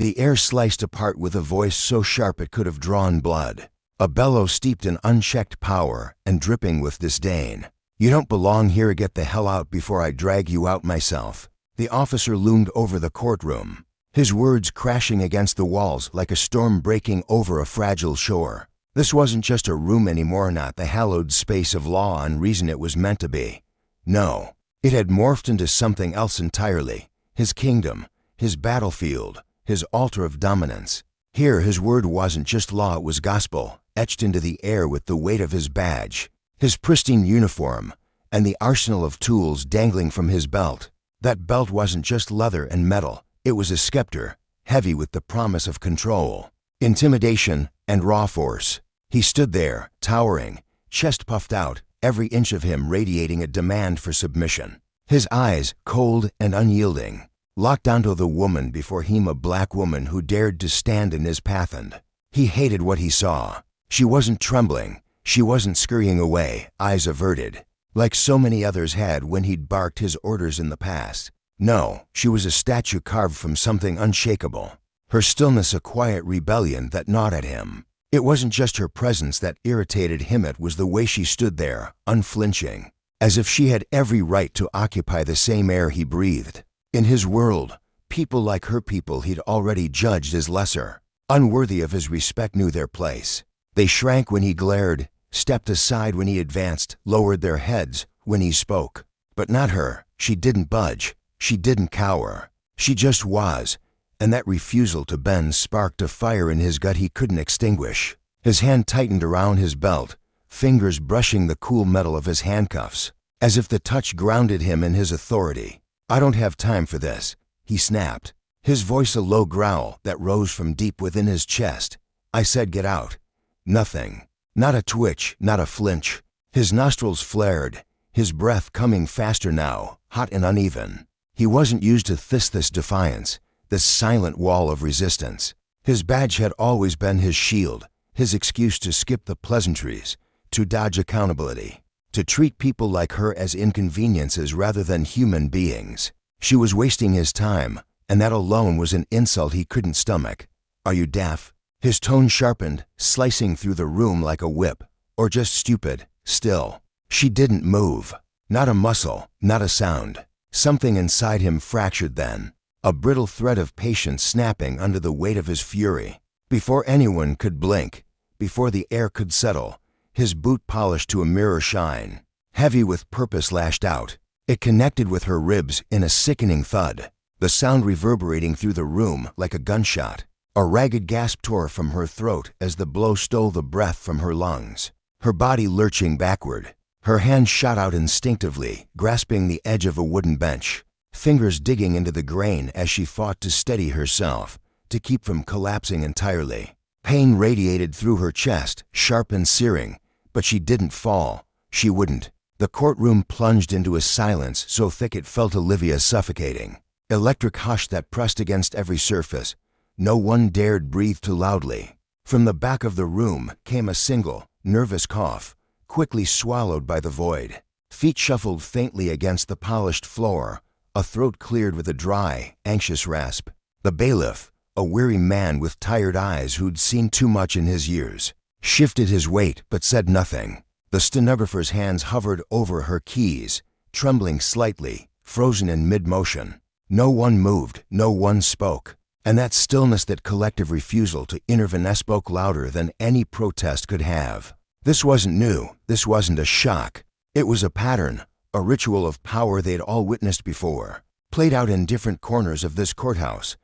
The air sliced apart with a voice so sharp it could have drawn blood. A bellow steeped in unchecked power and dripping with disdain. "You don't belong here. Get the hell out before I drag you out myself." The officer loomed over the courtroom, his words crashing against the walls like a storm breaking over a fragile shore. This wasn't just a room anymore, not the hallowed space of law and reason it was meant to be. No, it had morphed into something else entirely. His kingdom, his battlefield, his altar of dominance. Here his word wasn't just law, it was gospel, etched into the air with the weight of his badge, his pristine uniform, and the arsenal of tools dangling from his belt. That belt wasn't just leather and metal, it was a scepter, heavy with the promise of control, intimidation, and raw force. He stood there, towering, chest puffed out, every inch of him radiating a demand for submission. His eyes, cold and unyielding, locked onto the woman before him, a black woman who dared to stand in his path. And he hated what he saw. She wasn't trembling, she wasn't scurrying away, eyes averted, like so many others had when he'd barked his orders in the past. No, she was a statue carved from something unshakable. Her stillness a quiet rebellion that gnawed at him. It wasn't just her presence that irritated him, it was the way she stood there, unflinching, as if she had every right to occupy the same air he breathed. In his world, people like her, people he'd already judged as lesser, unworthy of his respect, knew their place. They shrank when he glared, stepped aside when he advanced, lowered their heads when he spoke. But not her. She didn't budge. She didn't cower. She just was, and that refusal to bend sparked a fire in his gut he couldn't extinguish. His hand tightened around his belt, fingers brushing the cool metal of his handcuffs, as if the touch grounded him in his authority. "I don't have time for this," he snapped, his voice a low growl that rose from deep within his chest. "I said get out." Nothing. Not a twitch, not a flinch. His nostrils flared, his breath coming faster now, hot and uneven. He wasn't used to this defiance, this silent wall of resistance. His badge had always been his shield, his excuse to skip the pleasantries, to dodge accountability, to treat people like her as inconveniences rather than human beings. She was wasting his time, and that alone was an insult he couldn't stomach. "Are you deaf?" His tone sharpened, slicing through the room like a whip. "Or just stupid, still?" She didn't move. Not a muscle, not a sound. Something inside him fractured then, a brittle thread of patience snapping under the weight of his fury. Before anyone could blink, before the air could settle, his boot polished to a mirror shine, heavy with purpose lashed out. It connected with her ribs in a sickening thud, the sound reverberating through the room like a gunshot. A ragged gasp tore from her throat as the blow stole the breath from her lungs. Her body lurching backward, her hand shot out instinctively, grasping the edge of a wooden bench, fingers digging into the grain as she fought to steady herself, to keep from collapsing entirely. Pain radiated through her chest, sharp and searing, but she didn't fall. She wouldn't. The courtroom plunged into a silence so thick it felt Olivia suffocating. Electric hush that pressed against every surface. No one dared breathe too loudly. From the back of the room came a single, nervous cough, quickly swallowed by the void. Feet shuffled faintly against the polished floor, a throat cleared with a dry, anxious rasp. The bailiff, a weary man with tired eyes who'd seen too much in his years, shifted his weight but said nothing. The stenographer's hands hovered over her keys, trembling slightly, frozen in mid-motion. No one moved, no one spoke. And that stillness, that collective refusal to intervene, spoke louder than any protest could have. This wasn't new, this wasn't a shock. It was a pattern, a ritual of power they'd all witnessed before, played out in different corners of this courthouse.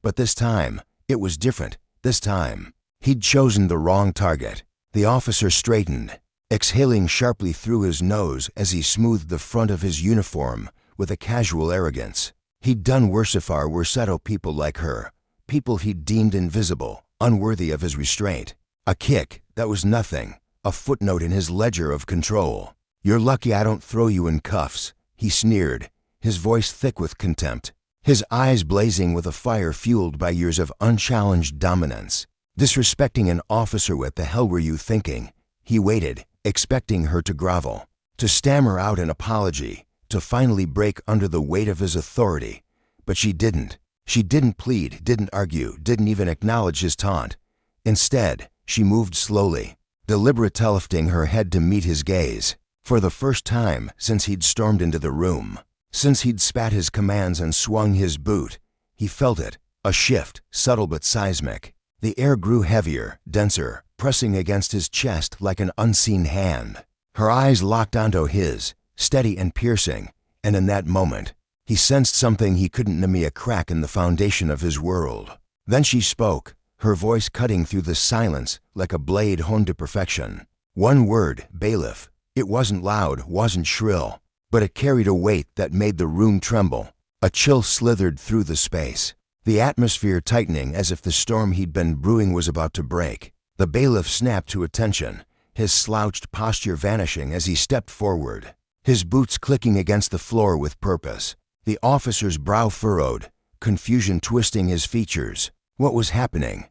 But this time, it was different. This time, he'd chosen the wrong target. The officer straightened, exhaling sharply through his nose as he smoothed the front of his uniform with a casual arrogance. He'd done worse were settled people like her, people he'd deemed invisible, unworthy of his restraint. A kick, that was nothing, a footnote in his ledger of control. "You're lucky I don't throw you in cuffs," he sneered, his voice thick with contempt, his eyes blazing with a fire fueled by years of unchallenged dominance. Disrespecting an officer, what the hell were you thinking? He waited, expecting her to grovel, to stammer out an apology, to finally break under the weight of his authority. But she didn't. She didn't plead, didn't argue, didn't even acknowledge his taunt. Instead, she moved slowly, deliberately lifting her head to meet his gaze. For the first time since he'd stormed into the room, since he'd spat his commands and swung his boot, he felt it, a shift, subtle but seismic. The air grew heavier, denser, pressing against his chest like an unseen hand. Her eyes locked onto his, steady and piercing, and in that moment, he sensed something he couldn't name, a crack in the foundation of his world. Then she spoke, her voice cutting through the silence like a blade honed to perfection. One word, bailiff. It wasn't loud, wasn't shrill, but it carried a weight that made the room tremble. A chill slithered through the space, the atmosphere tightening as if the storm he'd been brewing was about to break. The bailiff snapped to attention, his slouched posture vanishing as he stepped forward, his boots clicking against the floor with purpose. The officer's brow furrowed, confusion twisting his features. What was happening?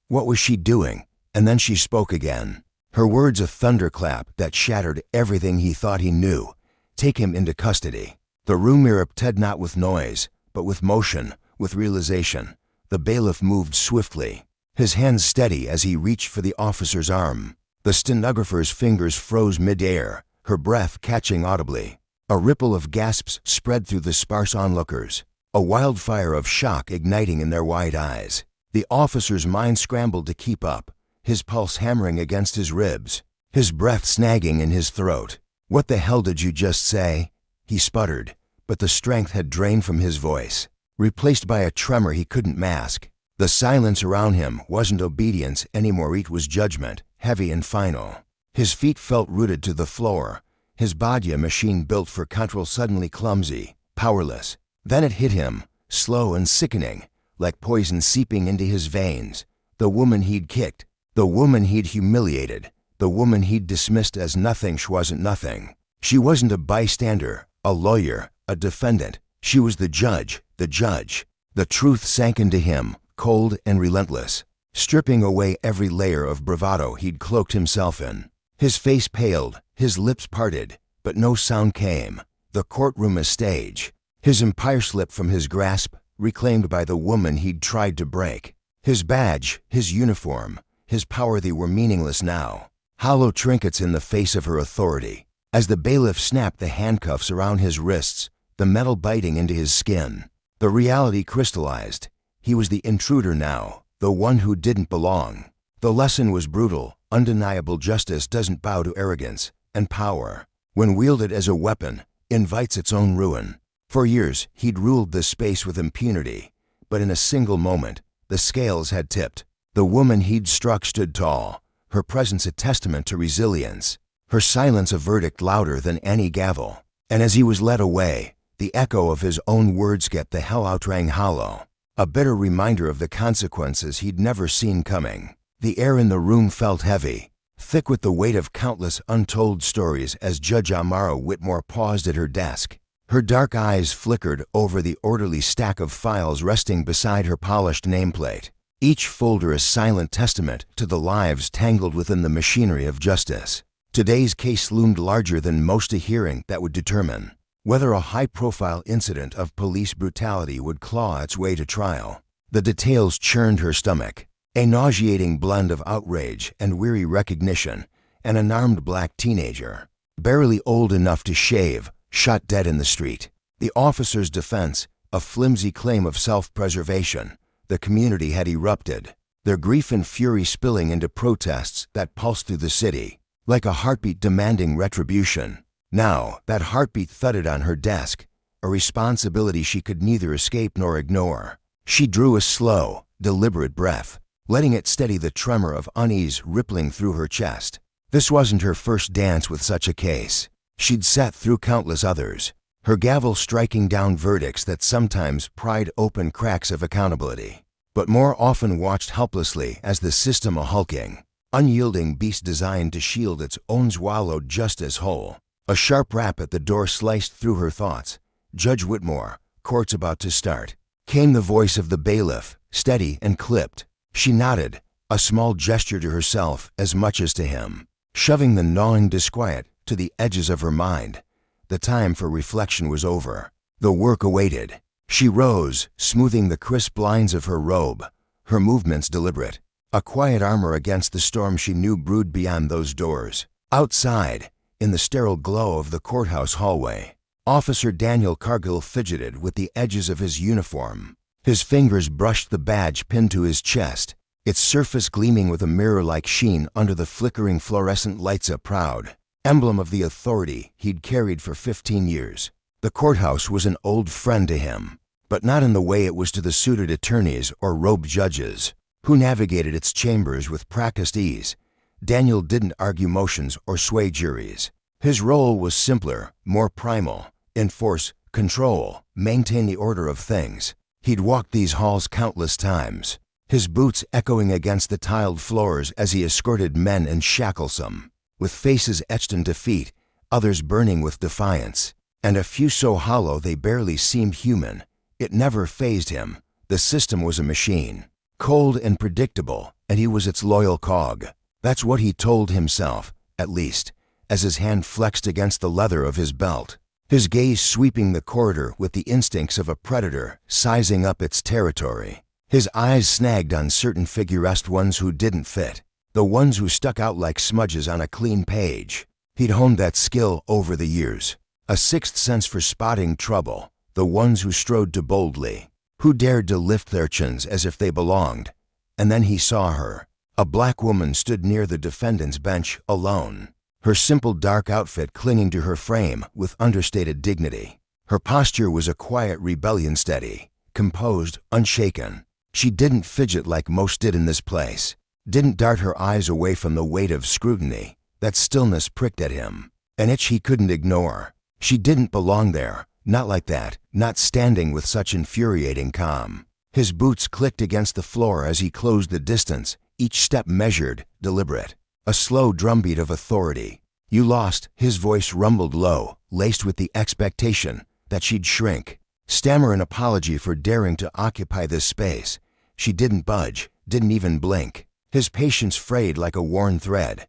What was she doing? And then she spoke again. Her words a thunderclap that shattered everything he thought he knew. Take him into custody. The room erupted not with noise, but with motion, with realization. The bailiff moved swiftly, his hands steady as he reached for the officer's arm. The stenographer's fingers froze mid-air, her breath catching audibly. A ripple of gasps spread through the sparse onlookers, a wildfire of shock igniting in their wide eyes. The officer's mind scrambled to keep up, his pulse hammering against his ribs, his breath snagging in his throat. "What the hell did you just say?" he sputtered, but the strength had drained from his voice, replaced by a tremor he couldn't mask. The silence around him wasn't obedience anymore, it was judgment, heavy and final. His feet felt rooted to the floor, his body a machine built for control, suddenly clumsy, powerless. Then it hit him, slow and sickening, like poison seeping into his veins. The woman he'd kicked, the woman he'd humiliated, the woman he'd dismissed as nothing. She wasn't nothing. She wasn't a bystander, a lawyer, a defendant. She was the judge, the judge. The truth sank into him, cold and relentless, stripping away every layer of bravado he'd cloaked himself in. His face paled, his lips parted, but no sound came. The courtroom a stage. His empire slipped from his grasp, reclaimed by the woman he'd tried to break. His badge, his uniform, his power, they were meaningless now. Hollow trinkets in the face of her authority. As the bailiff snapped the handcuffs around his wrists, the metal biting into his skin, the reality crystallized. He was the intruder now, the one who didn't belong. The lesson was brutal, undeniable. Justice doesn't bow to arrogance, and power, when wielded as a weapon, invites its own ruin. For years, he'd ruled this space with impunity, but in a single moment, the scales had tipped. The woman he'd struck stood tall, her presence a testament to resilience, her silence a verdict louder than any gavel. And as he was led away, the echo of his own words "get the hell out" rang hollow, a bitter reminder of the consequences he'd never seen coming. The air in the room felt heavy, thick with the weight of countless untold stories as Judge Amara Whitmore paused at her desk. Her dark eyes flickered over the orderly stack of files resting beside her polished nameplate, each folder a silent testament to the lives tangled within the machinery of justice. Today's case loomed larger than most, a hearing that would determine whether a high-profile incident of police brutality would claw its way to trial. The details churned her stomach, a nauseating blend of outrage and weary recognition. An unarmed black teenager, barely old enough to shave, shot dead in the street. The officer's defense, a flimsy claim of self-preservation. The community had erupted, their grief and fury spilling into protests that pulsed through the city, like a heartbeat demanding retribution. Now, that heartbeat thudded on her desk, a responsibility she could neither escape nor ignore. She drew a slow, deliberate breath, letting it steady the tremor of unease rippling through her chest. This wasn't her first dance with such a case. She'd sat through countless others, her gavel striking down verdicts that sometimes pried open cracks of accountability, but more often watched helplessly as the system, a hulking, unyielding beast designed to shield its own swallowed justice whole. A sharp rap at the door sliced through her thoughts. "Judge Whitmore, court's about to start," came the voice of the bailiff, steady and clipped. She nodded, a small gesture to herself as much as to him, shoving the gnawing disquiet to the edges of her mind. The time for reflection was over. The work awaited. She rose, smoothing the crisp lines of her robe, her movements deliberate. A quiet armor against the storm she knew brewed beyond those doors. Outside, in the sterile glow of the courthouse hallway, Officer Daniel Cargill fidgeted with the edges of his uniform. His fingers brushed the badge pinned to his chest, its surface gleaming with a mirror-like sheen under the flickering fluorescent lights, a proud emblem of the authority he'd carried for 15 years. The courthouse was an old friend to him, but not in the way it was to the suited attorneys or robed judges who navigated its chambers with practiced ease. Daniel didn't argue motions or sway juries. His role was simpler, more primal: enforce, control, maintain the order of things. He'd walked these halls countless times, his boots echoing against the tiled floors as he escorted men in shackles, some with faces etched in defeat, others burning with defiance, and a few so hollow they barely seemed human. It never fazed him. The system was a machine, cold and predictable, and he was its loyal cog. That's what he told himself, at least, as his hand flexed against the leather of his belt, his gaze sweeping the corridor with the instincts of a predator sizing up its territory. His eyes snagged on certain figuresque ones who didn't fit, the ones who stuck out like smudges on a clean page. He'd honed that skill over the years, a sixth sense for spotting trouble, the ones who strode too boldly, who dared to lift their chins as if they belonged. And then he saw her. A black woman stood near the defendant's bench, alone, her simple dark outfit clinging to her frame with understated dignity. Her posture was a quiet rebellion, steady, composed, unshaken. She didn't fidget like most did in this place, didn't dart her eyes away from the weight of scrutiny. That stillness pricked at him, an itch he couldn't ignore. She didn't belong there, not like that, not standing with such infuriating calm. His boots clicked against the floor as he closed the distance, each step measured, deliberate, a slow drumbeat of authority. "You lost," his voice rumbled low, laced with the expectation that she'd shrink, stammer an apology for daring to occupy this space. She didn't budge, didn't even blink. His patience frayed like a worn thread.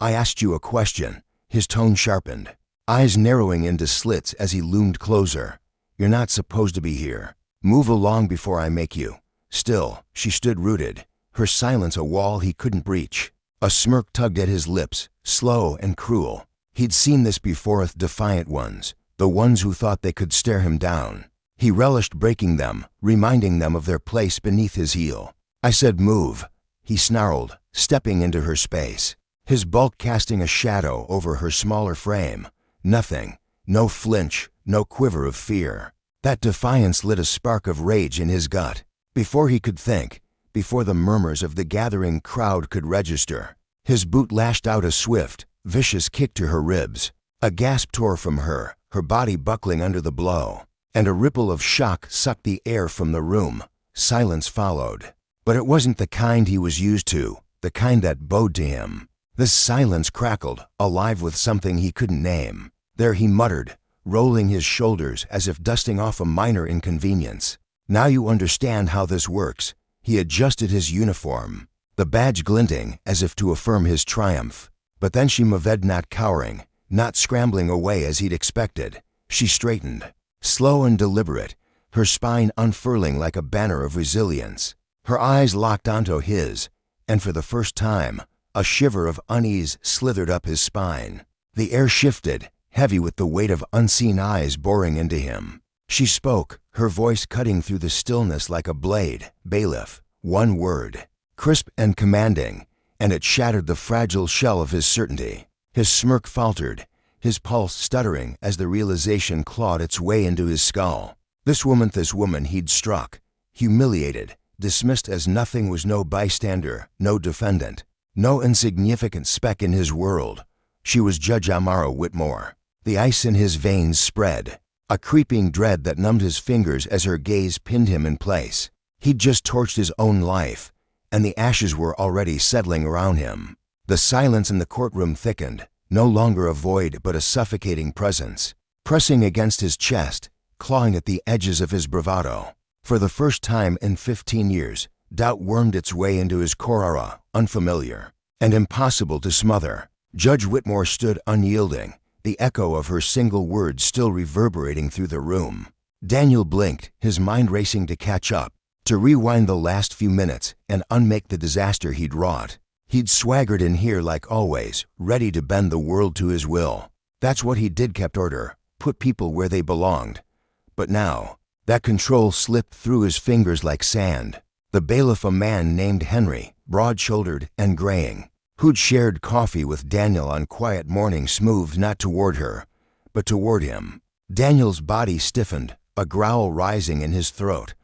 "I asked you a question." His tone sharpened, eyes narrowing into slits as he loomed closer. "You're not supposed to be here. Move along before I make you." Still, she stood rooted, her silence a wall he couldn't breach. A smirk tugged at his lips, slow and cruel. He'd seen this before with defiant ones, the ones who thought they could stare him down. He relished breaking them, reminding them of their place beneath his heel. "I said move," he snarled, stepping into her space, his bulk casting a shadow over her smaller frame. Nothing, no flinch, no quiver of fear. That defiance lit a spark of rage in his gut. Before he could think, before the murmurs of the gathering crowd could register, his boot lashed out a swift, vicious kick to her ribs. A gasp tore from her, her body buckling under the blow, and a ripple of shock sucked the air from the room. Silence followed, but it wasn't the kind he was used to, the kind that bowed to him. This silence crackled, alive with something he couldn't name. "There," he muttered, rolling his shoulders as if dusting off a minor inconvenience. "Now you understand how this works." He adjusted his uniform, the badge glinting as if to affirm his triumph. But then she moved, not cowering, not scrambling away as he'd expected. She straightened, slow and deliberate, her spine unfurling like a banner of resilience. Her eyes locked onto his, and for the first time, a shiver of unease slithered up his spine. The air shifted, heavy with the weight of unseen eyes boring into him. She spoke, her voice cutting through the stillness like a blade. "Bailiff." One word, crisp and commanding, and it shattered the fragile shell of his certainty. His smirk faltered, his pulse stuttering as the realization clawed its way into his skull. This woman he'd struck, humiliated, dismissed as nothing, was no bystander, no defendant, no insignificant speck in his world. She was Judge Amara Whitmore. The ice in his veins spread, a creeping dread that numbed his fingers as her gaze pinned him in place. He'd just torched his own life, and the ashes were already settling around him. The silence in the courtroom thickened, no longer a void but a suffocating presence, pressing against his chest, clawing at the edges of his bravado. For the first time in 15 years, doubt wormed its way into his core aura, unfamiliar and impossible to smother. Judge Whitmore stood unyielding, the echo of her single word still reverberating through the room. Daniel blinked, his mind racing to catch up, to rewind the last few minutes and unmake the disaster he'd wrought. He'd swaggered in here like always, ready to bend the world to his will. That's what he did, kept order, put people where they belonged. But now, that control slipped through his fingers like sand. The bailiff, a man named Henry, broad-shouldered and graying, who'd shared coffee with Daniel on quiet mornings, moved not toward her, but toward him. Daniel's body stiffened, a growl rising in his throat.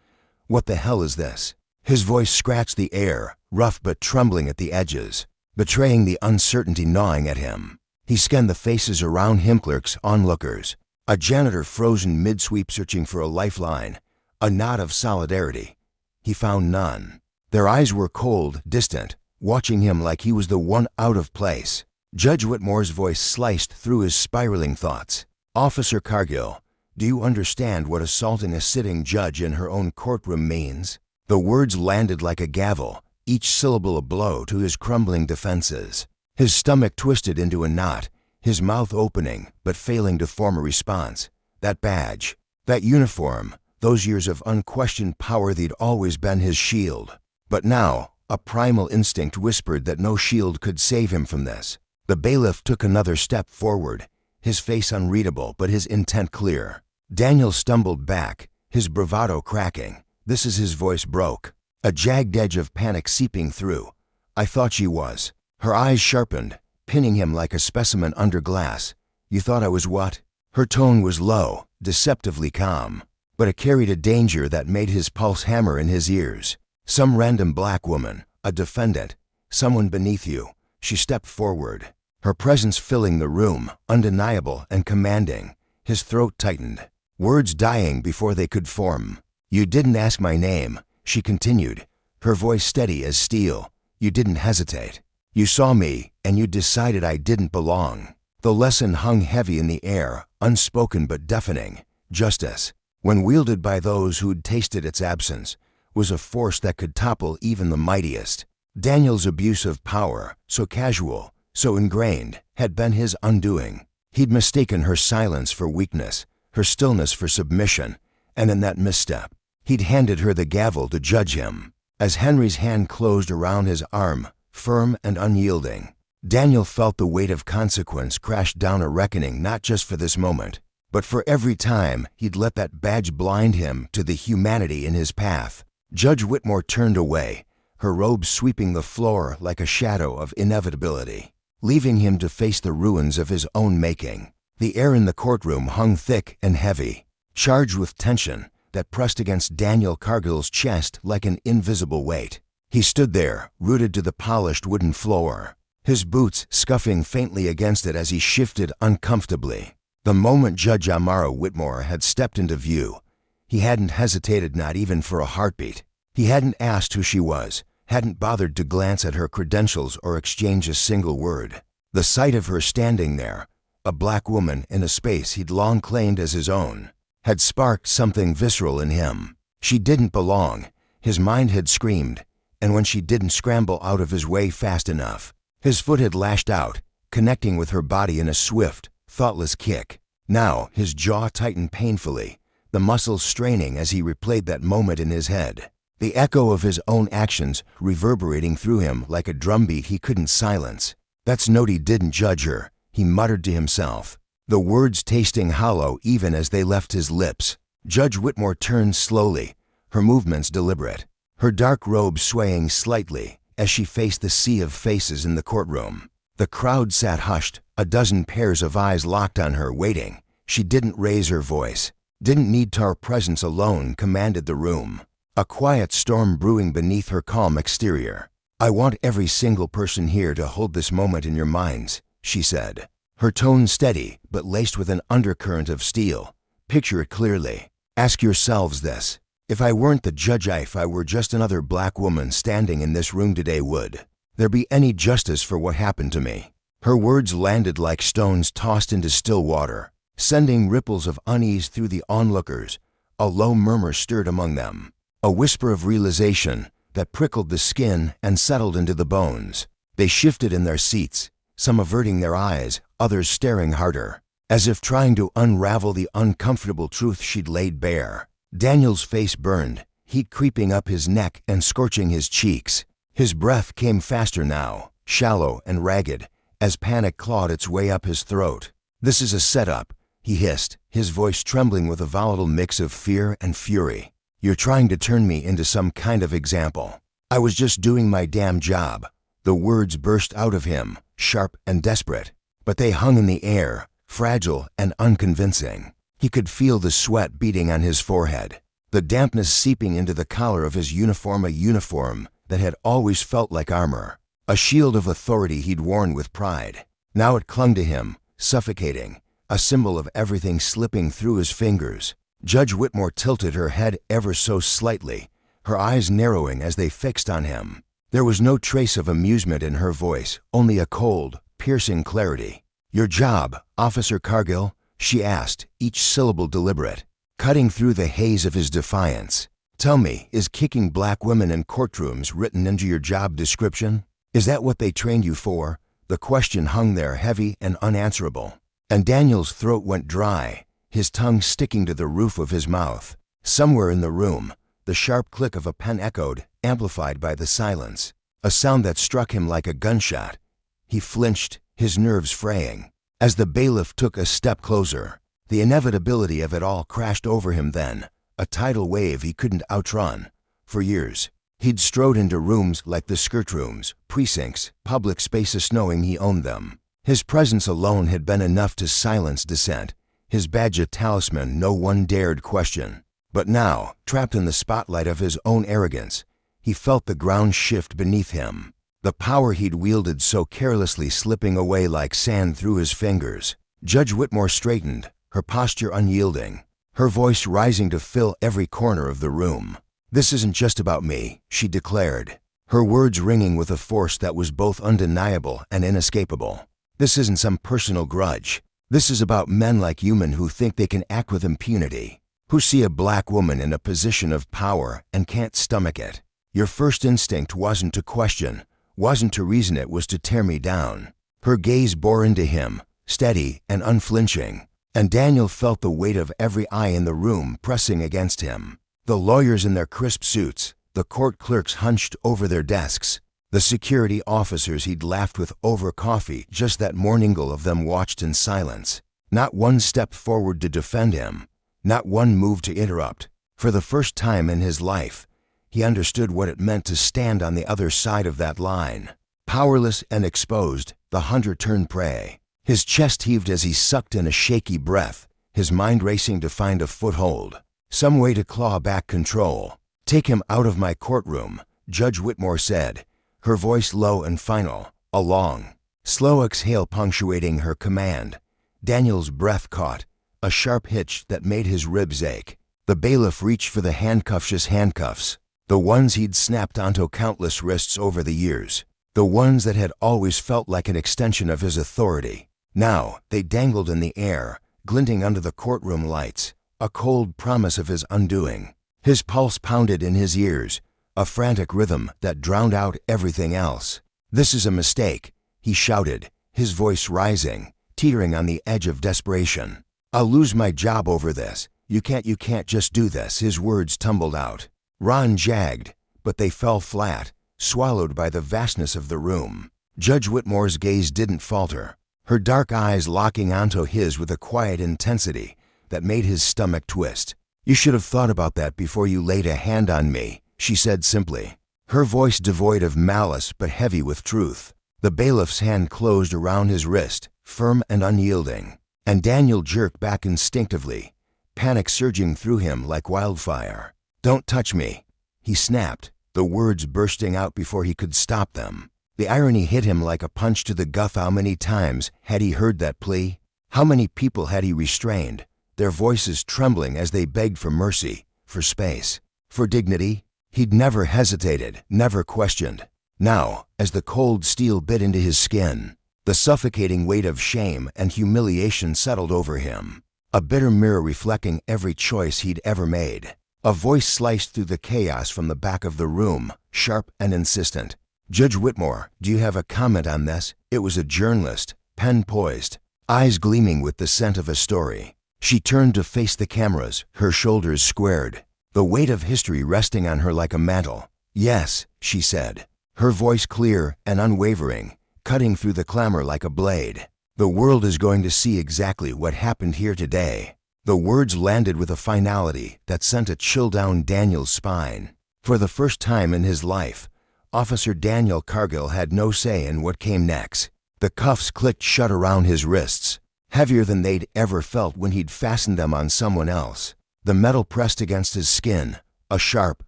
"What the hell is this?" His voice scratched the air, rough but trembling at the edges, betraying the uncertainty gnawing at him. He scanned the faces around him, clerks, onlookers, a janitor frozen mid-sweep searching for a lifeline, a nod of solidarity. He found none. Their eyes were cold, distant, watching him like he was the one out of place. Judge Whitmore's voice sliced through his spiraling thoughts. "Officer Cargill, do you understand what assaulting a sitting judge in her own courtroom means?" The words landed like a gavel, each syllable a blow to his crumbling defenses. His stomach twisted into a knot, his mouth opening but failing to form a response. That badge, that uniform, those years of unquestioned power, they'd always been his shield. But now, a primal instinct whispered that no shield could save him from this. The bailiff took another step forward, his face unreadable but his intent clear. Daniel stumbled back, his bravado cracking. This as his voice broke, a jagged edge of panic seeping through. "I thought she was." Her eyes sharpened, pinning him like a specimen under glass. "You thought I was what?" Her tone was low, deceptively calm, but it carried a danger that made his pulse hammer in his ears. "Some random black woman, a defendant, someone beneath you." She stepped forward, her presence filling the room, undeniable and commanding. His throat tightened, words dying before they could form. "You didn't ask my name," she continued, her voice steady as steel. "You didn't hesitate. You saw me, and you decided I didn't belong." The lesson hung heavy in the air, unspoken but deafening. Justice, when wielded by those who'd tasted its absence, was a force that could topple even the mightiest. Daniel's abuse of power, so casual, so ingrained, had been his undoing. He'd mistaken her silence for weakness, her stillness for submission, and in that misstep, he'd handed her the gavel to judge him. As Henry's hand closed around his arm, firm and unyielding, Daniel felt the weight of consequence crash down, a reckoning not just for this moment, but for every time he'd let that badge blind him to the humanity in his path. Judge Whitmore turned away, her robe sweeping the floor like a shadow of inevitability, leaving him to face the ruins of his own making. The air in the courtroom hung thick and heavy, charged with tension that pressed against Daniel Cargill's chest like an invisible weight. He stood there, rooted to the polished wooden floor, his boots scuffing faintly against it as he shifted uncomfortably. The moment Judge Amara Whitmore had stepped into view, he hadn't hesitated, not even for a heartbeat. He hadn't asked who she was, hadn't bothered to glance at her credentials or exchange a single word. The sight of her standing there, a black woman in a space he'd long claimed as his own, had sparked something visceral in him. She didn't belong, his mind had screamed, and when she didn't scramble out of his way fast enough, his foot had lashed out, connecting with her body in a swift, thoughtless kick. Now his jaw tightened painfully, the muscles straining as he replayed that moment in his head, the echo of his own actions reverberating through him like a drumbeat he couldn't silence. "That's note he didn't judge her," he muttered to himself, the words tasting hollow even as they left his lips. Judge Whitmore turned slowly, her movements deliberate, her dark robe swaying slightly as she faced the sea of faces in the courtroom. The crowd sat hushed, a dozen pairs of eyes locked on her, waiting. She didn't raise her voice, didn't need to. Her presence alone commanded the room, a quiet storm brewing beneath her calm exterior. "I want every single person here to hold this moment in your minds," she said, her tone steady but laced with an undercurrent of steel. "Picture it clearly. Ask yourselves this. If I weren't the judge, if I were just another black woman standing in this room today, would there be any justice for what happened to me?" Her words landed like stones tossed into still water, sending ripples of unease through the onlookers. A low murmur stirred among them, a whisper of realization that prickled the skin and settled into the bones. They shifted in their seats, some averting their eyes, others staring harder. as if trying to unravel the uncomfortable truth she'd laid bare. Daniel's face burned, heat creeping up his neck and scorching his cheeks. His breath came faster now, shallow and ragged, as panic clawed its way up his throat. "This is a setup," he hissed, his voice trembling with a volatile mix of fear and fury. "You're trying to turn me into some kind of example. I was just doing my damn job." The words burst out of him, sharp and desperate, but they hung in the air, fragile and unconvincing. He could feel the sweat beading on his forehead, the dampness seeping into the collar of his uniform, a uniform that had always felt like armor, a shield of authority he'd worn with pride. Now it clung to him, suffocating, a symbol of everything slipping through his fingers. Judge Whitmore tilted her head ever so slightly, her eyes narrowing as they fixed on him. There was no trace of amusement in her voice, only a cold, piercing clarity. "Your job, Officer Cargill?" she asked, each syllable deliberate, cutting through the haze of his defiance. "Tell me, is kicking black women in courtrooms written into your job description? Is that what they trained you for?" The question hung there heavy and unanswerable, and Daniel's throat went dry, his tongue sticking to the roof of his mouth. Somewhere in the room, the sharp click of a pen echoed, amplified by the silence, a sound that struck him like a gunshot. He flinched, his nerves fraying. As the bailiff took a step closer, the inevitability of it all crashed over him then, a tidal wave he couldn't outrun. For years, he'd strode into rooms like the skirt rooms, precincts, public spaces knowing he owned them. His presence alone had been enough to silence dissent, his badge a talisman no one dared question. But now, trapped in the spotlight of his own arrogance, he felt the ground shift beneath him, the power he'd wielded so carelessly slipping away like sand through his fingers. Judge Whitmore straightened, her posture unyielding, her voice rising to fill every corner of the room. "This isn't just about me," she declared, her words ringing with a force that was both undeniable and inescapable. "This isn't some personal grudge. This is about men like you who think they can act with impunity, who see a black woman in a position of power and can't stomach it. Your first instinct wasn't to question, wasn't to reason, it was to tear me down." Her gaze bore into him, steady and unflinching, and Daniel felt the weight of every eye in the room pressing against him. The lawyers in their crisp suits, the court clerks hunched over their desks, the security officers he'd laughed with over coffee just that morning, all of them watched in silence. Not one stepped forward to defend him, not one move to interrupt. For the first time in his life, he understood what it meant to stand on the other side of that line. Powerless and exposed, the hunter turned prey. His chest heaved as he sucked in a shaky breath, his mind racing to find a foothold, some way to claw back control. "Take him out of my courtroom," Judge Whitmore said, her voice low and final, a long, slow exhale punctuating her command. Daniel's breath caught, a sharp hitch that made his ribs ache. The bailiff reached for the handcuffs, the ones he'd snapped onto countless wrists over the years, the ones that had always felt like an extension of his authority. Now they dangled in the air, glinting under the courtroom lights, a cold promise of his undoing. His pulse pounded in his ears, a frantic rhythm that drowned out everything else. "This is a mistake," he shouted, his voice rising, teetering on the edge of desperation. "I'll lose my job over this. You can't just do this." His words tumbled out, raw and jagged, but they fell flat, swallowed by the vastness of the room. Judge Whitmore's gaze didn't falter, her dark eyes locking onto his with a quiet intensity that made his stomach twist. "You should have thought about that before you laid a hand on me," she said simply, her voice devoid of malice but heavy with truth. The bailiff's hand closed around his wrist, firm and unyielding, and Daniel jerked back instinctively, panic surging through him like wildfire. "Don't touch me," he snapped, the words bursting out before he could stop them. The irony hit him like a punch to the gut. How many times had he heard that plea? How many people had he restrained, their voices trembling as they begged for mercy, for space, for dignity? He'd never hesitated, never questioned. Now, as the cold steel bit into his skin, the suffocating weight of shame and humiliation settled over him, a bitter mirror reflecting every choice he'd ever made. A voice sliced through the chaos from the back of the room, sharp and insistent. "Judge Whitmore, do you have a comment on this?" It was a journalist, pen poised, eyes gleaming with the scent of a story. She turned to face the cameras, her shoulders squared, the weight of history resting on her like a mantle. "Yes," she said, her voice clear and unwavering, cutting through the clamor like a blade. "The world is going to see exactly what happened here today." The words landed with a finality that sent a chill down Daniel's spine. For the first time in his life, Officer Daniel Cargill had no say in what came next. The cuffs clicked shut around his wrists, heavier than they'd ever felt when he'd fastened them on someone else. The metal pressed against his skin, a sharp,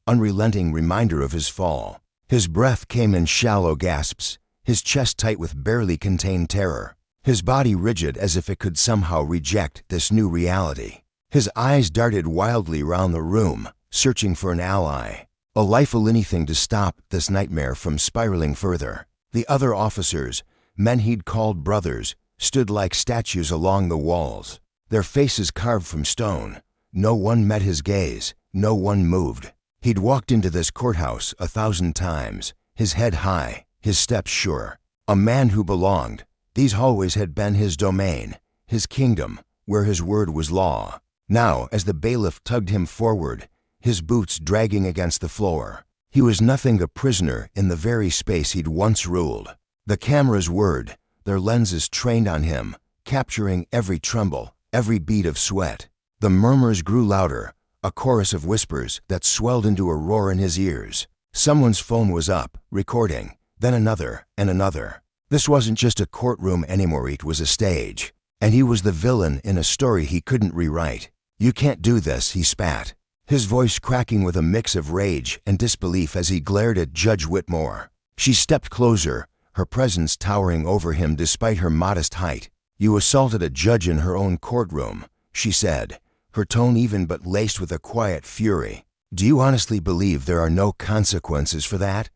unrelenting reminder of his fall. His breath came in shallow gasps, his chest tight with barely contained terror, his body rigid as if it could somehow reject this new reality. His eyes darted wildly round the room, searching for an ally, a life-or anything to stop this nightmare from spiraling further. The other officers, men he'd called brothers, stood like statues along the walls, their faces carved from stone. No one met his gaze, no one moved. He'd walked into this courthouse 1,000 times, his head high, his steps sure. A man who belonged. These hallways had been his domain, his kingdom, where his word was law. Now, as the bailiff tugged him forward, his boots dragging against the floor, he was nothing but prisoner in the very space he'd once ruled. The cameras whirred, their lenses trained on him, capturing every tremble, every bead of sweat. The murmurs grew louder, a chorus of whispers that swelled into a roar in his ears. Someone's phone was up, recording, then another and another. This wasn't just a courtroom anymore, it was a stage. And he was the villain in a story he couldn't rewrite. "You can't do this," he spat, his voice cracking with a mix of rage and disbelief as he glared at Judge Whitmore. She stepped closer, her presence towering over him despite her modest height. "You assaulted a judge in her own courtroom," she said, her tone even but laced with a quiet fury. "Do you honestly believe there are no consequences for that?"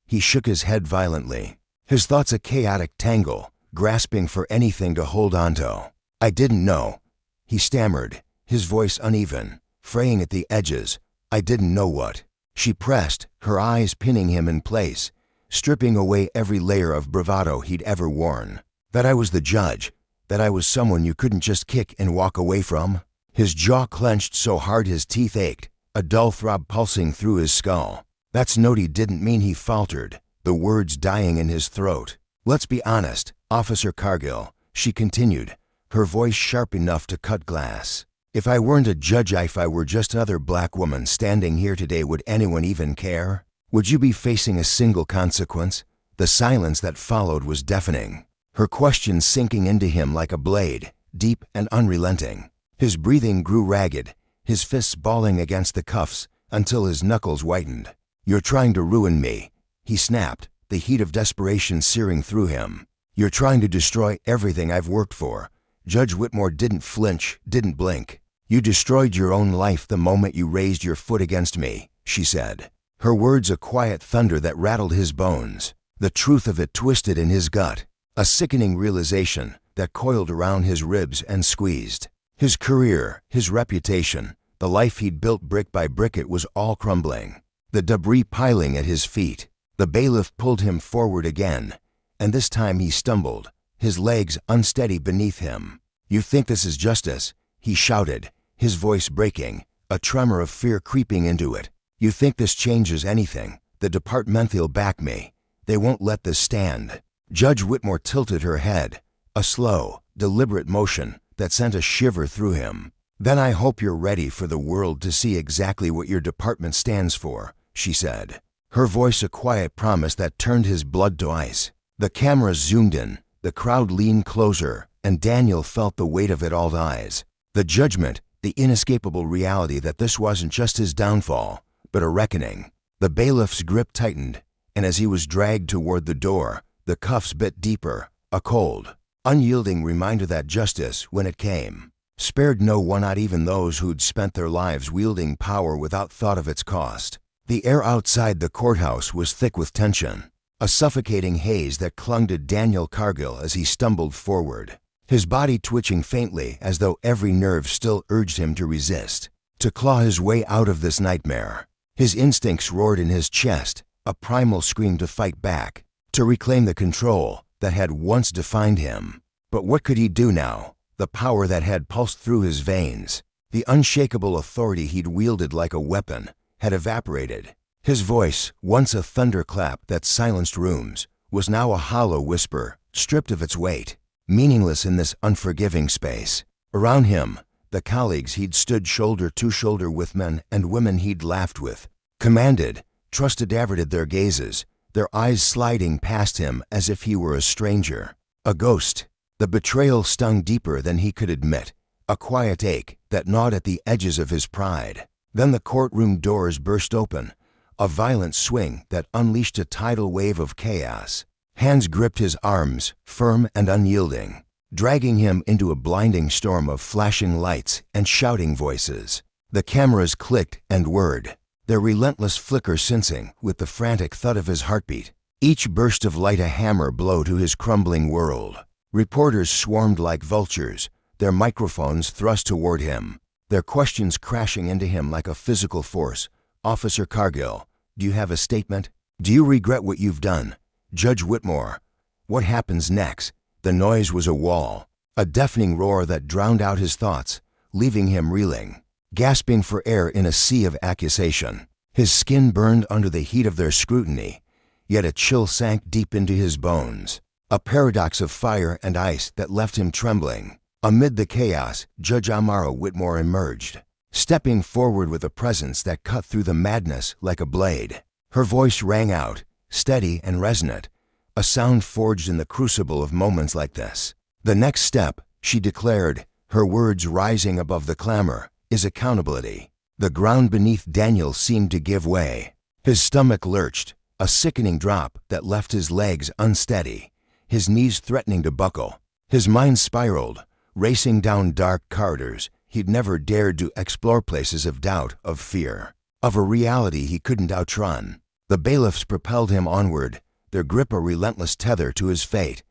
He shook his head violently, his thoughts a chaotic tangle, grasping for anything to hold onto. "I didn't know," he stammered, his voice uneven, fraying at the edges. "I didn't know what." She pressed, her eyes pinning him in place, stripping away every layer of bravado he'd ever worn. "That I was the judge, that I was someone you couldn't just kick and walk away from?" His jaw clenched so hard his teeth ached, a dull throb pulsing through his skull. "That's Noti didn't mean," he faltered, the words dying in his throat. "Let's be honest, Officer Cargill," she continued, her voice sharp enough to cut glass. "If I weren't a judge, if I were just another black woman standing here today, would anyone even care? Would you be facing a single consequence?" The silence that followed was deafening, her question sinking into him like a blade, deep and unrelenting. His breathing grew ragged, his fists balling against the cuffs until his knuckles whitened. "You're trying to ruin me," he snapped, the heat of desperation searing through him. "You're trying to destroy everything I've worked for." Judge Whitmore didn't flinch, didn't blink. "You destroyed your own life the moment you raised your foot against me," she said, her words a quiet thunder that rattled his bones. The truth of it twisted in his gut, a sickening realization that coiled around his ribs and squeezed. His career, his reputation, the life he'd built brick by brick, it was all crumbling, the debris piling at his feet. The bailiff pulled him forward again, and this time he stumbled, his legs unsteady beneath him. "You think this is justice?" he shouted, his voice breaking, a tremor of fear creeping into it. "You think this changes anything? The department'll back me. They won't let this stand." Judge Whitmore tilted her head, a slow, deliberate motion that sent a shiver through him. "Then I hope you're ready for the world to see exactly what your department stands for," she said, her voice a quiet promise that turned his blood to ice. The cameras zoomed in, the crowd leaned closer, and Daniel felt the weight of it all eyes. The judgment, the inescapable reality that this wasn't just his downfall, but a reckoning. The bailiff's grip tightened, and as he was dragged toward the door, the cuffs bit deeper, a cold, unyielding reminder that justice, when it came, spared no one, not even those who'd spent their lives wielding power without thought of its cost. The air outside the courthouse was thick with tension, a suffocating haze that clung to Daniel Cargill as he stumbled forward, his body twitching faintly as though every nerve still urged him to resist, to claw his way out of this nightmare. His instincts roared in his chest, a primal scream to fight back, to reclaim the control that had once defined him. But what could he do now? The power that had pulsed through his veins, the unshakable authority he'd wielded like a weapon, had evaporated. His voice, once a thunderclap that silenced rooms, was now a hollow whisper, stripped of its weight, meaningless in this unforgiving space. Around him, the colleagues he'd stood shoulder to shoulder with, men and women he'd laughed with, commanded, trusted, averted their gazes, their eyes sliding past him as if he were a stranger, a ghost. The betrayal stung deeper than he could admit, a quiet ache that gnawed at the edges of his pride. Then the courtroom doors burst open, a violent swing that unleashed a tidal wave of chaos. Hands gripped his arms, firm and unyielding, dragging him into a blinding storm of flashing lights and shouting voices. The cameras clicked and whirred, their relentless flicker sensing with the frantic thud of his heartbeat. Each burst of light a hammer blow to his crumbling world. Reporters swarmed like vultures, their microphones thrust toward him, their questions crashing into him like a physical force. Officer Cargill, do you have a statement? Do you regret what you've done? Judge Whitmore, what happens next? The noise was a wall, a deafening roar that drowned out his thoughts, leaving him reeling, gasping for air in a sea of accusation. His skin burned under the heat of their scrutiny, yet a chill sank deep into his bones. A paradox of fire and ice that left him trembling. Amid the chaos, Judge Amara Whitmore emerged, stepping forward with a presence that cut through the madness like a blade. Her voice rang out, steady and resonant, a sound forged in the crucible of moments like this. The next step, she declared, her words rising above the clamor, is accountability. The ground beneath Daniel seemed to give way. His stomach lurched, a sickening drop that left his legs unsteady, his knees threatening to buckle. His mind spiraled, racing down dark corridors he'd never dared to explore, places of doubt, of fear, of a reality he couldn't outrun. The bailiffs propelled him onward, their grip a relentless tether to his fate.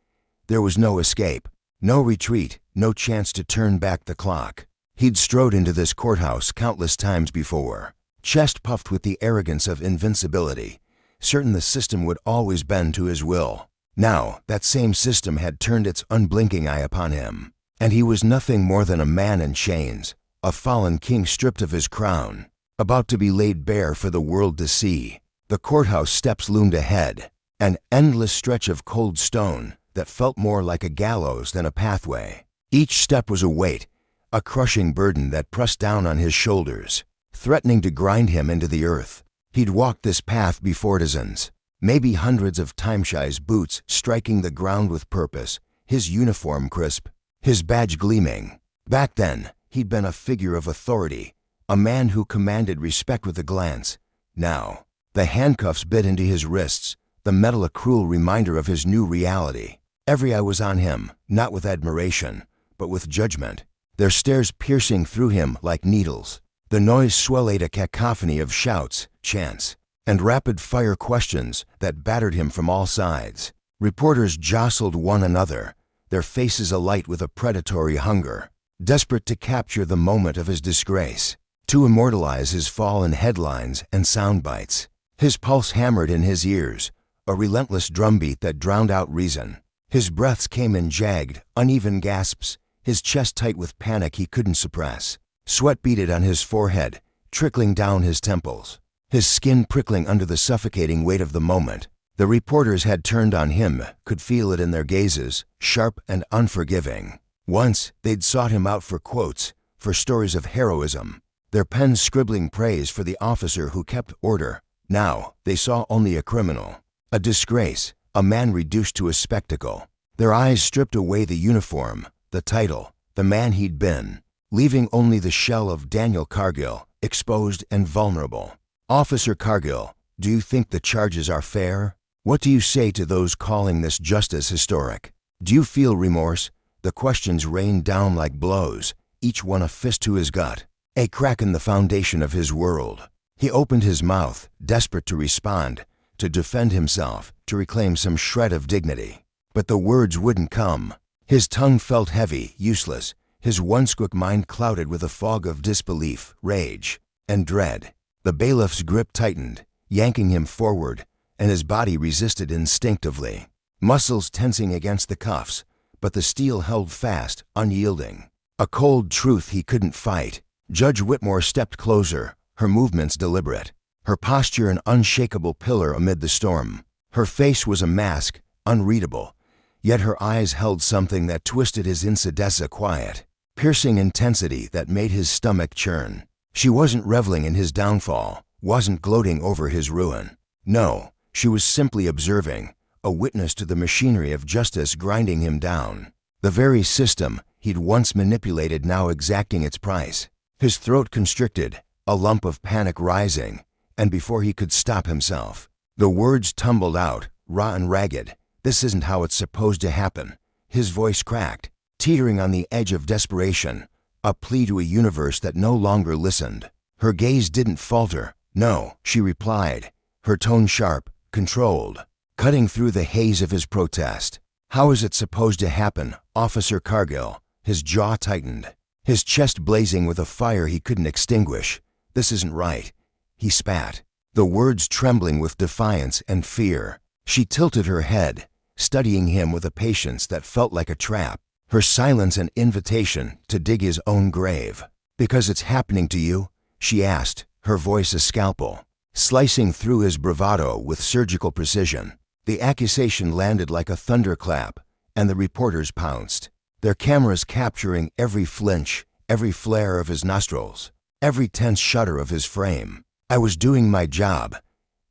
There was no escape, no retreat, no chance to turn back the clock. He'd strode into this courthouse countless times before, chest puffed with the arrogance of invincibility, certain the system would always bend to his will. Now, that same system had turned its unblinking eye upon him, and he was nothing more than a man in chains, a fallen king stripped of his crown, about to be laid bare for the world to see. The courthouse steps loomed ahead, an endless stretch of cold stone that felt more like a gallows than a pathway. Each step was a weight, a crushing burden that pressed down on his shoulders, threatening to grind him into the earth. He'd walked this path before dozens, maybe hundreds of timeshi's boots striking the ground with purpose, his uniform crisp, his badge gleaming. Back then, he'd been a figure of authority, a man who commanded respect with a glance. Now, the handcuffs bit into his wrists, the metal a cruel reminder of his new reality. Every eye was on him, not with admiration, but with judgment, their stares piercing through him like needles. The noise swelled a cacophony of shouts, chants, and rapid-fire questions that battered him from all sides. Reporters jostled one another, their faces alight with a predatory hunger, desperate to capture the moment of his disgrace, to immortalize his fall in headlines and sound bites. His pulse hammered in his ears, a relentless drumbeat that drowned out reason. His breaths came in jagged, uneven gasps, his chest tight with panic he couldn't suppress. Sweat beaded on his forehead, trickling down his temples, his skin prickling under the suffocating weight of the moment. The reporters had turned on him, could feel it in their gazes, sharp and unforgiving. Once, they'd sought him out for quotes, for stories of heroism, their pens scribbling praise for the officer who kept order. Now, they saw only a criminal, a disgrace, a man reduced to a spectacle. Their eyes stripped away the uniform, the title, the man he'd been, leaving only the shell of Daniel Cargill, exposed and vulnerable. Officer Cargill, do you think the charges are fair? What do you say to those calling this justice historic? Do you feel remorse? The questions rained down like blows, each one a fist to his gut, a crack in the foundation of his world. He opened his mouth, desperate to respond, to defend himself, to reclaim some shred of dignity. But the words wouldn't come. His tongue felt heavy, useless, his once quick mind clouded with a fog of disbelief, rage, and dread. The bailiff's grip tightened, yanking him forward, and his body resisted instinctively, muscles tensing against the cuffs, but the steel held fast, unyielding. A cold truth he couldn't fight. Judge Whitmore stepped closer, her movements deliberate, her posture an unshakable pillar amid the storm. Her face was a mask, unreadable, yet her eyes held something that twisted his insidessa quiet, piercing intensity that made his stomach churn. She wasn't reveling in his downfall, wasn't gloating over his ruin. No, she was simply observing, a witness to the machinery of justice grinding him down. The very system he'd once manipulated now exacting its price. His throat constricted, a lump of panic rising, and before he could stop himself, the words tumbled out, raw and ragged. "This isn't how it's supposed to happen." His voice cracked, teetering on the edge of desperation, a plea to a universe that no longer listened. Her gaze didn't falter. "No," she replied, her tone sharp, controlled, cutting through the haze of his protest. "How is it supposed to happen, Officer Cargill?" His jaw tightened, his chest blazing with a fire he couldn't extinguish. "This isn't right," he spat, the words trembling with defiance and fear. She tilted her head, studying him with a patience that felt like a trap, her silence an invitation to dig his own grave. "Because it's happening to you?" she asked, her voice a scalpel, slicing through his bravado with surgical precision. The accusation landed like a thunderclap, and the reporters pounced, their cameras capturing every flinch, every flare of his nostrils, every tense shudder of his frame. "I was doing my job,"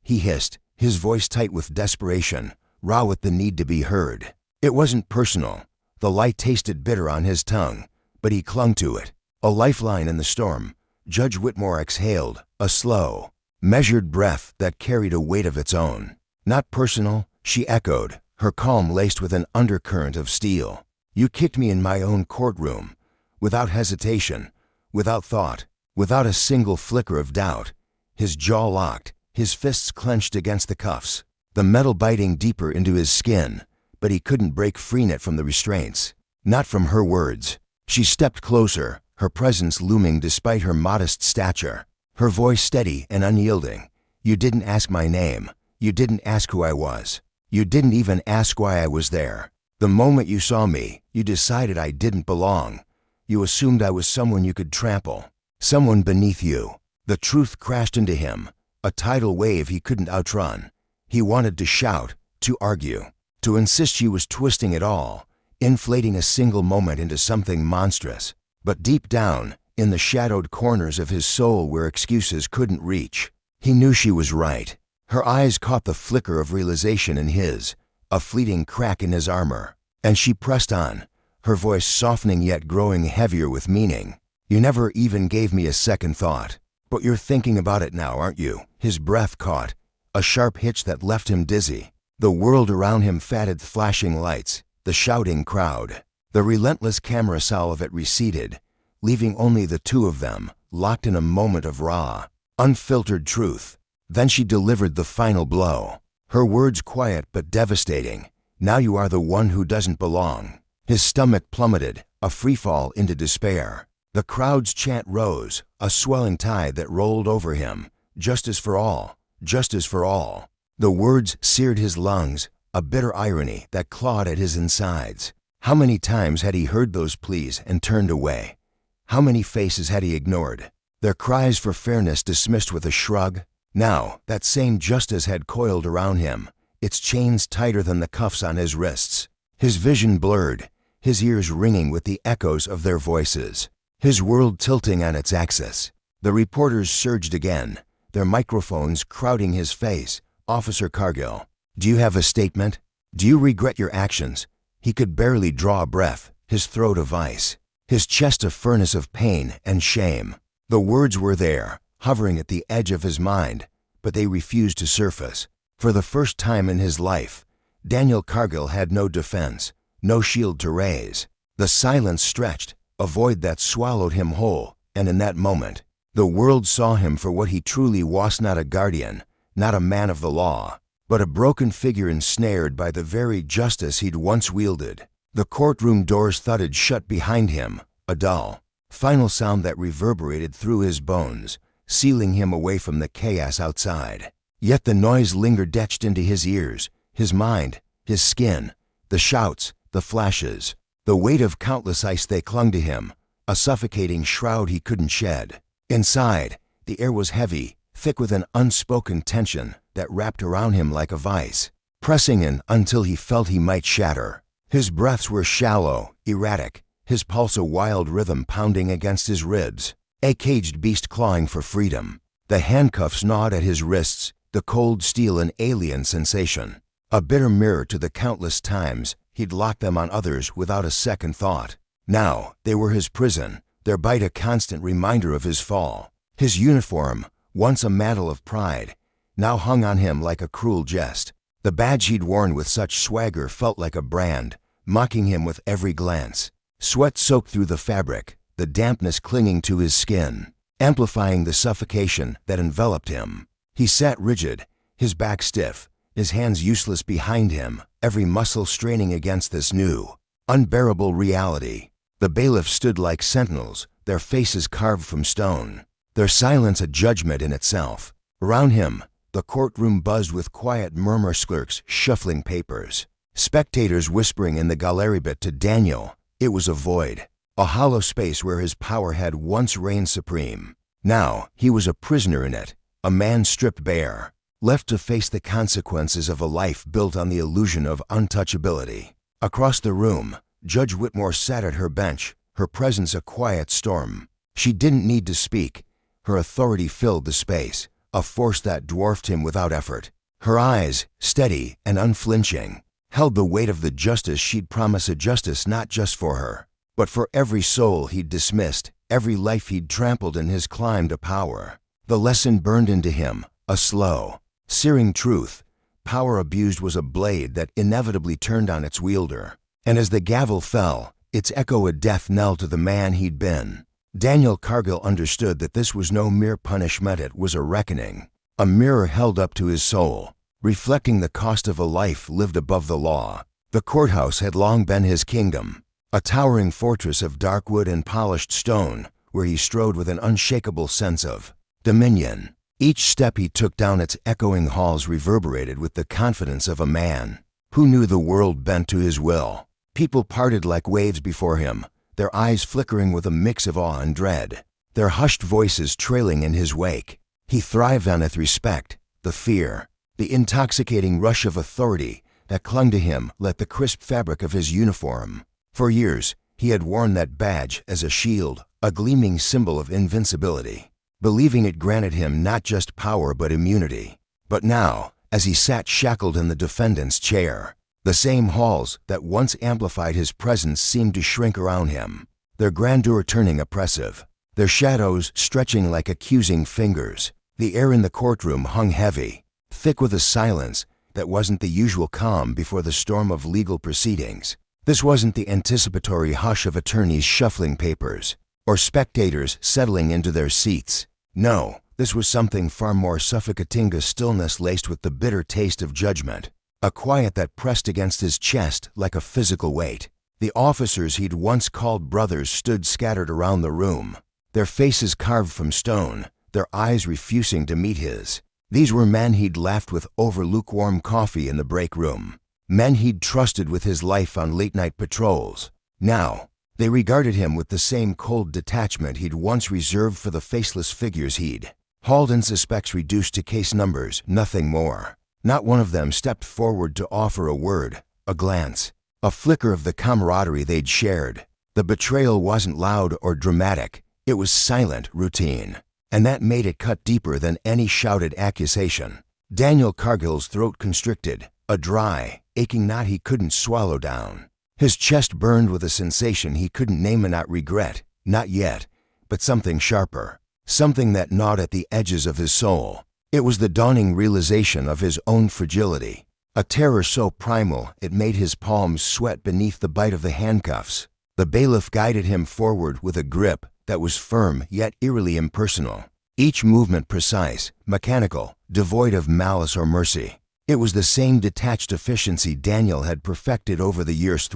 he hissed, his voice tight with desperation, raw with the need to be heard. It wasn't personal. The light tasted bitter on his tongue, but he clung to it, a lifeline in the storm. Judge Whitmore exhaled, a slow, measured breath that carried a weight of its own. "Not personal," she echoed, her calm laced with an undercurrent of steel. "You kicked me in my own courtroom, without hesitation, without thought, without a single flicker of doubt." His jaw locked, his fists clenched against the cuffs, the metal biting deeper into his skin, but he couldn't break freenet from the restraints. Not from her words. She stepped closer, her presence looming despite her modest stature, her voice steady and unyielding. "You didn't ask my name. You didn't ask who I was. You didn't even ask why I was there. The moment you saw me, you decided I didn't belong. You assumed I was someone you could trample, someone beneath you." The truth crashed into him, a tidal wave he couldn't outrun. He wanted to shout, to argue, to insist she was twisting it all, inflating a single moment into something monstrous. But deep down, in the shadowed corners of his soul where excuses couldn't reach, he knew she was right. Her eyes caught the flicker of realization in his, a fleeting crack in his armor, and she pressed on, her voice softening yet growing heavier with meaning. "You never even gave me a second thought. But you're thinking about it now, aren't you?" His breath caught, a sharp hitch that left him dizzy. The world around him fatted flashing lights, the shouting crowd. The relentless camera solve of it receded, leaving only the two of them, locked in a moment of raw, unfiltered truth. Then she delivered the final blow, her words quiet but devastating. "Now you are the one who doesn't belong." His stomach plummeted, a freefall into despair. The crowd's chant rose, a swelling tide that rolled over him. "Justice for all, justice for all." The words seared his lungs, a bitter irony that clawed at his insides. How many times had he heard those pleas and turned away? How many faces had he ignored, their cries for fairness dismissed with a shrug? Now, that same justice had coiled around him, its chains tighter than the cuffs on his wrists. His vision blurred, his ears ringing with the echoes of their voices, his world tilting on its axis. The reporters surged again, their microphones crowding his face. "Officer Cargill, do you have a statement? Do you regret your actions?" He could barely draw a breath, his throat of ice, his chest a furnace of pain and shame. The words were there, hovering at the edge of his mind, but they refused to surface. For the first time in his life, Daniel Cargill had no defense, no shield to raise. The silence stretched, a void that swallowed him whole, and in that moment, the world saw him for what he truly was: not a guardian, not a man of the law, but a broken figure ensnared by the very justice he'd once wielded. The courtroom doors thudded shut behind him, a dull, final sound that reverberated through his bones, sealing him away from the chaos outside. Yet the noise lingered etched into his ears, his mind, his skin, the shouts, the flashes. The weight of countless ice they clung to him, a suffocating shroud he couldn't shed. Inside, the air was heavy, thick with an unspoken tension that wrapped around him like a vice, pressing in until he felt he might shatter. His breaths were shallow, erratic, his pulse a wild rhythm pounding against his ribs, a caged beast clawing for freedom. The handcuffs gnawed at his wrists, the cold steel an alien sensation, a bitter mirror to the countless times he'd locked them on others without a second thought. Now they were his prison, their bite a constant reminder of his fall. His uniform, once a mantle of pride, now hung on him like a cruel jest. The badge he'd worn with such swagger felt like a brand, mocking him with every glance. Sweat soaked through the fabric, the dampness clinging to his skin, amplifying the suffocation that enveloped him. He sat rigid, his back stiff, his hands useless behind him, every muscle straining against this new, unbearable reality. The bailiffs stood like sentinels, their faces carved from stone, their silence a judgment in itself. Around him, the courtroom buzzed with quiet murmur, clerks shuffling papers, spectators whispering in the galeribit to Daniel. It was a void, a hollow space where his power had once reigned supreme. Now he was a prisoner in it, a man stripped bare, left to face the consequences of a life built on the illusion of untouchability. Across the room, Judge Whitmore sat at her bench, her presence a quiet storm. She didn't need to speak. Her authority filled the space, a force that dwarfed him without effort. Her eyes, steady and unflinching, held the weight of the justice she'd promised, a justice not just for her, but for every soul he'd dismissed, every life he'd trampled in his climb to power. The lesson burned into him, a slow, searing truth. Power abused was a blade that inevitably turned on its wielder. And as the gavel fell, its echo a death knell to the man he'd been. Daniel Cargill understood that this was no mere punishment, it was a reckoning, a mirror held up to his soul, reflecting the cost of a life lived above the law. The courthouse had long been his kingdom, a towering fortress of dark wood and polished stone, where he strode with an unshakable sense of dominion. Each step he took down its echoing halls reverberated with the confidence of a man who knew the world bent to his will. People parted like waves before him, their eyes flickering with a mix of awe and dread, their hushed voices trailing in his wake. He thrived on its respect, the fear, the intoxicating rush of authority that clung to him like the crisp fabric of his uniform. For years, he had worn that badge as a shield, a gleaming symbol of invincibility, believing it granted him not just power but immunity. But now, as he sat shackled in the defendant's chair, the same halls that once amplified his presence seemed to shrink around him, their grandeur turning oppressive, their shadows stretching like accusing fingers. The air in the courtroom hung heavy, thick with a silence that wasn't the usual calm before the storm of legal proceedings. This wasn't the anticipatory hush of attorneys shuffling papers, or spectators settling into their seats. No, this was something far more suffocating, a stillness laced with the bitter taste of judgment, a quiet that pressed against his chest like a physical weight. The officers he'd once called brothers stood scattered around the room, their faces carved from stone, their eyes refusing to meet his. These were men he'd laughed with over lukewarm coffee in the break room, men he'd trusted with his life on late-night patrols. Now, they regarded him with the same cold detachment he'd once reserved for the faceless figures he'd hauled in, suspects reduced to case numbers, nothing more. Not one of them stepped forward to offer a word, a glance, a flicker of the camaraderie they'd shared. The betrayal wasn't loud or dramatic, it was silent, routine, and that made it cut deeper than any shouted accusation. Daniel Cargill's throat constricted, a dry, aching knot he couldn't swallow down. His chest burned with a sensation he couldn't name and not regret, not yet, but something sharper, something that gnawed at the edges of his soul. It was the dawning realization of his own fragility, a terror so primal it made his palms sweat beneath the bite of the handcuffs. The bailiff guided him forward with a grip that was firm yet eerily impersonal, each movement precise, mechanical, devoid of malice or mercy. It was the same detached efficiency Daniel had perfected over the years.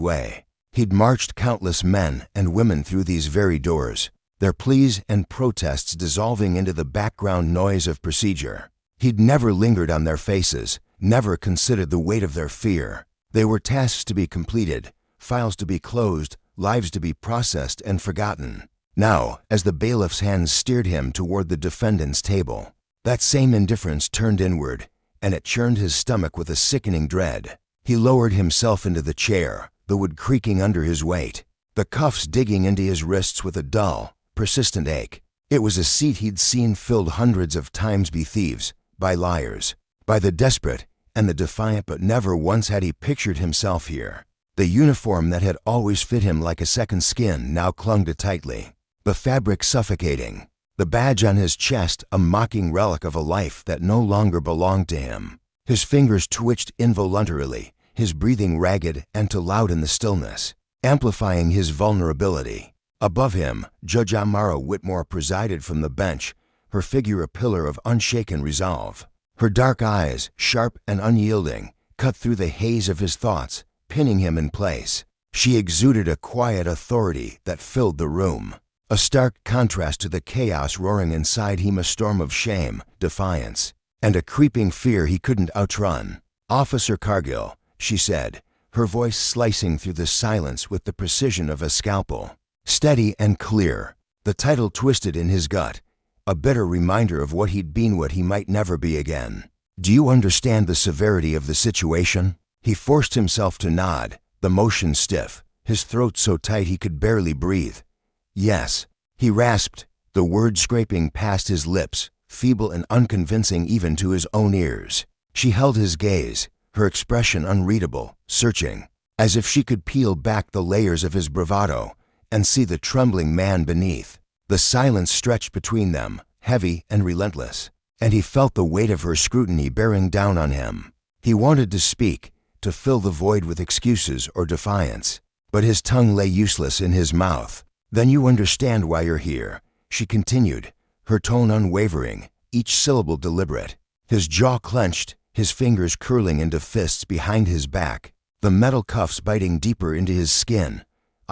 He'd marched countless men and women through these very doors, their pleas and protests dissolving into the background noise of procedure. He'd never lingered on their faces, never considered the weight of their fear. They were tasks to be completed, files to be closed, lives to be processed and forgotten. Now, as the bailiff's hands steered him toward the defendant's table, that same indifference turned inward, and it churned his stomach with a sickening dread. He lowered himself into the chair, the wood creaking under his weight, the cuffs digging into his wrists with a dull, persistent ache. It was a seat he'd seen filled hundreds of times by thieves, by liars, by the desperate and the defiant, but never once had he pictured himself here. The uniform that had always fit him like a second skin now clung to tightly, the fabric suffocating, the badge on his chest a mocking relic of a life that no longer belonged to him. His fingers twitched involuntarily, his breathing ragged and too loud in the stillness, amplifying his vulnerability. Above him, Judge Amara Whitmore presided from the bench, her figure a pillar of unshaken resolve. Her dark eyes, sharp and unyielding, cut through the haze of his thoughts, pinning him in place. She exuded a quiet authority that filled the room, a stark contrast to the chaos roaring inside him, a storm of shame, defiance, and a creeping fear he couldn't outrun. "Officer Cargill," she said, her voice slicing through the silence with the precision of a scalpel. Steady and clear, the title twisted in his gut, a bitter reminder of what he'd been, what he might never be again. "Do you understand the severity of the situation?" He forced himself to nod, the motion stiff, his throat so tight he could barely breathe. "Yes," he rasped, the words scraping past his lips, feeble and unconvincing even to his own ears. She held his gaze, her expression unreadable, searching, as if she could peel back the layers of his bravado and see the trembling man beneath. The silence stretched between them, heavy and relentless, and he felt the weight of her scrutiny bearing down on him. He wanted to speak, to fill the void with excuses or defiance, but his tongue lay useless in his mouth. "Then you understand why you're here," she continued, her tone unwavering, each syllable deliberate. His jaw clenched, his fingers curling into fists behind his back, the metal cuffs biting deeper into his skin.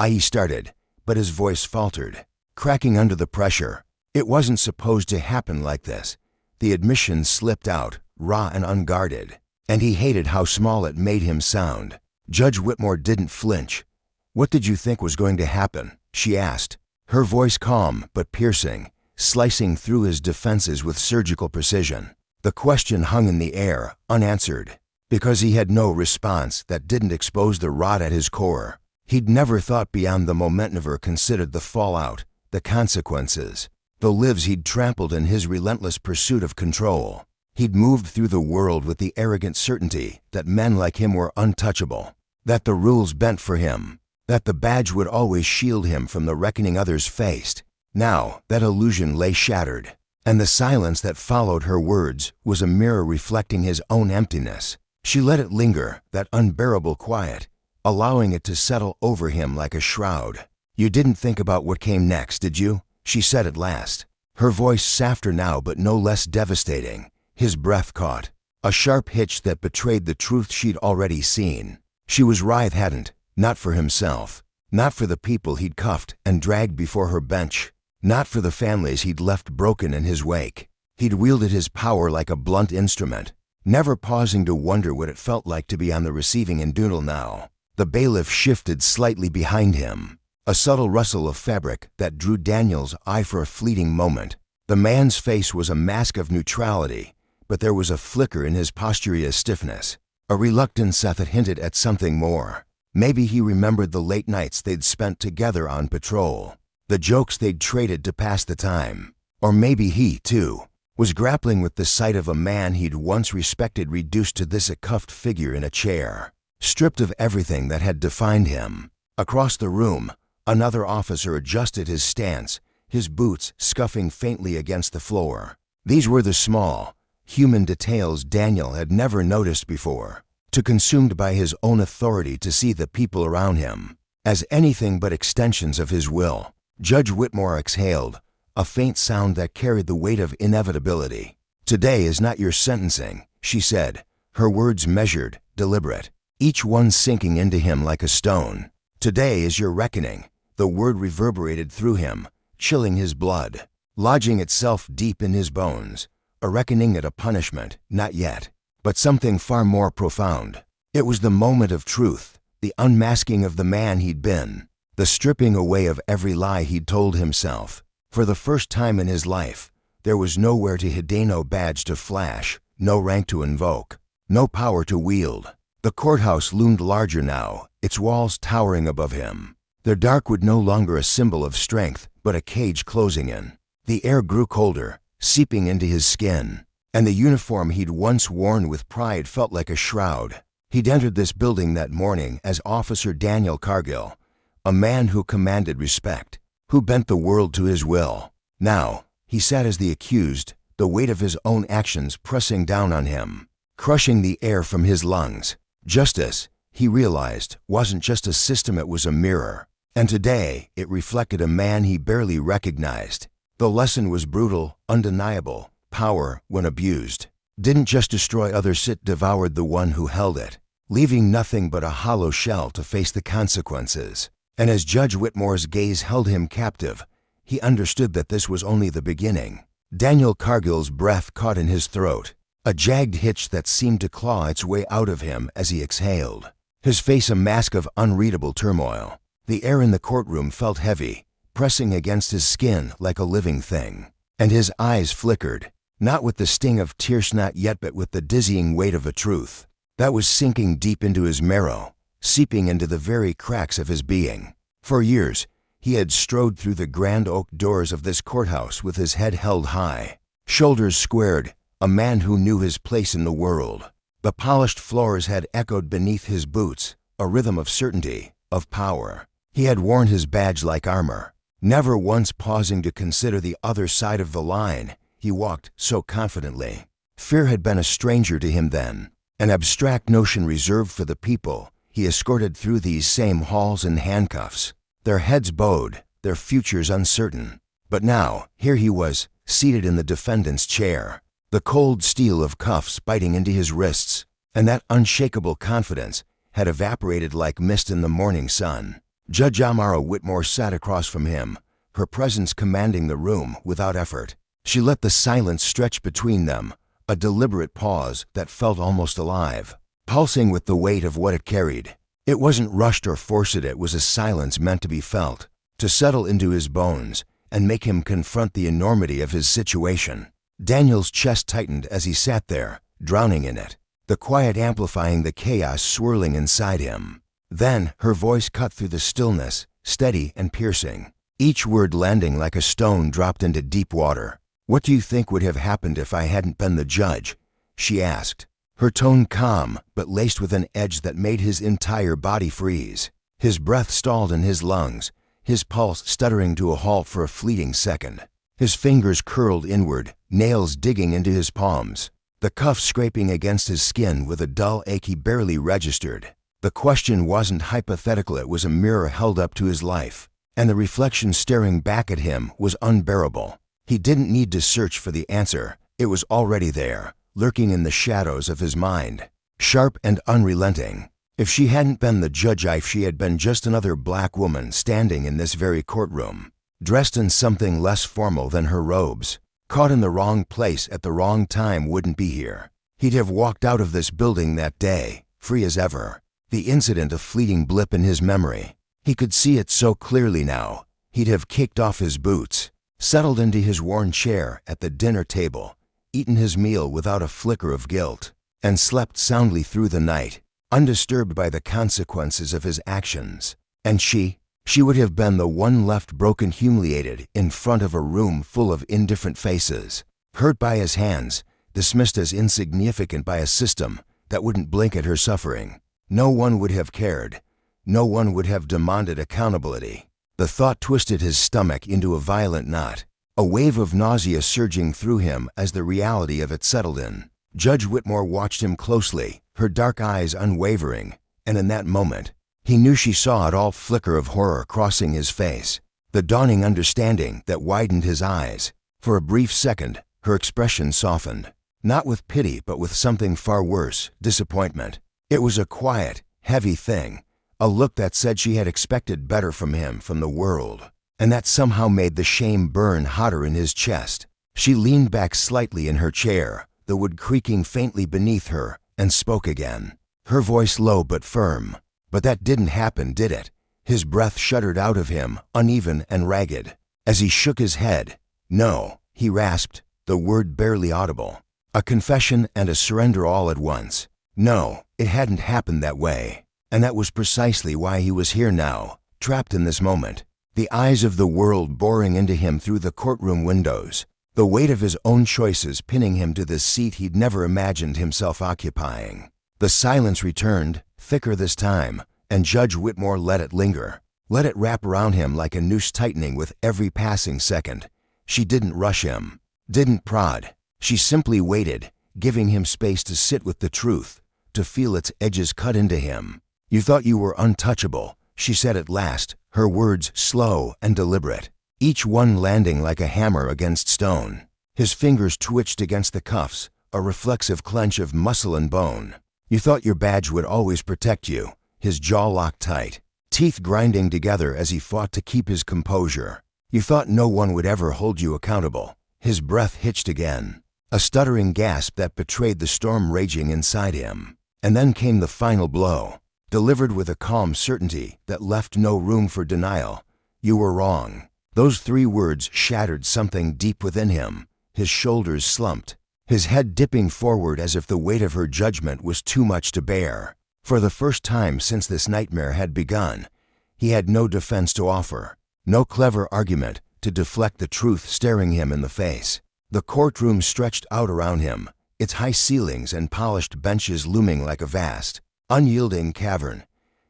He started, but his voice faltered, cracking under the pressure. It wasn't supposed to happen like this. The admission slipped out, raw and unguarded, and he hated how small it made him sound. Judge Whitmore didn't flinch. "What did you think was going to happen?" she asked, her voice calm but piercing, slicing through his defenses with surgical precision. The question hung in the air, unanswered, because he had no response that didn't expose the rot at his core. He'd never thought beyond the moment, never considered the fallout, the consequences, the lives he'd trampled in his relentless pursuit of control. He'd moved through the world with the arrogant certainty that men like him were untouchable, that the rules bent for him, that the badge would always shield him from the reckoning others faced. Now that illusion lay shattered, and the silence that followed her words was a mirror reflecting his own emptiness. She let it linger, that unbearable quiet, allowing it to settle over him like a shroud. "You didn't think about what came next, did you?" she said at last, her voice softer now but no less devastating. His breath caught, a sharp hitch that betrayed the truth she'd already seen. She was writhed, hadn't, not for himself, not for the people he'd cuffed and dragged before her bench, not for the families he'd left broken in his wake. He'd wielded his power like a blunt instrument, never pausing to wonder what it felt like to be on the receiving end. Now, the bailiff shifted slightly behind him, a subtle rustle of fabric that drew Daniel's eye for a fleeting moment. The man's face was a mask of neutrality, but there was a flicker in his posterior stiffness, a reluctance that hinted at something more. Maybe he remembered the late nights they'd spent together on patrol, the jokes they'd traded to pass the time. Or maybe he, too, was grappling with the sight of a man he'd once respected reduced to this, a cuffed figure in a chair, stripped of everything that had defined him. Across the room, another officer adjusted his stance, his boots scuffing faintly against the floor. These were the small, human details Daniel had never noticed before, too consumed by his own authority to see the people around him as anything but extensions of his will. Judge Whitmore exhaled, a faint sound that carried the weight of inevitability. "Today is not your sentencing," she said, her words measured, deliberate, each one sinking into him like a stone. "Today is your reckoning." The word reverberated through him, chilling his blood, lodging itself deep in his bones. A reckoning at a punishment, not yet, but something far more profound. It was the moment of truth, the unmasking of the man he'd been, the stripping away of every lie he'd told himself. For the first time in his life, there was nowhere to hide, no badge to flash, no rank to invoke, no power to wield. The courthouse loomed larger now, its walls towering above him. Their dark would no longer a symbol of strength, but a cage closing in. The air grew colder, seeping into his skin, and the uniform he'd once worn with pride felt like a shroud. He'd entered this building that morning as Officer Daniel Cargill, a man who commanded respect, who bent the world to his will. Now, he sat as the accused, the weight of his own actions pressing down on him, crushing the air from his lungs. Justice, he realized, wasn't just a system, it was a mirror. And today, it reflected a man he barely recognized. The lesson was brutal, undeniable. Power, when abused, didn't just destroy others, it devoured the one who held it, leaving nothing but a hollow shell to face the consequences. And as Judge Whitmore's gaze held him captive, he understood that this was only the beginning. Daniel Cargill's breath caught in his throat, a jagged hitch that seemed to claw its way out of him as he exhaled, his face a mask of unreadable turmoil. The air in the courtroom felt heavy, pressing against his skin like a living thing, and his eyes flickered, not with the sting of tears not yet, but with the dizzying weight of a truth that was sinking deep into his marrow, seeping into the very cracks of his being. For years, he had strode through the grand oak doors of this courthouse with his head held high, shoulders squared, a man who knew his place in the world. The polished floors had echoed beneath his boots, a rhythm of certainty, of power. He had worn his badge like armor, never once pausing to consider the other side of the line. He walked so confidently. Fear had been a stranger to him then, an abstract notion reserved for the people he escorted through these same halls in handcuffs, their heads bowed, their futures uncertain. But now, here he was, seated in the defendant's chair, the cold steel of cuffs biting into his wrists, and that unshakable confidence had evaporated like mist in the morning sun. Judge Amara Whitmore sat across from him, her presence commanding the room without effort. She let the silence stretch between them, a deliberate pause that felt almost alive, pulsing with the weight of what it carried. It wasn't rushed or forced, it was a silence meant to be felt, to settle into his bones and make him confront the enormity of his situation. Daniel's chest tightened as he sat there, drowning in it, the quiet amplifying the chaos swirling inside him. Then her voice cut through the stillness, steady and piercing, each word landing like a stone dropped into deep water. "What do you think would have happened if I hadn't been the judge?" she asked, her tone calm but laced with an edge that made his entire body freeze. His breath stalled in his lungs, his pulse stuttering to a halt for a fleeting second. His fingers curled inward, nails digging into his palms, the cuff scraping against his skin with a dull ache he barely registered. The question wasn't hypothetical, it was a mirror held up to his life, and the reflection staring back at him was unbearable. He didn't need to search for the answer, it was already there, lurking in the shadows of his mind, sharp and unrelenting. If she hadn't been the judge, if she had been just another black woman standing in this very courtroom, dressed in something less formal than her robes, caught in the wrong place at the wrong time, wouldn't be here. He'd have walked out of this building that day, free as ever. The incident a fleeting blip in his memory. He could see it so clearly now. He'd have kicked off his boots, settled into his worn chair at the dinner table, eaten his meal without a flicker of guilt, and slept soundly through the night, undisturbed by the consequences of his actions. And she would have been the one left broken, humiliated, in front of a room full of indifferent faces, hurt by his hands, dismissed as insignificant by a system that wouldn't blink at her suffering. No one would have cared. No one would have demanded accountability. The thought twisted his stomach into a violent knot, a wave of nausea surging through him as the reality of it settled in. Judge Whitmore watched him closely, her dark eyes unwavering, and in that moment, he knew she saw it all, flicker of horror crossing his face, the dawning understanding that widened his eyes. For a brief second, her expression softened, not with pity but with something far worse, disappointment. It was a quiet, heavy thing, a look that said she had expected better from him, from the world, and that somehow made the shame burn hotter in his chest. She leaned back slightly in her chair, the wood creaking faintly beneath her, and spoke again, her voice low but firm. But that didn't happen, did it? His breath shuddered out of him, uneven and ragged. As he shook his head, "No," he rasped, the word barely audible. A confession and a surrender all at once. No, it hadn't happened that way. And that was precisely why he was here now, trapped in this moment. The eyes of the world boring into him through the courtroom windows. The weight of his own choices pinning him to this seat he'd never imagined himself occupying. The silence returned, thicker this time, and Judge Whitmore let it linger. Let it wrap around him like a noose tightening with every passing second. She didn't rush him, didn't prod. She simply waited, giving him space to sit with the truth, to feel its edges cut into him. "You thought you were untouchable," she said at last, her words slow and deliberate, each one landing like a hammer against stone. His fingers twitched against the cuffs, a reflexive clench of muscle and bone. "You thought your badge would always protect you," his jaw locked tight, teeth grinding together as he fought to keep his composure. "You thought no one would ever hold you accountable." His breath hitched again, a stuttering gasp that betrayed the storm raging inside him. And then came the final blow, delivered with a calm certainty that left no room for denial. "You were wrong." Those 3 words shattered something deep within him. His shoulders slumped, his head dipping forward as if the weight of her judgment was too much to bear. For the first time since this nightmare had begun, he had no defense to offer, no clever argument to deflect the truth staring him in the face. The courtroom stretched out around him, its high ceilings and polished benches looming like a vast, unyielding cavern,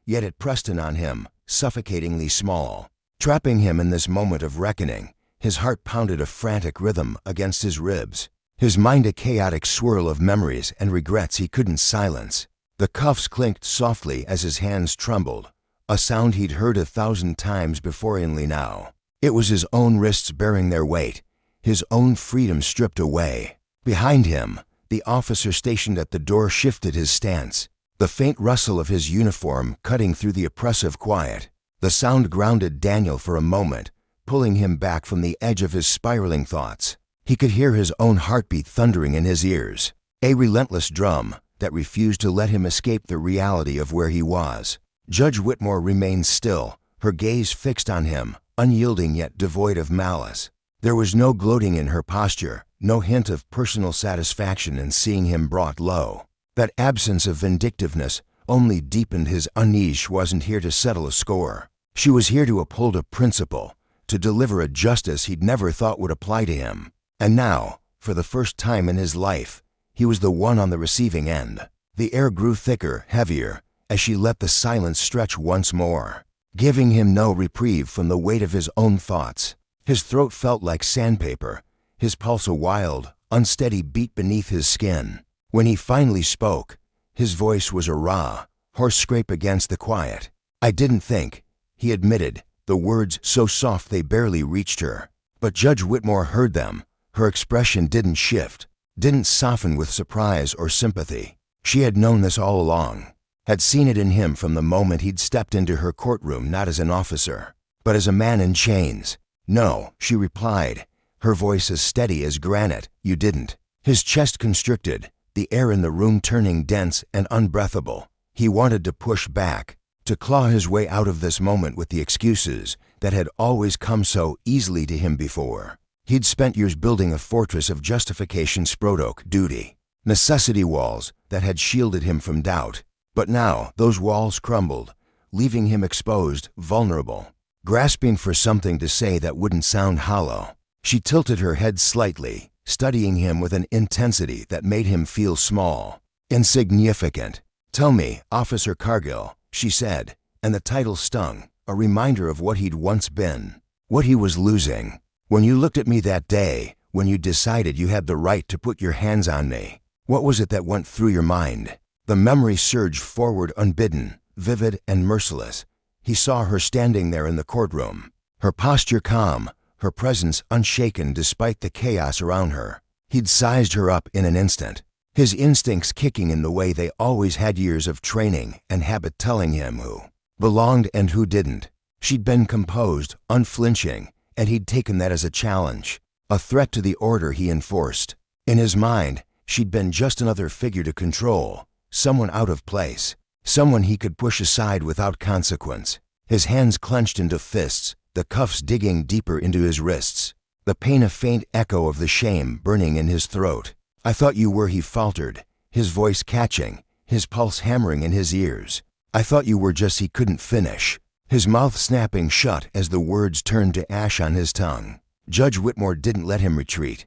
yet it pressed in on him, suffocatingly small, trapping him in this moment of reckoning. His heart pounded a frantic rhythm against his ribs, his mind a chaotic swirl of memories and regrets he couldn't silence. The cuffs clinked softly as his hands trembled, a sound he'd heard 1,000 times before only now. It was his own wrists bearing their weight, his own freedom stripped away. Behind him, the officer stationed at the door shifted his stance, the faint rustle of his uniform cutting through the oppressive quiet. The sound grounded Daniel for a moment, pulling him back from the edge of his spiraling thoughts. He could hear his own heartbeat thundering in his ears, a relentless drum that refused to let him escape the reality of where he was. Judge Whitmore remained still, her gaze fixed on him, unyielding yet devoid of malice. There was no gloating in her posture, no hint of personal satisfaction in seeing him brought low. That absence of vindictiveness only deepened his unease. She wasn't here to settle a score. She was here to uphold a principle, to deliver a justice he'd never thought would apply to him. And now, for the first time in his life, he was the one on the receiving end. The air grew thicker, heavier, as she let the silence stretch once more, giving him no reprieve from the weight of his own thoughts. His throat felt like sandpaper, his pulse a wild, unsteady beat beneath his skin. When he finally spoke, his voice was a raw, hoarse scrape against the quiet. "I didn't think," he admitted, the words so soft they barely reached her. But Judge Whitmore heard them. Her expression didn't shift, didn't soften with surprise or sympathy. She had known this all along, had seen it in him from the moment he'd stepped into her courtroom, not as an officer, but as a man in chains. "No," she replied, her voice as steady as granite, "you didn't." His chest constricted, the air in the room turning dense and unbreathable. He wanted to push back, to claw his way out of this moment with the excuses that had always come so easily to him before. He'd spent years building a fortress of justification, Sprotok, duty, necessity walls that had shielded him from doubt. But now those walls crumbled, leaving him exposed, vulnerable, grasping for something to say that wouldn't sound hollow. She tilted her head slightly, studying him with an intensity that made him feel small, insignificant. "Tell me, Officer Cargill," she said, and the title stung, a reminder of what he'd once been, what he was losing. "When you looked at me that day, when you decided you had the right to put your hands on me, what was it that went through your mind?" The memory surged forward unbidden, vivid and merciless. He saw her standing there in the courtroom, her posture calm, her presence unshaken despite the chaos around her. He'd sized her up in an instant, his instincts kicking in the way they always had, years of training and habit telling him who belonged and who didn't. She'd been composed, unflinching, and he'd taken that as a challenge, a threat to the order he enforced. In his mind, she'd been just another figure to control, someone out of place, someone he could push aside without consequence. His hands clenched into fists, the cuffs digging deeper into his wrists, the pain a faint echo of the shame burning in his throat. "I thought you were," he faltered, his voice catching, his pulse hammering in his ears. "I thought you were just..." He couldn't finish, his mouth snapping shut as the words turned to ash on his tongue. Judge Whitmore didn't let him retreat.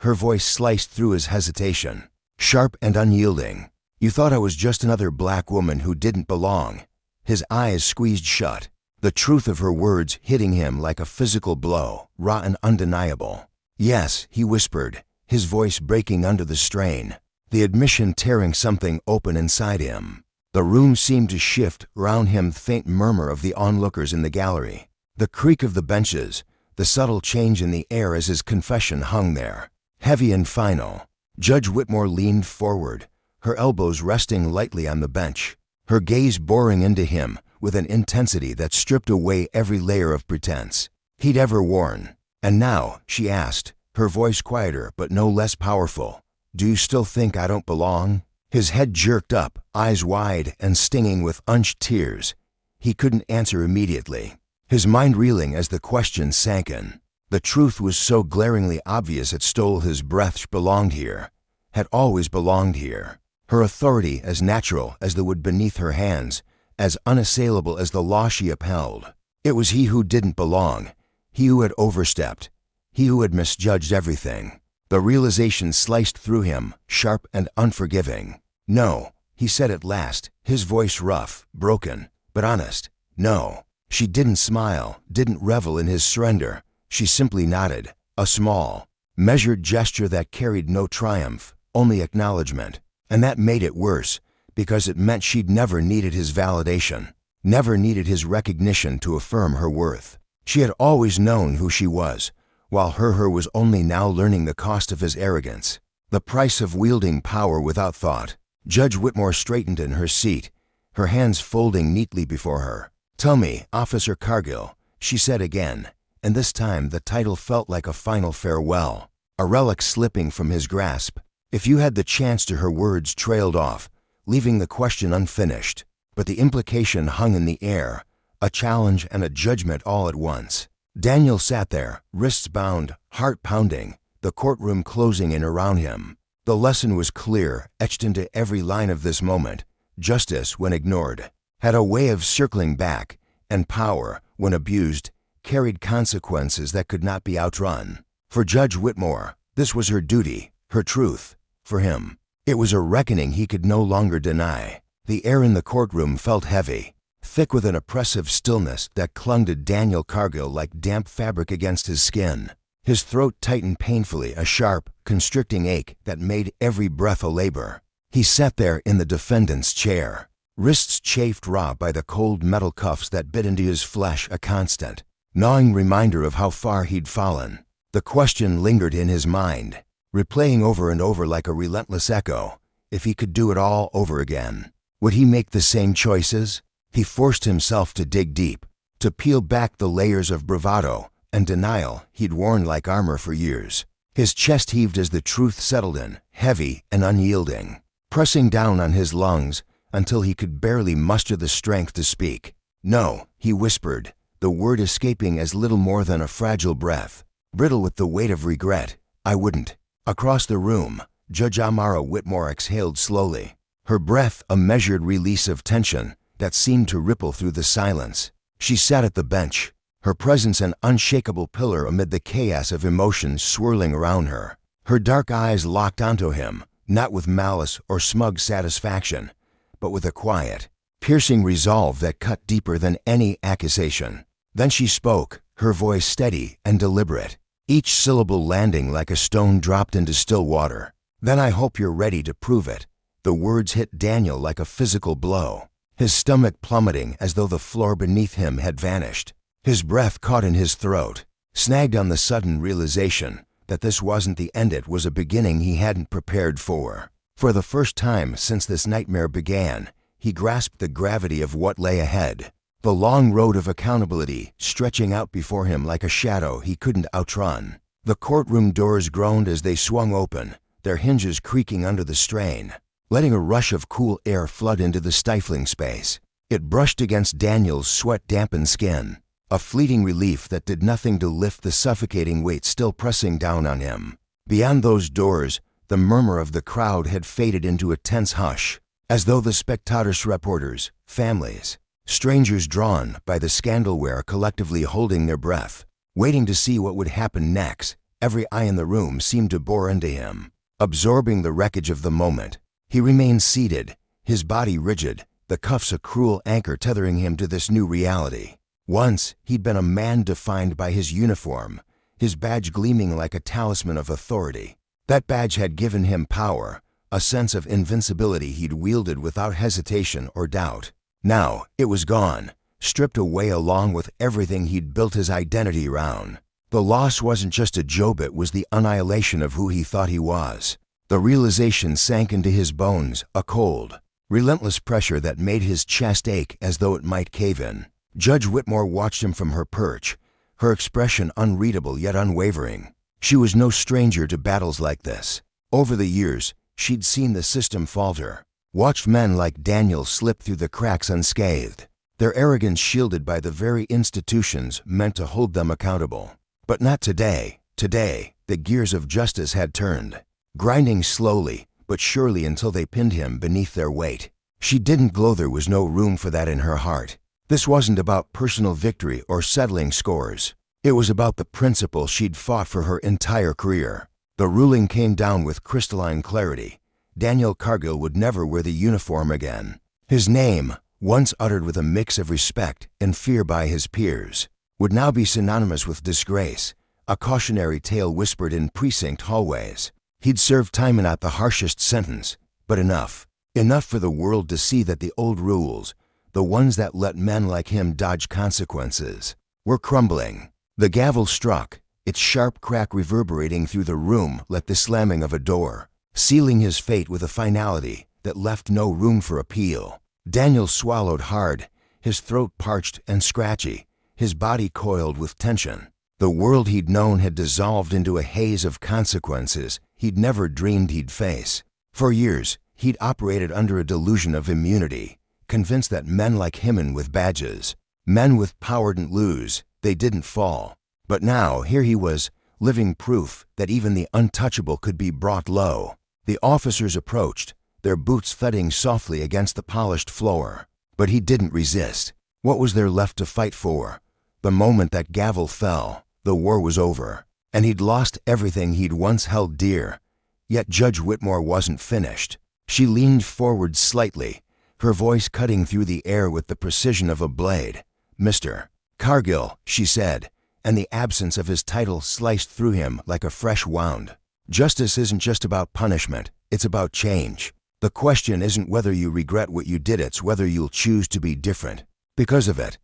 Her voice sliced through his hesitation, sharp and unyielding. "You thought I was just another black woman who didn't belong." His eyes squeezed shut, the truth of her words hitting him like a physical blow, raw and undeniable. "Yes," he whispered, his voice breaking under the strain, the admission tearing something open inside him. The room seemed to shift around him, faint murmur of the onlookers in the gallery, the creak of the benches, the subtle change in the air as his confession hung there, heavy and final. Judge Whitmore leaned forward, her elbows resting lightly on the bench, her gaze boring into him with an intensity that stripped away every layer of pretense he'd ever worn. "And now," she asked, her voice quieter but no less powerful, "do you still think I don't belong?" His head jerked up, eyes wide and stinging with unshed tears. He couldn't answer immediately, his mind reeling as the question sank in. The truth was so glaringly obvious it stole his breath. She belonged here, had always belonged here. Her authority as natural as the wood beneath her hands, as unassailable as the law she upheld. It was he who didn't belong, he who had overstepped, he who had misjudged everything. The realization sliced through him, sharp and unforgiving. "No," he said at last, his voice rough, broken, but honest. "No." She didn't smile, didn't revel in his surrender. She simply nodded, a small, measured gesture that carried no triumph, only acknowledgement. And that made it worse, because it meant she'd never needed his validation, never needed his recognition to affirm her worth. She had always known who she was, while her was only now learning the cost of his arrogance, the price of wielding power without thought. Judge Whitmore straightened in her seat, her hands folding neatly before her. "Tell me, Officer Cargill," she said again, and this time the title felt like a final farewell, a relic slipping from his grasp. "If you had the chance to..." Her words trailed off, leaving the question unfinished, but the implication hung in the air, a challenge and a judgment all at once. Daniel sat there, wrists bound, heart pounding, the courtroom closing in around him. The lesson was clear, etched into every line of this moment. Justice, when ignored, had a way of circling back, and power, when abused, carried consequences that could not be outrun. For Judge Whitmore, this was her duty, her truth. For him, it was a reckoning he could no longer deny. The air in the courtroom felt heavy, thick with an oppressive stillness that clung to Daniel Cargill like damp fabric against his skin. His throat tightened painfully, a sharp, constricting ache that made every breath a labor. He sat there in the defendant's chair, wrists chafed raw by the cold metal cuffs that bit into his flesh, a constant, gnawing reminder of how far he'd fallen. The question lingered in his mind, replaying over and over like a relentless echo. If he could do it all over again, would he make the same choices? He forced himself to dig deep, to peel back the layers of bravado and denial he'd worn like armor for years. His chest heaved as the truth settled in, heavy and unyielding, pressing down on his lungs until he could barely muster the strength to speak. "No," he whispered, the word escaping as little more than a fragile breath, brittle with the weight of regret. "I wouldn't." Across the room, Judge Amara Whitmore exhaled slowly, her breath a measured release of tension that seemed to ripple through the silence. She sat at the bench, her presence an unshakable pillar amid the chaos of emotions swirling around her. Her dark eyes locked onto him, not with malice or smug satisfaction, but with a quiet, piercing resolve that cut deeper than any accusation. Then she spoke, her voice steady and deliberate, each syllable landing like a stone dropped into still water. "Then I hope you're ready to prove it." The words hit Daniel like a physical blow, his stomach plummeting as though the floor beneath him had vanished. His breath caught in his throat, snagged on the sudden realization that this wasn't the end, it was a beginning he hadn't prepared for. For the first time since this nightmare began, he grasped the gravity of what lay ahead, the long road of accountability stretching out before him like a shadow he couldn't outrun. The courtroom doors groaned as they swung open, their hinges creaking under the strain. letting a rush of cool air flood into the stifling space. It brushed against Daniel's sweat-dampened skin, a fleeting relief that did nothing to lift the suffocating weight still pressing down on him. Beyond those doors, the murmur of the crowd had faded into a tense hush, as though the spectators, reporters, families, strangers drawn by the scandal were collectively holding their breath, waiting to see what would happen next. Every eye in the room seemed to bore into him, absorbing the wreckage of the moment. He remained seated, his body rigid, the cuffs a cruel anchor tethering him to this new reality. Once, he'd been a man defined by his uniform, his badge gleaming like a talisman of authority. That badge had given him power, a sense of invincibility he'd wielded without hesitation or doubt. Now, it was gone, stripped away along with everything he'd built his identity around. The loss wasn't just a job, it was the annihilation of who he thought he was. The realization sank into his bones, a cold, relentless pressure that made his chest ache as though it might cave in. Judge Whitmore watched him from her perch, her expression unreadable yet unwavering. She was no stranger to battles like this. Over the years, she'd seen the system falter, watched men like Daniel slip through the cracks unscathed, their arrogance shielded by the very institutions meant to hold them accountable. But not today. Today, the gears of justice had turned, grinding slowly but surely until they pinned him beneath their weight. She didn't glow. There was no room for that in her heart. This wasn't about personal victory or settling scores. It was about the principle she'd fought for her entire career. The ruling came down with crystalline clarity. Daniel Cargill would never wear the uniform again. His name, once uttered with a mix of respect and fear by his peers, would now be synonymous with disgrace, a cautionary tale whispered in precinct hallways. He'd served time and not the harshest sentence, but enough. Enough for the world to see that the old rules, the ones that let men like him dodge consequences, were crumbling. The gavel struck, its sharp crack reverberating through the room like the slamming of a door, sealing his fate with a finality that left no room for appeal. Daniel swallowed hard, his throat parched and scratchy, his body coiled with tension. The world he'd known had dissolved into a haze of consequences he'd never dreamed he'd face. For years, he'd operated under a delusion of immunity, convinced that men like him and with badges, men with power didn't lose, they didn't fall. But now, here he was, living proof that even the untouchable could be brought low. The officers approached, their boots thudding softly against the polished floor. But he didn't resist. What was there left to fight for? The moment that gavel fell, the war was over, and he'd lost everything he'd once held dear. Yet Judge Whitmore wasn't finished. She leaned forward slightly, her voice cutting through the air with the precision of a blade. "Mr. Cargill," she said, and the absence of his title sliced through him like a fresh wound. "Justice isn't just about punishment, it's about change. The question isn't whether you regret what you did, it's whether you'll choose to be different. Because of it."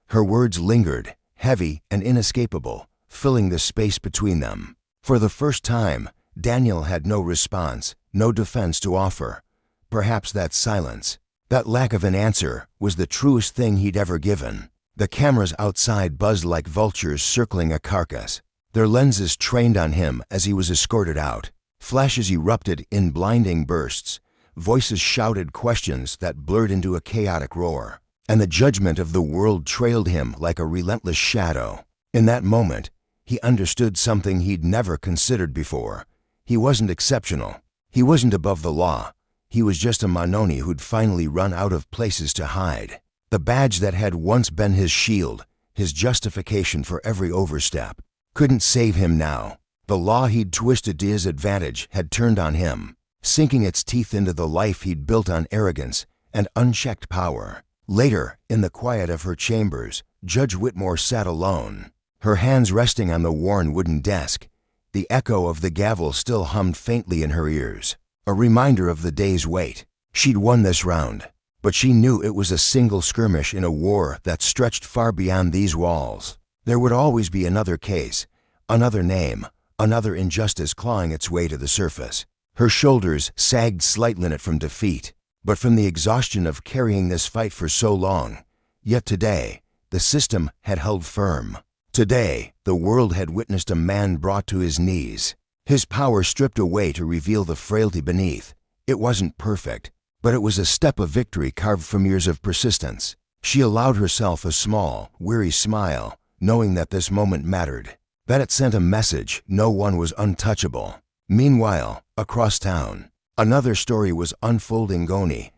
Her words lingered, heavy and inescapable, filling the space between them. For the first time, Daniel had no response, no defense to offer. Perhaps that silence, that lack of an answer, was the truest thing he'd ever given. The cameras outside buzzed like vultures circling a carcass, their lenses trained on him as he was escorted out. Flashes erupted in blinding bursts. Voices shouted questions that blurred into a chaotic roar, and the judgment of the world trailed him like a relentless shadow. In that moment, he understood something he'd never considered before. He wasn't exceptional. He wasn't above the law. He was just a Manoni who'd finally run out of places to hide. The badge that had once been his shield, his justification for every overstep, couldn't save him now. The law he'd twisted to his advantage had turned on him, sinking its teeth into the life he'd built on arrogance and unchecked power. Later, in the quiet of her chambers, Judge Whitmore sat alone, her hands resting on the worn wooden desk. The echo of the gavel still hummed faintly in her ears, a reminder of the day's wait. She'd won this round, but she knew it was a single skirmish in a war that stretched far beyond these walls. There would always be another case, another name, another injustice clawing its way to the surface. Her shoulders sagged slightly from defeat, but from the exhaustion of carrying this fight for so long. Yet today, the system had held firm. Today, the world had witnessed a man brought to his knees, his power stripped away to reveal the frailty beneath. It wasn't perfect, but it was a step of victory carved from years of persistence. She allowed herself a small, weary smile, knowing that this moment mattered, that it sent a message no one was untouchable. Meanwhile, across town, another story was unfolding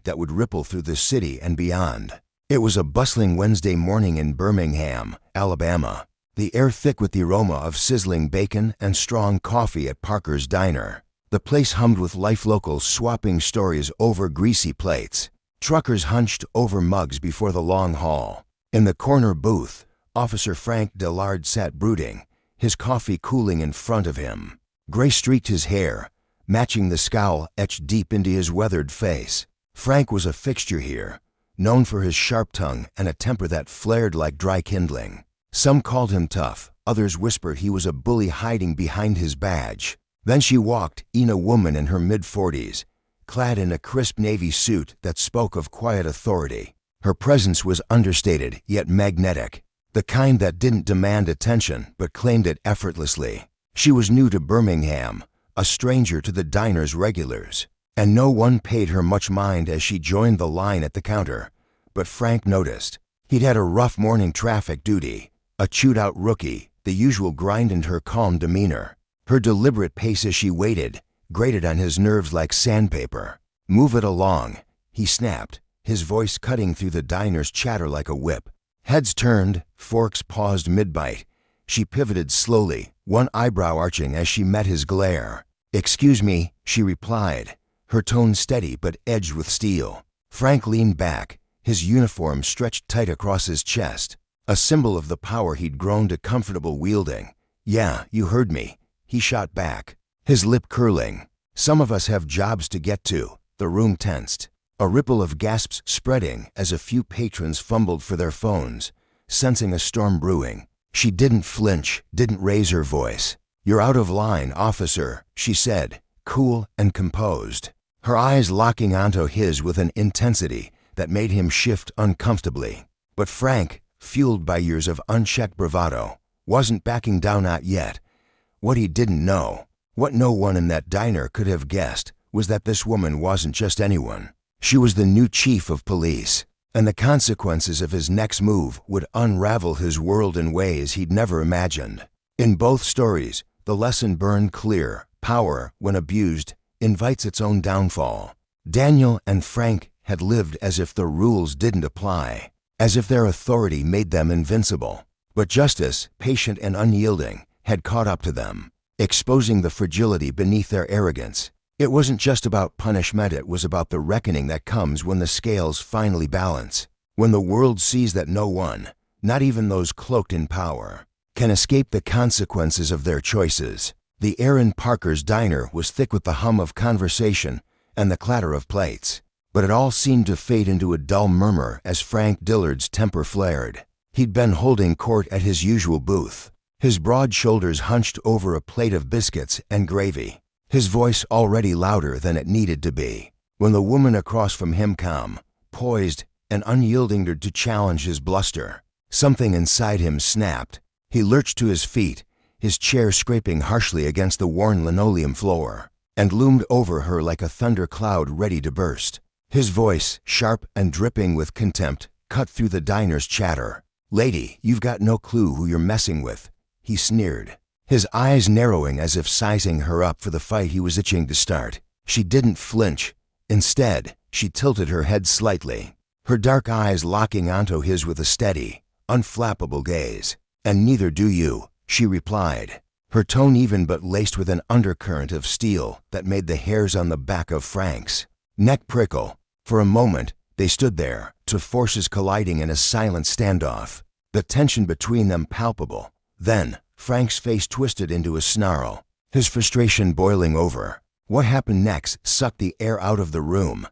that would ripple through the city and beyond. It was a bustling Wednesday morning in Birmingham, Alabama, the air thick with the aroma of sizzling bacon and strong coffee at Parker's Diner. The place hummed with life locals swapping stories over greasy plates. Truckers hunched over mugs before the long haul. In the corner booth, Officer Frank Dillard sat brooding, his coffee cooling in front of him. Gray streaked his hair, matching the scowl etched deep into his weathered face. Frank was a fixture here, known for his sharp tongue and a temper that flared like dry kindling. Some called him tough, others whispered he was a bully hiding behind his badge. Then she walked in, a woman in her mid-40s, clad in a crisp navy suit that spoke of quiet authority. Her presence was understated yet magnetic, the kind that didn't demand attention but claimed it effortlessly. She was new to Birmingham, a stranger to the diner's regulars, and no one paid her much mind as she joined the line at the counter. But Frank noticed. He'd had a rough morning traffic duty, a chewed-out rookie, the usual grind in her calm demeanor. Her deliberate pace as she waited grated on his nerves like sandpaper. "Move it along," he snapped, his voice cutting through the diner's chatter like a whip. Heads turned, forks paused mid-bite. She pivoted slowly, one eyebrow arching as she met his glare. "Excuse me," she replied, her tone steady but edged with steel. Frank leaned back, his uniform stretched tight across his chest, a symbol of the power he'd grown to comfortable wielding. "Yeah, you heard me," he shot back, his lip curling. "Some of us have jobs to get to." The room tensed, a ripple of gasps spreading as a few patrons fumbled for their phones, sensing a storm brewing. She didn't flinch, didn't raise her voice. "You're out of line, officer," she said, cool and composed, her eyes locking onto his with an intensity that made him shift uncomfortably. But Frank, fueled by years of unchecked bravado, wasn't backing down, not yet. What he didn't know, what no one in that diner could have guessed, was that this woman wasn't just anyone. She was the new chief of police, and the consequences of his next move would unravel his world in ways he'd never imagined. In both stories, the lesson burned clear: power, when abused, invites its own downfall. Daniel and Frank had lived as if the rules didn't apply, as if their authority made them invincible. But justice, patient and unyielding, had caught up to them, exposing the fragility beneath their arrogance. It wasn't just about punishment, it was about the reckoning that comes when the scales finally balance, when the world sees that no one, not even those cloaked in power, can escape the consequences of their choices. The air in Parker's Diner was thick with the hum of conversation and the clatter of plates, but it all seemed to fade into a dull murmur as Frank Dillard's temper flared. He'd been holding court at his usual booth, his broad shoulders hunched over a plate of biscuits and gravy, his voice already louder than it needed to be, when the woman across from him, calm, poised, and unyielding, to challenge his bluster. Something inside him snapped. He lurched to his feet, his chair scraping harshly against the worn linoleum floor, and loomed over her like a thunder cloud ready to burst. His voice, sharp and dripping with contempt, cut through the diner's chatter. "Lady, you've got no clue who you're messing with," he sneered, his eyes narrowing as if sizing her up for the fight he was itching to start. She didn't flinch. Instead, she tilted her head slightly, her dark eyes locking onto his with a steady, unflappable gaze. "And neither do you," she replied, her tone even but laced with an undercurrent of steel that made the hairs on the back of Frank's neck prickle. For a moment, they stood there, two forces colliding in a silent standoff, the tension between them palpable. Then, Frank's face twisted into a snarl, his frustration boiling over. What happened next sucked the air out of the room.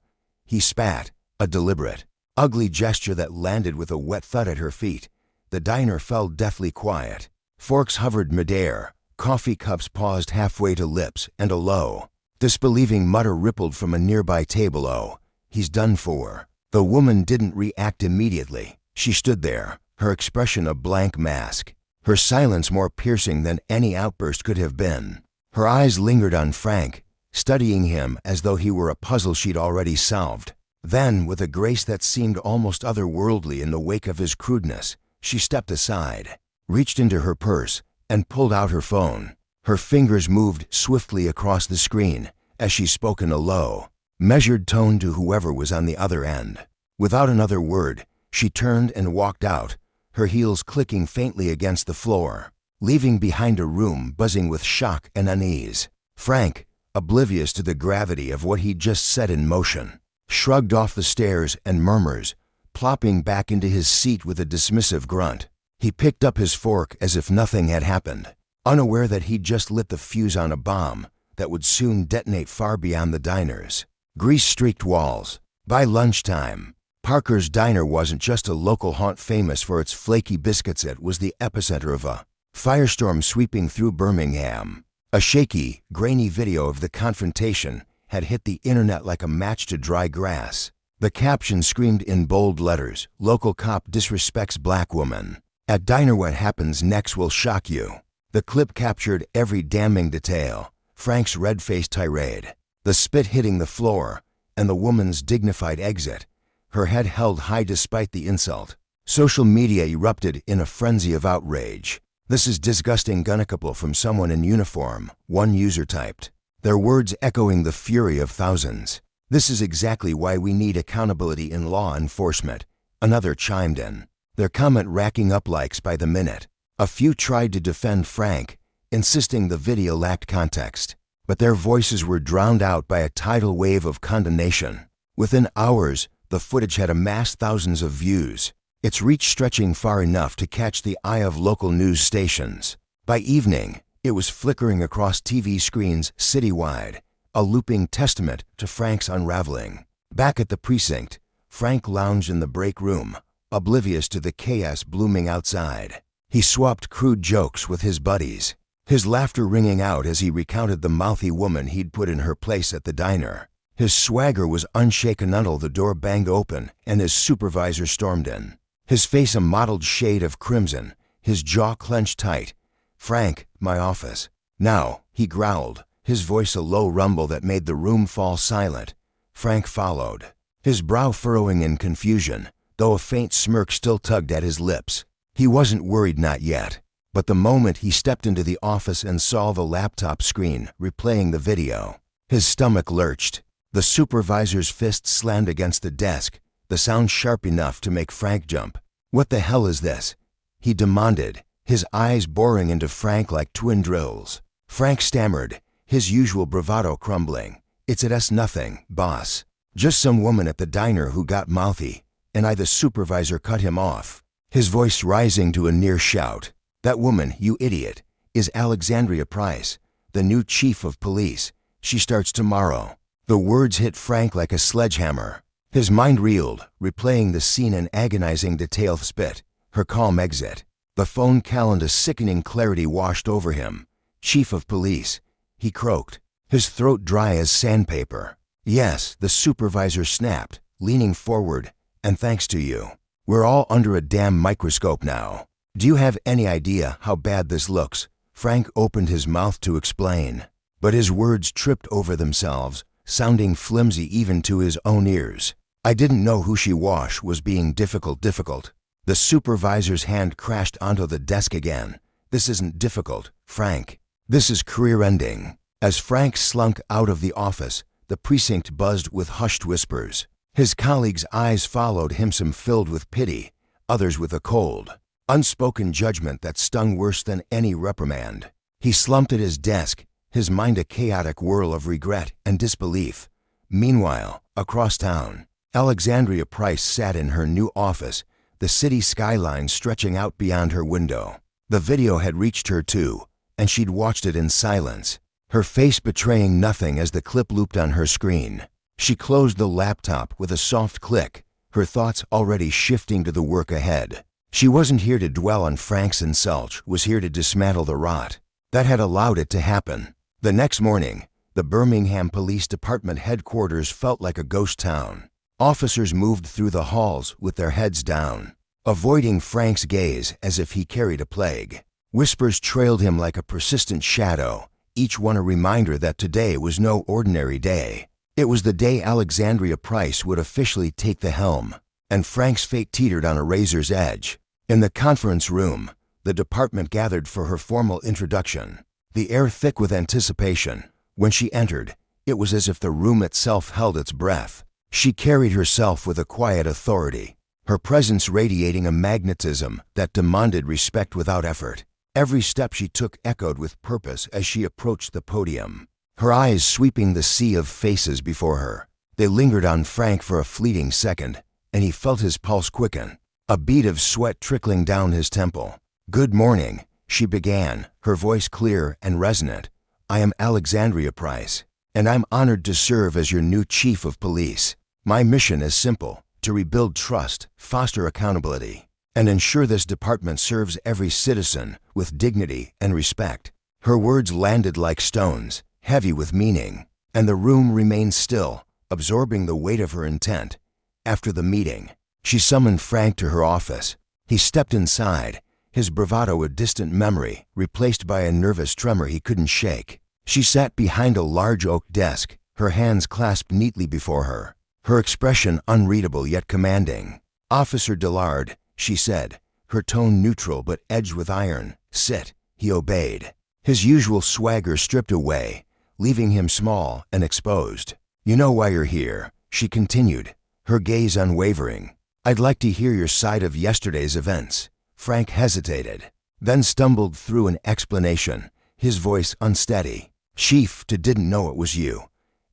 He spat, a deliberate, ugly gesture that landed with a wet thud at her feet. The diner fell deathly quiet. Forks hovered midair, coffee cups paused halfway to lips, and a low, disbelieving mutter rippled from a nearby table. "Oh, he's done for." The woman didn't react immediately. She stood there, her expression a blank mask, her silence more piercing than any outburst could have been. Her eyes lingered on Frank, studying him as though he were a puzzle she'd already solved. Then, with a grace that seemed almost otherworldly in the wake of his crudeness, she stepped aside, reached into her purse, and pulled out her phone. Her fingers moved swiftly across the screen as she spoke in a low, measured tone to whoever was on the other end. Without another word, she turned and walked out, her heels clicking faintly against the floor, leaving behind a room buzzing with shock and unease. Frank, oblivious to the gravity of what he'd just set in motion, shrugged off the stairs and murmurs, plopping back into his seat with a dismissive grunt. He picked up his fork as if nothing had happened, unaware that he'd just lit the fuse on a bomb that would soon detonate far beyond the diner's grease-streaked walls. By lunchtime, Parker's Diner wasn't just a local haunt famous for its flaky biscuits, it was the epicenter of a firestorm sweeping through Birmingham. A shaky, grainy video of the confrontation had hit the internet like a match to dry grass. The caption screamed in bold letters, "Local cop disrespects black woman. At diner, what happens next will shock you." The clip captured every damning detail: Frank's red-faced tirade, the spit hitting the floor, and the woman's dignified exit, her head held high despite the insult. Social media erupted in a frenzy of outrage. "This is disgusting gunnacable from someone in uniform," one user typed, their words echoing the fury of thousands. "This is exactly why we need accountability in law enforcement," another chimed in, their comment racking up likes by the minute. A few tried to defend Frank, insisting the video lacked context, but their voices were drowned out by a tidal wave of condemnation. Within hours, the footage had amassed thousands of views, its reach stretching far enough to catch the eye of local news stations. By evening, it was flickering across TV screens citywide, a looping testament to Frank's unraveling. Back at the precinct, Frank lounged in the break room, oblivious to the chaos blooming outside. He swapped crude jokes with his buddies, his laughter ringing out as he recounted the mouthy woman he'd put in her place at the diner. His swagger was unshaken until the door banged open and his supervisor stormed in, his face a mottled shade of crimson, his jaw clenched tight. "Frank, my office." "Now," he growled, his voice a low rumble that made the room fall silent. Frank followed, his brow furrowing in confusion, though a faint smirk still tugged at his lips. He wasn't worried, not yet, but the moment he stepped into the office and saw the laptop screen replaying the video, his stomach lurched. The supervisor's fist slammed against the desk, the sound sharp enough to make Frank jump. "What the hell is this?" he demanded, his eyes boring into Frank like twin drills. Frank stammered, his usual bravado crumbling. "It's nothing, boss. Just some woman at the diner who got mouthy, and the supervisor cut him off." His voice rising to a near shout. "That woman, you idiot, is Alexandria Price, the new chief of police. She starts tomorrow." The words hit Frank like a sledgehammer. His mind reeled, replaying the scene in agonizing detail. Spit, her calm exit, the phone calendar, sickening clarity washed over him. "Chief of police," he croaked, his throat dry as sandpaper. "Yes," the supervisor snapped, leaning forward, "and thanks to you. We're all under a damn microscope now. Do you have any idea how bad this looks?" Frank opened his mouth to explain, but his words tripped over themselves, sounding flimsy even to his own ears. "I didn't know who she was being difficult. The supervisor's hand crashed onto the desk again. "This isn't difficult, Frank. This is career-ending." As Frank slunk out of the office, the precinct buzzed with hushed whispers. His colleagues' eyes followed him, some filled with pity, others with a cold, unspoken judgment that stung worse than any reprimand. He slumped at his desk, his mind a chaotic whirl of regret and disbelief. Meanwhile, across town, Alexandria Price sat in her new office, the city skyline stretching out beyond her window. The video had reached her too, and she'd watched it in silence, her face betraying nothing as the clip looped on her screen. She closed the laptop with a soft click, her thoughts already shifting to the work ahead. She wasn't here to dwell on Frank's insult, was here to dismantle the rot that had allowed it to happen. The next morning, the Birmingham Police Department headquarters felt like a ghost town. Officers moved through the halls with their heads down, avoiding Frank's gaze as if he carried a plague. Whispers trailed him like a persistent shadow, each one a reminder that today was no ordinary day. It was the day Alexandria Price would officially take the helm, and Frank's fate teetered on a razor's edge. In the conference room, the department gathered for her formal introduction, the air thick with anticipation. When she entered, it was as if the room itself held its breath. She carried herself with a quiet authority, her presence radiating a magnetism that demanded respect without effort. Every step she took echoed with purpose as she approached the podium, her eyes sweeping the sea of faces before her. They lingered on Frank for a fleeting second, and he felt his pulse quicken, a bead of sweat trickling down his temple. "Good morning," she began, her voice clear and resonant. "I am Alexandria Price, and I'm honored to serve as your new chief of police. My mission is simple: to rebuild trust, foster accountability, and ensure this department serves every citizen with dignity and respect." Her words landed like stones, heavy with meaning, and the room remained still, absorbing the weight of her intent. After the meeting, she summoned Frank to her office. He stepped inside, his bravado a distant memory, replaced by a nervous tremor he couldn't shake. She sat behind a large oak desk, her hands clasped neatly before her, her expression unreadable yet commanding. "Officer Dillard," she said, her tone neutral but edged with iron. "Sit." He obeyed, his usual swagger stripped away, leaving him small and exposed. "You know why you're here," she continued, her gaze unwavering. "I'd like to hear your side of yesterday's events." Frank hesitated, then stumbled through an explanation, his voice unsteady. "Chief, didn't know it was you."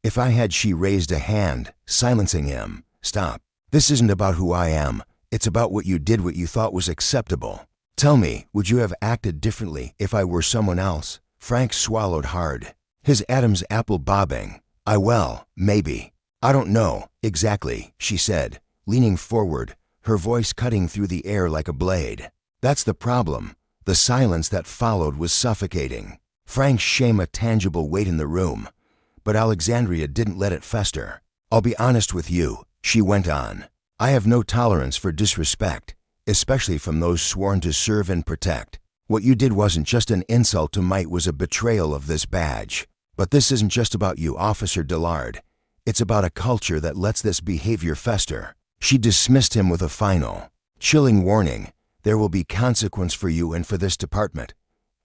"If I had," she raised a hand, silencing him. "Stop. This isn't about who I am. It's about what you did, what you thought was acceptable. Tell me, would you have acted differently if I were someone else?" Frank swallowed hard, his Adam's apple bobbing. Maybe. I don't know, exactly," she said, leaning forward, her voice cutting through the air like a blade. "That's the problem." The silence that followed was suffocating, Frank's shame a tangible weight in the room. But Alexandria didn't let it fester. "I'll be honest with you," she went on. "I have no tolerance for disrespect, especially from those sworn to serve and protect. What you did wasn't just an insult to might, was a betrayal of this badge. But this isn't just about you, Officer Dillard. It's about a culture that lets this behavior fester." She dismissed him with a final, chilling warning: "There will be consequence for you and for this department."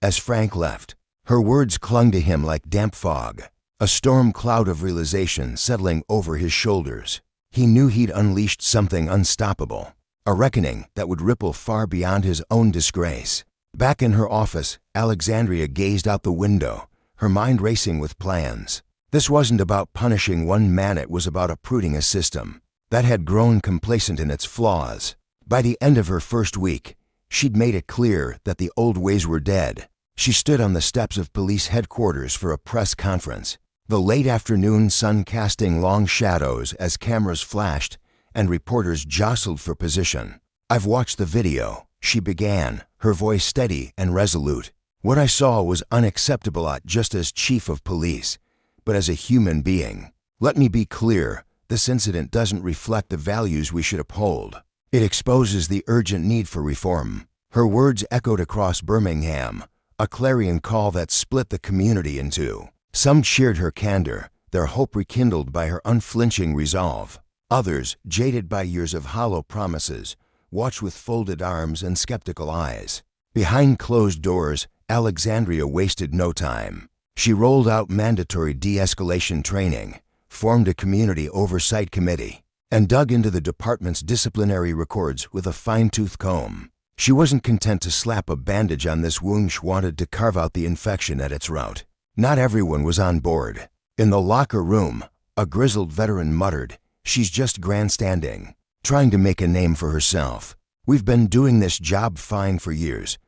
As Frank left, her words clung to him like damp fog, a storm cloud of realization settling over his shoulders. He knew he'd unleashed something unstoppable, a reckoning that would ripple far beyond his own disgrace. Back in her office, Alexandria gazed out the window, her mind racing with plans. This wasn't about punishing one man, it was about uprooting a system that had grown complacent in its flaws. By the end of her first week, she'd made it clear that the old ways were dead. She stood on the steps of police headquarters for a press conference, the late afternoon sun casting long shadows as cameras flashed and reporters jostled for position. "I've watched the video," she began, her voice steady and resolute. "What I saw was unacceptable, not just as chief of police, but as a human being. Let me be clear, this incident doesn't reflect the values we should uphold. It exposes the urgent need for reform." Her words echoed across Birmingham, a clarion call that split the community in two. Some cheered her candor, their hope rekindled by her unflinching resolve. Others, jaded by years of hollow promises, watched with folded arms and skeptical eyes. Behind closed doors, Alexandria wasted no time. She rolled out mandatory de-escalation training, formed a community oversight committee, and dug into the department's disciplinary records with a fine-tooth comb. She wasn't content to slap a bandage on this wound, she wanted to carve out the infection at its root. Not everyone was on board. In the locker room, a grizzled veteran muttered, "She's just grandstanding, trying to make a name for herself. We've been doing this job fine for years."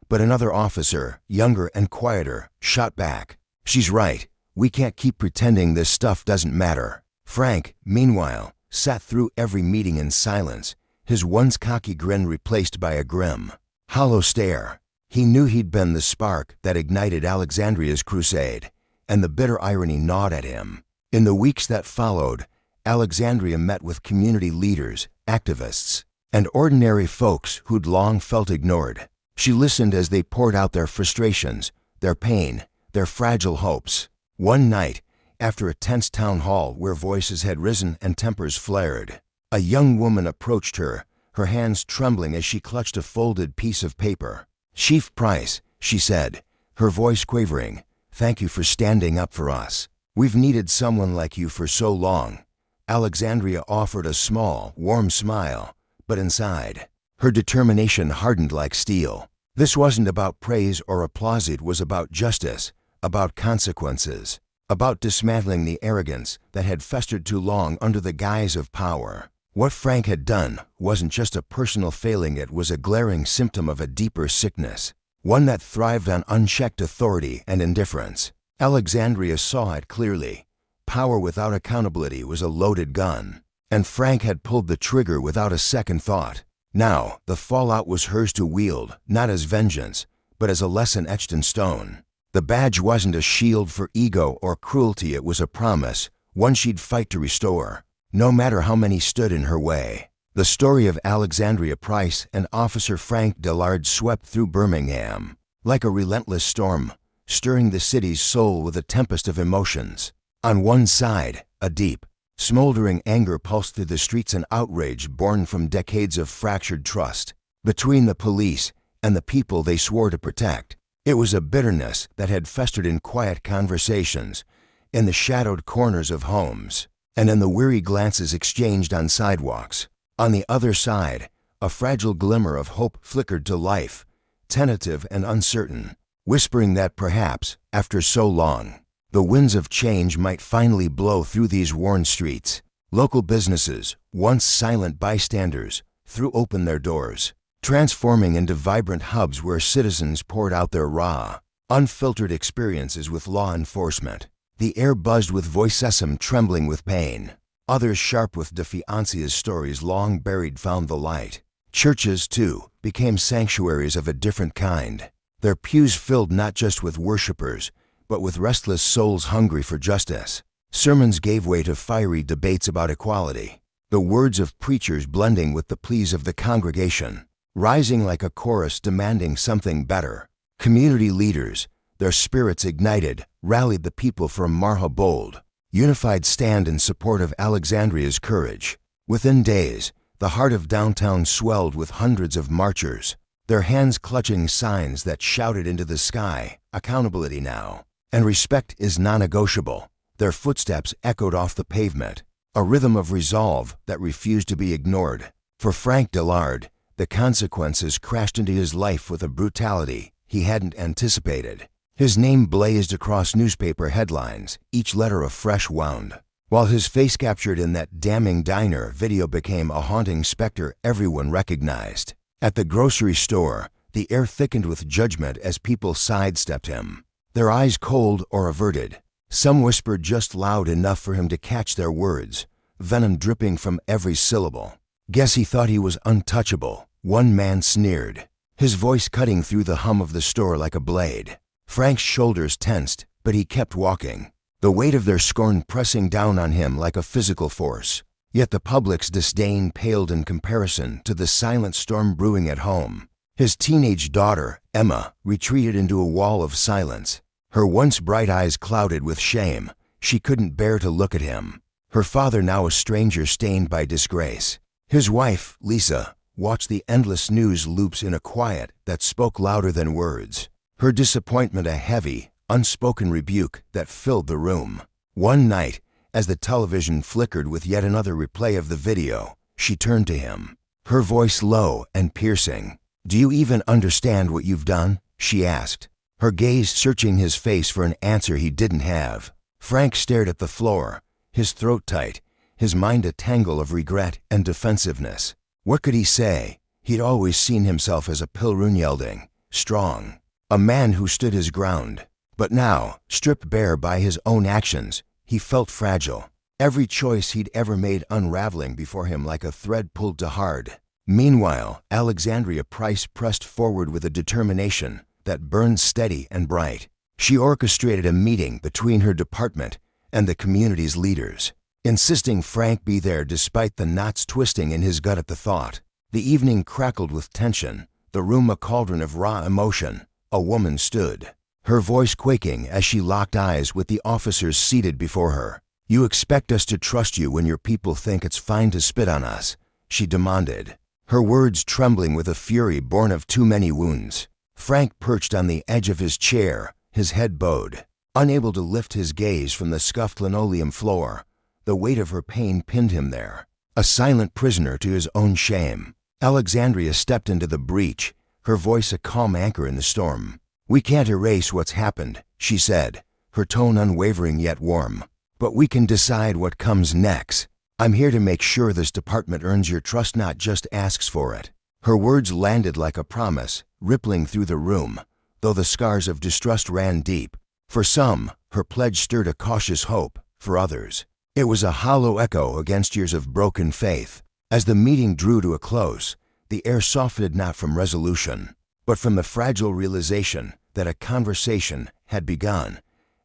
But another officer, younger and quieter, shot back, "She's right. We can't keep pretending this stuff doesn't matter." Frank, meanwhile, sat through every meeting in silence, his once cocky grin replaced by a grim, hollow stare. He knew he'd been the spark that ignited Alexandria's crusade, and the bitter irony gnawed at him. In the weeks that followed, Alexandria met with community leaders, activists, and ordinary folks who'd long felt ignored. She listened as they poured out their frustrations, their pain, their fragile hopes. One night, after a tense town hall where voices had risen and tempers flared, a young woman approached her, her hands trembling as she clutched a folded piece of paper. "Chief Price," she said, her voice quavering, "thank you for standing up for us. We've needed someone like you for so long." Alexandria offered a small, warm smile, but inside, her determination hardened like steel. This wasn't about praise or applause, it was about justice, about consequences, about dismantling the arrogance that had festered too long under the guise of power. What Frank had done wasn't just a personal failing, it was a glaring symptom of a deeper sickness, one that thrived on unchecked authority and indifference. Alexandria saw it clearly. Power without accountability was a loaded gun, and Frank had pulled the trigger without a second thought. Now, the fallout was hers to wield, not as vengeance, but as a lesson etched in stone. The badge wasn't a shield for ego or cruelty, it was a promise, one she'd fight to restore, no matter how many stood in her way. The story of Alexandria Price and Officer Frank Dillard swept through Birmingham like a relentless storm, stirring the city's soul with a tempest of emotions. On one side, a deep, smoldering anger pulsed through the streets, an outrage born from decades of fractured trust between the police and the people they swore to protect. It was a bitterness that had festered in quiet conversations, in the shadowed corners of homes, and in the weary glances exchanged on sidewalks. On the other side, a fragile glimmer of hope flickered to life, tentative and uncertain, whispering that perhaps, after so long, the winds of change might finally blow through these worn streets. Local businesses, once silent bystanders, threw open their doors, transforming into vibrant hubs where citizens poured out their raw, unfiltered experiences with law enforcement. The air buzzed with voices, trembling with pain. Others sharp with defiance as stories long buried found the light. Churches, too, became sanctuaries of a different kind, their pews filled not just with worshipers, but with restless souls hungry for justice. Sermons gave way to fiery debates about equality, the words of preachers blending with the pleas of the congregation, rising like a chorus demanding something better. Community leaders, their spirits ignited, rallied the people for a more bold, unified stand in support of Alexandria's courage. Within days, the heart of downtown swelled with hundreds of marchers, their hands clutching signs that shouted into the sky, "Accountability now," and "Respect is non-negotiable." Their footsteps echoed off the pavement, a rhythm of resolve that refused to be ignored. For Frank Dillard, the consequences crashed into his life with a brutality he hadn't anticipated. His name blazed across newspaper headlines, each letter a fresh wound. While his face captured in that damning diner video became a haunting specter everyone recognized. At the grocery store, the air thickened with judgment as people sidestepped him, their eyes cold or averted. Some whispered just loud enough for him to catch their words, venom dripping from every syllable. "Guess he thought he was untouchable," one man sneered, his voice cutting through the hum of the store like a blade. Frank's shoulders tensed, but he kept walking, the weight of their scorn pressing down on him like a physical force. Yet the public's disdain paled in comparison to the silent storm brewing at home. His teenage daughter, Emma, retreated into a wall of silence, her once bright eyes clouded with shame. She couldn't bear to look at him. Her father, now a stranger stained by disgrace. His wife, Lisa, watched the endless news loops in a quiet that spoke louder than words, her disappointment a heavy, unspoken rebuke that filled the room. One night, as the television flickered with yet another replay of the video, she turned to him, her voice low and piercing. "Do you even understand what you've done?" she asked, her gaze searching his face for an answer he didn't have. Frank stared at the floor, his throat tight, his mind a tangle of regret and defensiveness. What could he say? He'd always seen himself as a Pilrunyielding, strong, a man who stood his ground. But now, stripped bare by his own actions, he felt fragile, every choice he'd ever made unraveling before him like a thread pulled to hard. Meanwhile, Alexandria Price pressed forward with a determination that burned steady and bright. She orchestrated a meeting between her department and the community's leaders, insisting Frank be there despite the knots twisting in his gut at the thought. The evening crackled with tension, the room a cauldron of raw emotion. A woman stood, her voice quaking as she locked eyes with the officers seated before her. "You expect us to trust you when your people think it's fine to spit on us?" she demanded, her words trembling with a fury born of too many wounds. Frank perched on the edge of his chair, his head bowed, unable to lift his gaze from the scuffed linoleum floor. The weight of her pain pinned him there, a silent prisoner to his own shame. Alexandria stepped into the breach, her voice a calm anchor in the storm. "We can't erase what's happened," she said, her tone unwavering yet warm. "But we can decide what comes next. I'm here to make sure this department earns your trust, not just asks for it." Her words landed like a promise, rippling through the room, though the scars of distrust ran deep. For some, her pledge stirred a cautious hope. For others, it was a hollow echo against years of broken faith. As the meeting drew to a close, the air softened not from resolution, but from the fragile realization that a conversation had begun.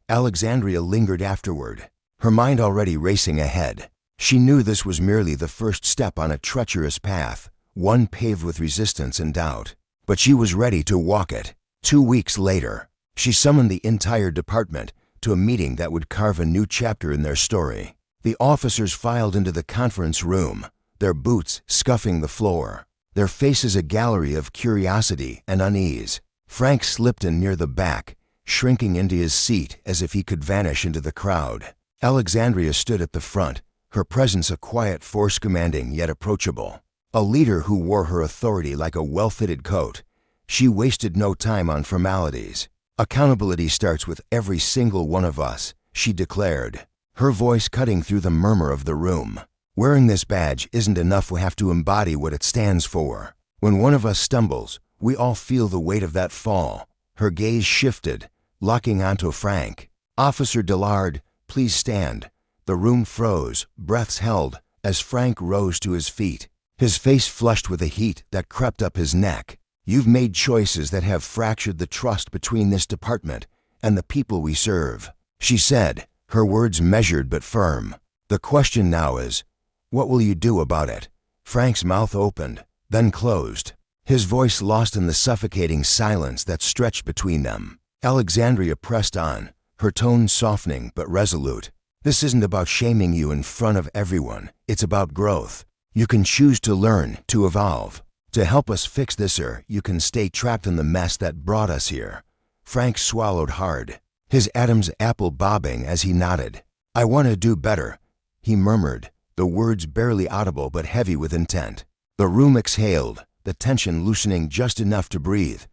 Alexandria lingered afterward, her mind already racing ahead. She knew this was merely the first step on a treacherous path, one paved with resistance and doubt. But she was ready to walk it. 2 weeks later, she summoned the entire department to a meeting that would carve a new chapter in their story. The officers filed into the conference room, their boots scuffing the floor, their faces a gallery of curiosity and unease. Frank slipped in near the back, shrinking into his seat as if he could vanish into the crowd. Alexandria stood at the front, her presence a quiet force, commanding yet approachable. A leader who wore her authority like a well-fitted coat. She wasted no time on formalities. "Accountability starts with every single one of us," she declared, her voice cutting through the murmur of the room. "Wearing this badge isn't enough. We have to embody what it stands for. When one of us stumbles, we all feel the weight of that fall." Her gaze shifted, locking onto Frank. "Officer Dillard, please stand." The room froze, breaths held, as Frank rose to his feet, his face flushed with a heat that crept up his neck. "You've made choices that have fractured the trust between this department and the people we serve," she said, her words measured but firm. "The question now is, what will you do about it?" Frank's mouth opened, then closed, his voice lost in the suffocating silence that stretched between them. Alexandria pressed on, her tone softening but resolute. "This isn't about shaming you in front of everyone. It's about growth. You can choose to learn, to evolve. To help us fix this, or you can stay trapped in the mess that brought us here." Frank swallowed hard, his Adam's apple bobbing as he nodded. "I want to do better," he murmured, the words barely audible but heavy with intent. The room exhaled, the tension loosening just enough to breathe.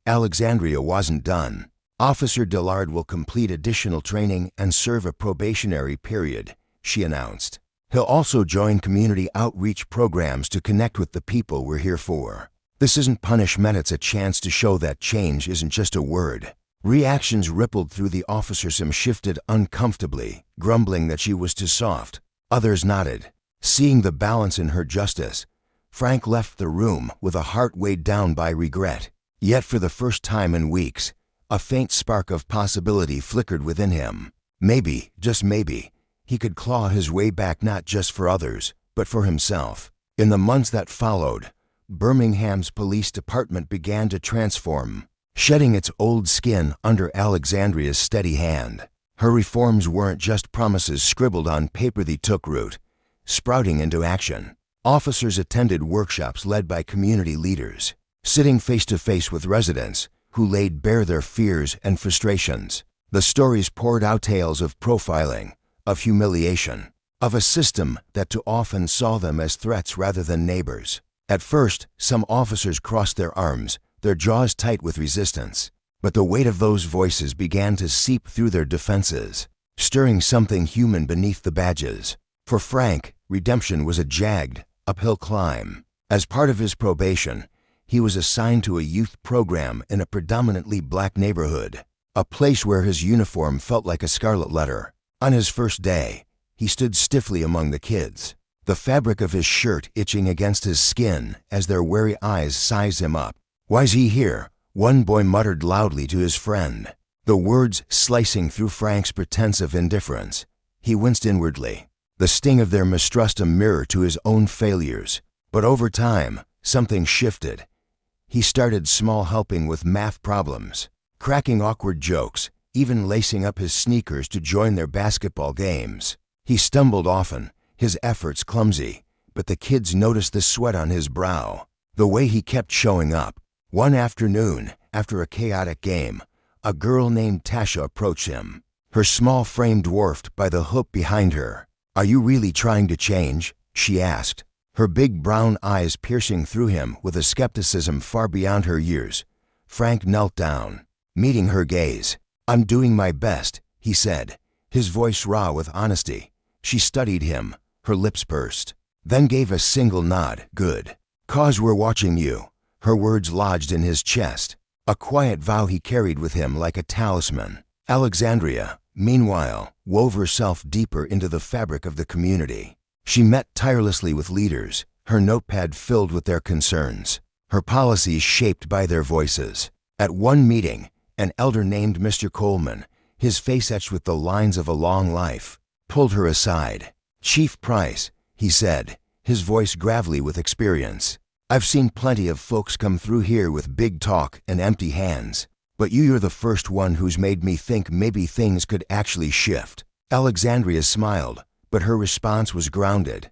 Alexandria wasn't done. "Officer Dillard will complete additional training and serve a probationary period," she announced. "He'll also join community outreach programs to connect with the people we're here for. This isn't punishment, it's a chance to show that change isn't just a word." Reactions rippled through the officers. Some shifted uncomfortably, grumbling that she was too soft. Others nodded, seeing the balance in her justice. Frank left the room with a heart weighed down by regret. Yet for the first time in weeks, a faint spark of possibility flickered within him. Maybe, just maybe, he could claw his way back, not just for others, but for himself. In the months that followed, Birmingham's police department began to transform, shedding its old skin under Alexandria's steady hand. Her reforms weren't just promises scribbled on paper, they took root, sprouting into action. Officers attended workshops led by community leaders, sitting face to face with residents who laid bare their fears and frustrations. The stories poured out, tales of profiling, of humiliation, of a system that too often saw them as threats rather than neighbors. At first, some officers crossed their arms, their jaws tight with resistance. But the weight of those voices began to seep through their defenses, stirring something human beneath the badges. For Frank, redemption was a jagged, uphill climb. As part of his probation, he was assigned to a youth program in a predominantly black neighborhood, a place where his uniform felt like a scarlet letter. On his first day, he stood stiffly among the kids, the fabric of his shirt itching against his skin as their wary eyes sized him up. "Why's he here?" one boy muttered loudly to his friend, the words slicing through Frank's pretense of indifference. He winced inwardly, the sting of their mistrust a mirror to his own failures. But over time, something shifted. He started small, helping with math problems, cracking awkward jokes, even lacing up his sneakers to join their basketball games. He stumbled often, his efforts clumsy, but the kids noticed the sweat on his brow, the way he kept showing up. One afternoon, after a chaotic game, a girl named Tasha approached him, her small frame dwarfed by the hoop behind her. "Are you really trying to change?" she asked, her big brown eyes piercing through him with a skepticism far beyond her years. Frank knelt down, meeting her gaze. "I'm doing my best," he said, his voice raw with honesty. She studied him, her lips pursed, then gave a single nod. "Good. 'Cause we're watching you." Her words lodged in his chest, a quiet vow he carried with him like a talisman. Alexandria, meanwhile, wove herself deeper into the fabric of the community. She met tirelessly with leaders, her notepad filled with their concerns, her policies shaped by their voices. At one meeting, an elder named Mr. Coleman, his face etched with the lines of a long life, pulled her aside. "Chief Price," he said, his voice gravelly with experience, "I've seen plenty of folks come through here with big talk and empty hands, but you're the first one who's made me think maybe things could actually shift." Alexandria smiled, but her response was grounded.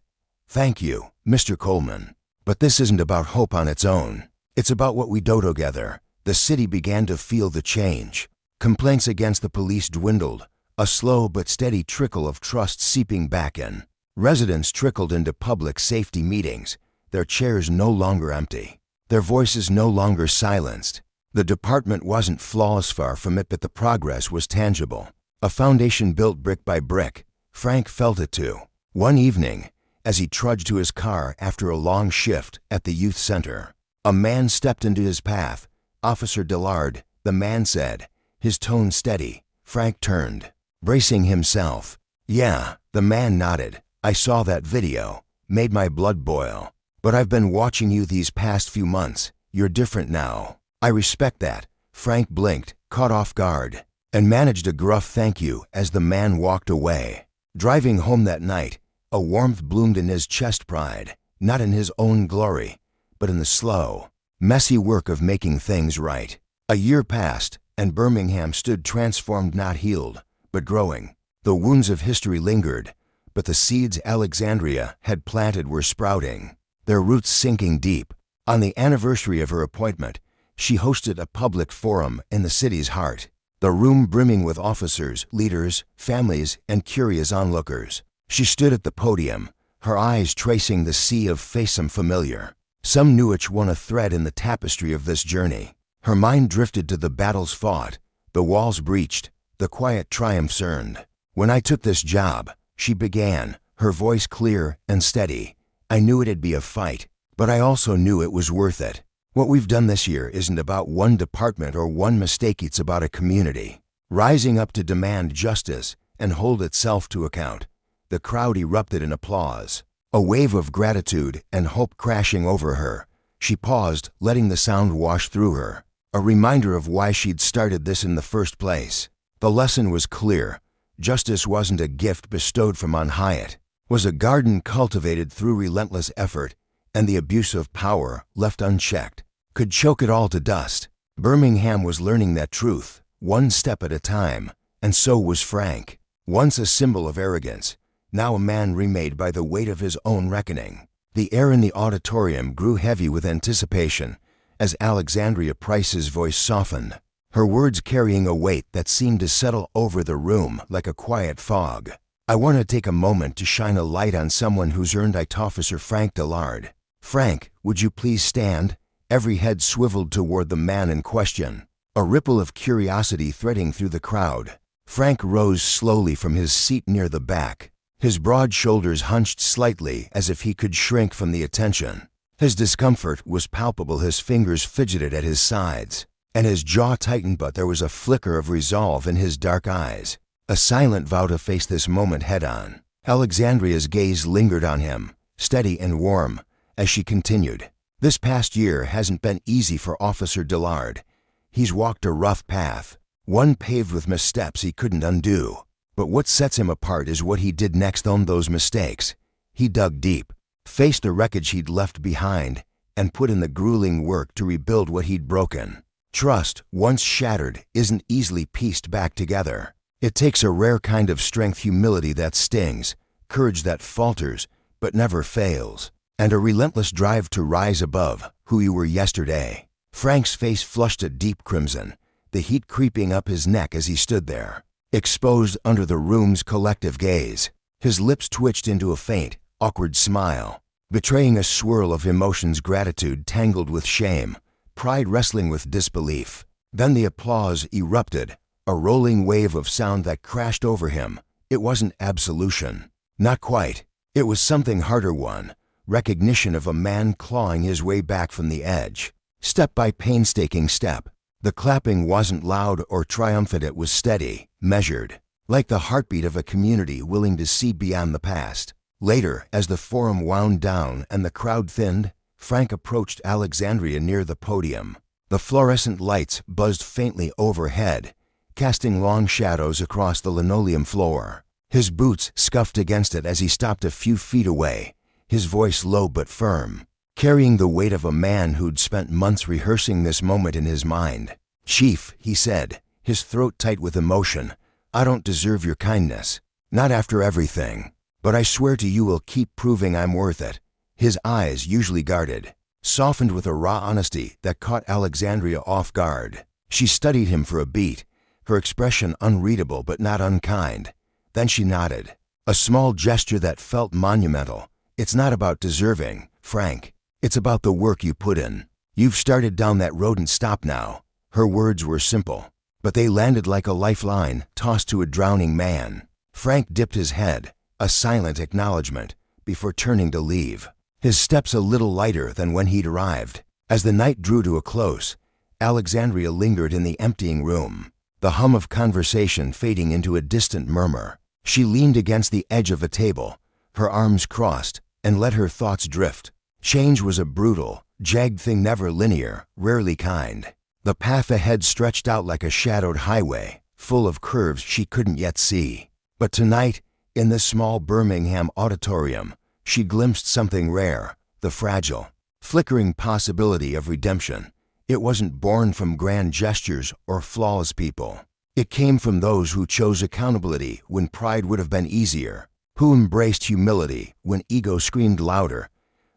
"Thank you, Mr. Coleman. But this isn't about hope on its own. It's about what we do together." The city began to feel the change. Complaints against the police dwindled, a slow but steady trickle of trust seeping back in. Residents trickled into public safety meetings, their chairs no longer empty, their voices no longer silenced. The department wasn't flawless, far from it, but the progress was tangible. A foundation built brick by brick. Frank felt it too. One evening, as he trudged to his car after a long shift at the youth center, a man stepped into his path. "Officer Dillard," the man said, his tone steady. Frank turned, bracing himself. "Yeah," the man nodded. "I saw that video. Made my blood boil. But I've been watching you these past few months. You're different now." "I respect that." Frank blinked, caught off guard, and managed a gruff thank you as the man walked away. Driving home that night, a warmth bloomed in his chest, pride, not in his own glory, but in the slow, messy work of making things right. A year passed, and Birmingham stood transformed, not healed, but growing. The wounds of history lingered, but the seeds Alexandria had planted were sprouting, their roots sinking deep. On the anniversary of her appointment, she hosted a public forum in the city's heart, the room brimming with officers, leaders, families, and curious onlookers. She stood at the podium, her eyes tracing the sea of faces familiar. Some knew each one a thread in the tapestry of this journey. Her mind drifted to the battles fought, the walls breached, the quiet triumphs earned. "When I took this job," she began, her voice clear and steady, "I knew it'd be a fight, but I also knew it was worth it. What we've done this year isn't about one department or one mistake, it's about a community rising up to demand justice and hold itself to account." The crowd erupted in applause, a wave of gratitude and hope crashing over her. She paused, letting the sound wash through her, a reminder of why she'd started this in the first place. The lesson was clear. Justice wasn't a gift bestowed from on high, it was a garden cultivated through relentless effort, and the abuse of power, left unchecked, could choke it all to dust. Birmingham was learning that truth, one step at a time, and so was Frank. Once a symbol of arrogance, now a man remade by the weight of his own reckoning. The air in the auditorium grew heavy with anticipation as Alexandria Price's voice softened, her words carrying a weight that seemed to settle over the room like a quiet fog. "I want to take a moment to shine a light on someone who's earned it, Officer Frank Dillard." "Frank, would you please stand?" Every head swiveled toward the man in question, a ripple of curiosity threading through the crowd. Frank rose slowly from his seat near the back, his broad shoulders hunched slightly as if he could shrink from the attention. His discomfort was palpable, his fingers fidgeted at his sides, and his jaw tightened, but there was a flicker of resolve in his dark eyes, a silent vow to face this moment head-on. Alexandria's gaze lingered on him, steady and warm, as she continued. "This past year hasn't been easy for Officer Dillard. He's walked a rough path, one paved with missteps he couldn't undo. But what sets him apart is what he did next on those mistakes. He dug deep, faced the wreckage he'd left behind, and put in the grueling work to rebuild what he'd broken. Trust, once shattered, isn't easily pieced back together. It takes a rare kind of strength, humility that stings, courage that falters but never fails, and a relentless drive to rise above who you were yesterday. Frank's face flushed a deep crimson, the heat creeping up his neck as he stood there, exposed under the room's collective gaze. His lips twitched into a faint, awkward smile, betraying a swirl of emotions, gratitude tangled with shame, pride wrestling with disbelief. Then the applause erupted, a rolling wave of sound that crashed over him. It wasn't absolution. Not quite. It was something harder, one. Recognition of a man clawing his way back from the edge. Step by painstaking step. The clapping wasn't loud or triumphant, it was steady, measured, like the heartbeat of a community willing to see beyond the past. Later, as the forum wound down and the crowd thinned, Frank approached Alexandria near the podium. The fluorescent lights buzzed faintly overhead, casting long shadows across the linoleum floor. His boots scuffed against it as he stopped a few feet away, his voice low but firm, carrying the weight of a man who'd spent months rehearsing this moment in his mind. "Chief," he said, his throat tight with emotion, "I don't deserve your kindness. Not after everything. But I swear to you will keep proving I'm worth it." His eyes, usually guarded, softened with a raw honesty that caught Alexandria off guard. She studied him for a beat, her expression unreadable but not unkind. Then she nodded, a small gesture that felt monumental. "It's not about deserving, Frank. It's about the work you put in. You've started down that road and stop now." Her words were simple, but they landed like a lifeline tossed to a drowning man. Frank dipped his head, a silent acknowledgement, before turning to leave, his steps a little lighter than when he'd arrived. As the night drew to a close, Alexandria lingered in the emptying room, the hum of conversation fading into a distant murmur. She leaned against the edge of a table, her arms crossed, and let her thoughts drift. Change was a brutal, jagged thing, never linear, rarely kind. The path ahead stretched out like a shadowed highway, full of curves she couldn't yet see. But tonight, in this small Birmingham auditorium, she glimpsed something rare, the fragile, flickering possibility of redemption. It wasn't born from grand gestures or flawless people. It came from those who chose accountability when pride would have been easier, who embraced humility when ego screamed louder,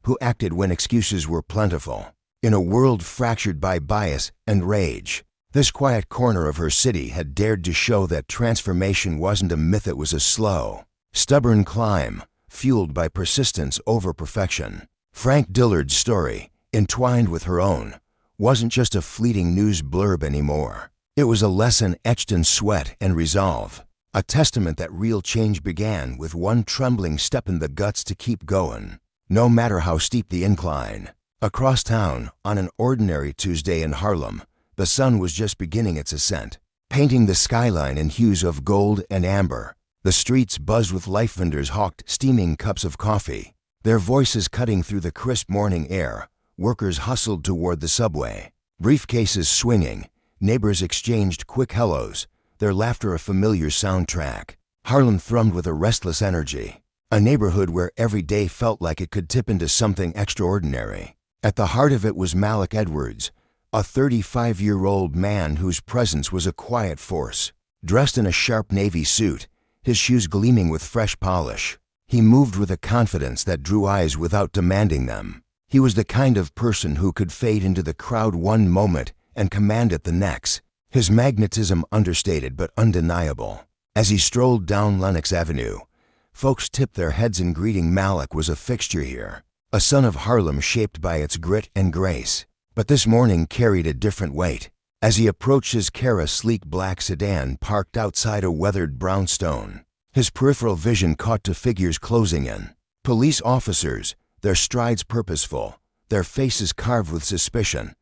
who acted when excuses were plentiful. In a world fractured by bias and rage, this quiet corner of her city had dared to show that transformation wasn't a myth, it was a slow, stubborn climb, fueled by persistence over perfection. Frank Dillard's story, entwined with her own, wasn't just a fleeting news blurb anymore. It was a lesson etched in sweat and resolve, a testament that real change began with one trembling step and the guts to keep going, no matter how steep the incline. Across town, on an ordinary Tuesday in Harlem, the sun was just beginning its ascent, painting the skyline in hues of gold and amber. The streets buzzed with life. Vendors hawked steaming cups of coffee, their voices cutting through the crisp morning air. Workers hustled toward the subway, briefcases swinging. Neighbors exchanged quick hellos, their laughter a familiar soundtrack. Harlem thrummed with a restless energy, a neighborhood where every day felt like it could tip into something extraordinary. At the heart of it was Malik Edwards, a 35-year-old man whose presence was a quiet force. Dressed in a sharp navy suit, his shoes gleaming with fresh polish, he moved with a confidence that drew eyes without demanding them. He was the kind of person who could fade into the crowd one moment and command it the next, his magnetism understated but undeniable. As he strolled down Lenox Avenue, folks tipped their heads in greeting. Malik was a fixture here, a son of Harlem shaped by its grit and grace. But this morning carried a different weight. As he approached his Cara sleek black sedan parked outside a weathered brownstone, his peripheral vision caught two figures closing in. Police officers, their strides purposeful, their faces carved with suspicion.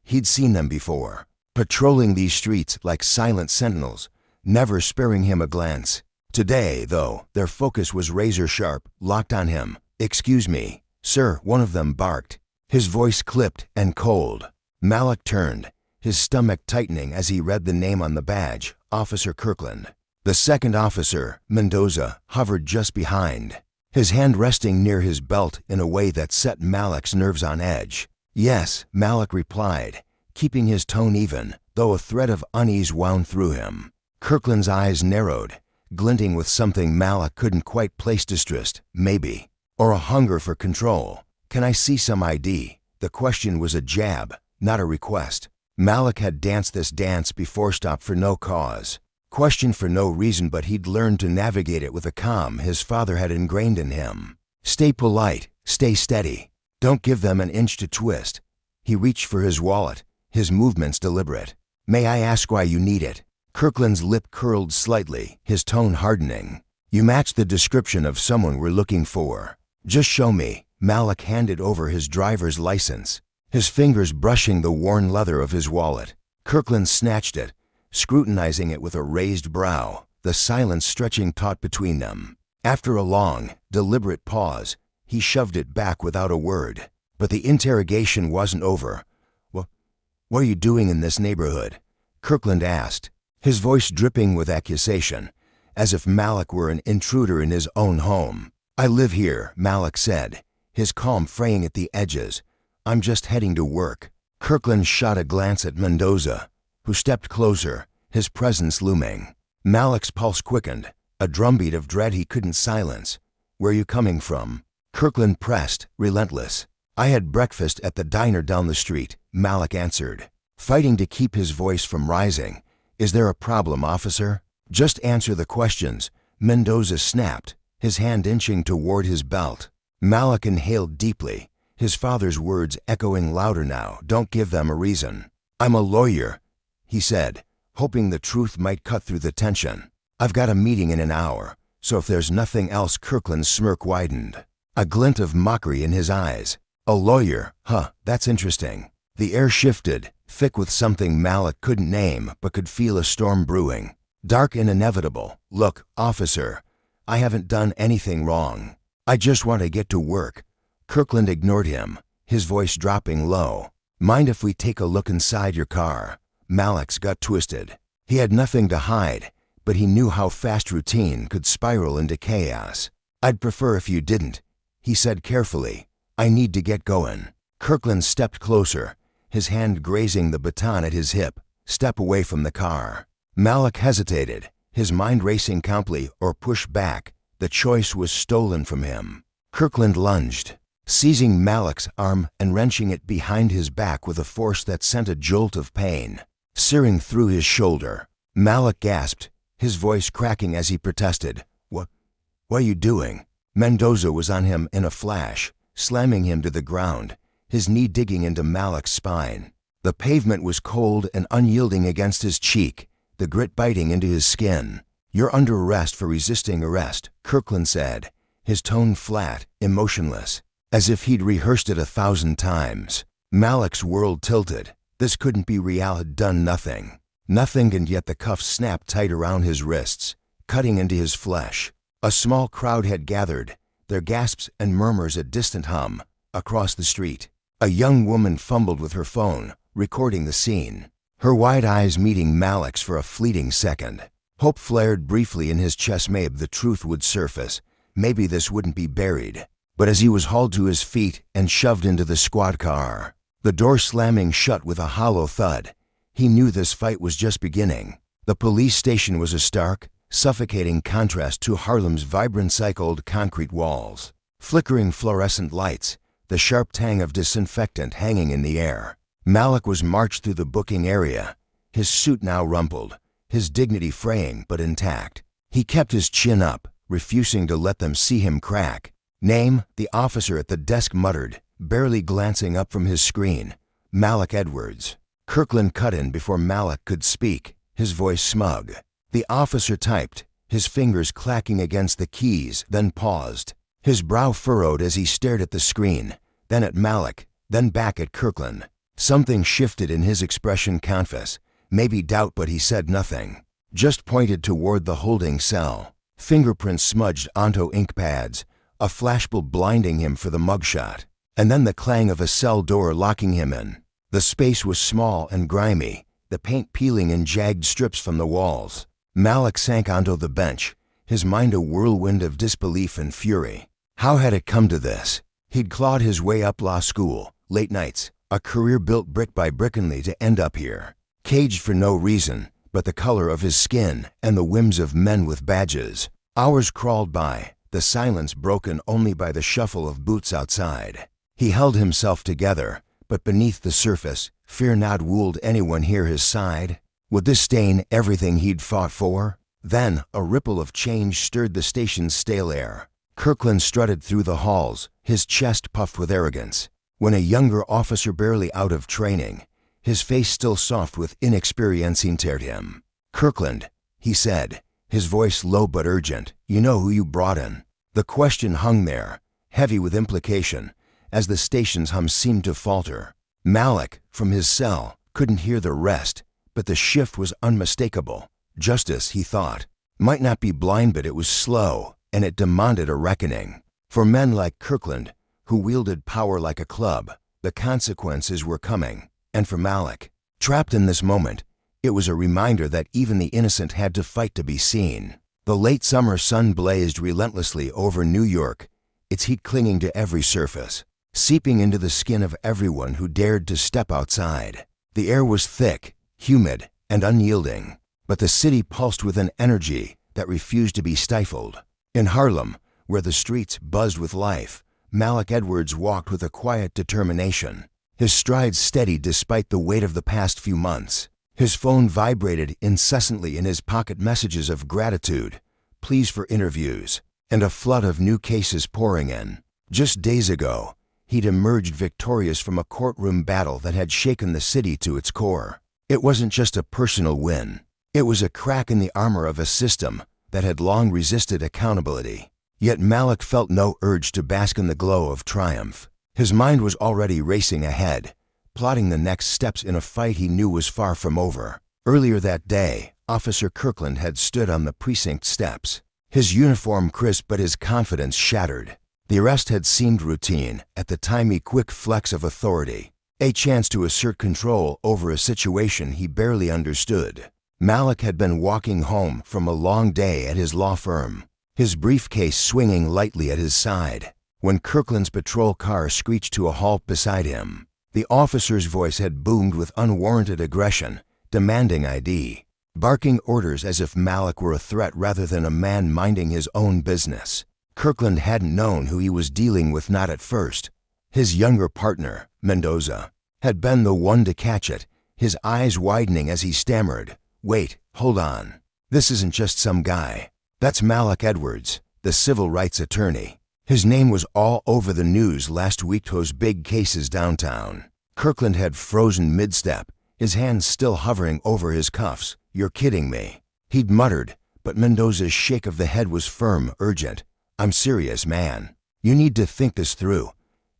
He'd seen them before, patrolling these streets like silent sentinels, never sparing him a glance. Today, though, their focus was razor-sharp, locked on him. "Excuse me, sir," one of them barked, his voice clipped and cold. Malik turned, his stomach tightening as he read the name on the badge, Officer Kirkland. The second officer, Mendoza, hovered just behind, his hand resting near his belt in a way that set Malik's nerves on edge. "Yes," Malik replied, keeping his tone even, though a thread of unease wound through him. Kirkland's eyes narrowed, glinting with something Malik couldn't quite place. Distrust, maybe, or a hunger for control. Can I see some ID? The question was a jab, not a request. Malik had danced this dance before. Stopped for no cause, questioned for no reason, but he'd learned to navigate it with a calm his father had ingrained in him. Stay polite, stay steady. Don't give them an inch to twist. He reached for his wallet, his movements deliberate. May I ask why you need it? Kirkland's lip curled slightly, his tone hardening. You match the description of someone we're looking for. Just show me. Malik handed over his driver's license, his fingers brushing the worn leather of his wallet. Kirkland snatched it, scrutinizing it with a raised brow, the silence stretching taut between them. After a long, deliberate pause, he shoved it back without a word. But the interrogation wasn't over. What are you doing in this neighborhood? Kirkland asked, his voice dripping with accusation, as if Malik were an intruder in his own home. I live here, Malik said, his calm fraying at the edges. I'm just heading to work. Kirkland shot a glance at Mendoza, who stepped closer, his presence looming. Malik's pulse quickened, a drumbeat of dread he couldn't silence. Where are you coming from? Kirkland pressed, relentless. I had breakfast at the diner down the street, Malik answered, fighting to keep his voice from rising. Is there a problem, officer? Just answer the questions, Mendoza snapped, his hand inching toward his belt. Malik inhaled deeply, his father's words echoing louder now. Don't give them a reason. I'm a lawyer, he said, hoping the truth might cut through the tension. I've got a meeting in an hour, so if there's nothing else. Kirkland's smirk widened, a glint of mockery in his eyes. A lawyer, huh, that's interesting. The air shifted, thick with something Malik couldn't name but could feel a storm brewing. Dark and inevitable. Look, officer, I haven't done anything wrong. I just want to get to work. Kirkland ignored him, his voice dropping low. Mind if we take a look inside your car? Malik's gut twisted. He had nothing to hide, but he knew how fast routine could spiral into chaos. I'd prefer if you didn't, he said carefully. I need to get going. Kirkland stepped closer, his hand grazing the baton at his hip. Step away from the car. Malik hesitated, his mind racing. Comply or push back. The choice was stolen from him. Kirkland lunged, seizing Malik's arm and wrenching it behind his back with a force that sent a jolt of pain searing through his shoulder. Malik gasped, his voice cracking as he protested. What are you doing? Mendoza was on him in a flash, slamming him to the ground, his knee digging into Malik's spine. The pavement was cold and unyielding against his cheek, the grit biting into his skin. You're under arrest for resisting arrest, Kirkland said, his tone flat, emotionless, as if he'd rehearsed it 1,000 times. Malik's world tilted. This couldn't be real. Had done nothing. Nothing, and yet the cuffs snapped tight around his wrists, cutting into his flesh. A small crowd had gathered, their gasps and murmurs a distant hum. Across the street, a young woman fumbled with her phone, recording the scene, her wide eyes meeting Malik's for a fleeting second. Hope flared briefly in his chest. Maybe the truth would surface. Maybe this wouldn't be buried. But as he was hauled to his feet and shoved into the squad car, the door slamming shut with a hollow thud, he knew this fight was just beginning. The police station was a stark, suffocating contrast to Harlem's vibrant cycled concrete walls. Flickering fluorescent lights, the sharp tang of disinfectant hanging in the air. Malik was marched through the booking area, his suit now rumpled, his dignity fraying but intact. He kept his chin up, refusing to let them see him crack. Name, the officer at the desk muttered, barely glancing up from his screen. Malik Edwards. Kirkland cut in before Malik could speak, his voice smug. The officer typed, his fingers clacking against the keys, then paused. His brow furrowed as he stared at the screen, then at Malik, then back at Kirkland. Something shifted in his expression. Canvas. Maybe doubt, but he said nothing. Just pointed toward the holding cell. Fingerprints smudged onto ink pads, a flashbulb blinding him for the mugshot. And then the clang of a cell door locking him in. The space was small and grimy, the paint peeling in jagged strips from the walls. Malik sank onto the bench, his mind a whirlwind of disbelief and fury. How had it come to this? He'd clawed his way up law school, late nights, A career built brick by brickenly to end up here. Caged for no reason but the color of his skin and the whims of men with badges. Hours crawled by, the silence broken only by the shuffle of boots outside. He held himself together, but beneath the surface, fear not would anyone hear his side. Would this stain everything he'd fought for? Then a ripple of change stirred the station's stale air. Kirkland strutted through the halls, his chest puffed with arrogance. When a younger officer barely out of training, his face still soft with inexperience, entered him. "Kirkland," he said, his voice low but urgent, "you know who you brought in?" The question hung there, heavy with implication, as the station's hum seemed to falter. Malik, from his cell, couldn't hear the rest, but the shift was unmistakable. Justice, he thought, might not be blind, but it was slow, and it demanded a reckoning. For men like Kirkland, who wielded power like a club, the consequences were coming. And for Malik, trapped in this moment, it was a reminder that even the innocent had to fight to be seen. The late summer sun blazed relentlessly over New York, its heat clinging to every surface, seeping into the skin of everyone who dared to step outside. The air was thick, humid, and unyielding, but the city pulsed with an energy that refused to be stifled. In Harlem, where the streets buzzed with life, Malik Edwards walked with a quiet determination, his strides steady despite the weight of the past few months. His phone vibrated incessantly in his pocket, messages of gratitude, pleas for interviews, and a flood of new cases pouring in. Just days ago, he'd emerged victorious from a courtroom battle that had shaken the city to its core. It wasn't just a personal win. It was a crack in the armor of a system that had long resisted accountability. Yet Malik felt no urge to bask in the glow of triumph. His mind was already racing ahead, plotting the next steps in a fight he knew was far from over. Earlier that day, Officer Kirkland had stood on the precinct steps, his uniform crisp but his confidence shattered. The arrest had seemed routine, at the time a quick flex of authority, a chance to assert control over a situation he barely understood. Malik had been walking home from a long day at his law firm, his briefcase swinging lightly at his side, when Kirkland's patrol car screeched to a halt beside him. The officer's voice had boomed with unwarranted aggression, demanding ID, barking orders as if Malik were a threat rather than a man minding his own business. Kirkland hadn't known who he was dealing with, not at first. His younger partner, Mendoza, had been the one to catch it, his eyes widening as he stammered, "Wait, hold on. This isn't just some guy. That's Malik Edwards, the civil rights attorney. His name was all over the news last week, those big cases downtown." Kirkland had frozen mid-step, his hands still hovering over his cuffs. "You're kidding me," he'd muttered, but Mendoza's shake of the head was firm, urgent. "I'm serious, man. You need to think this through.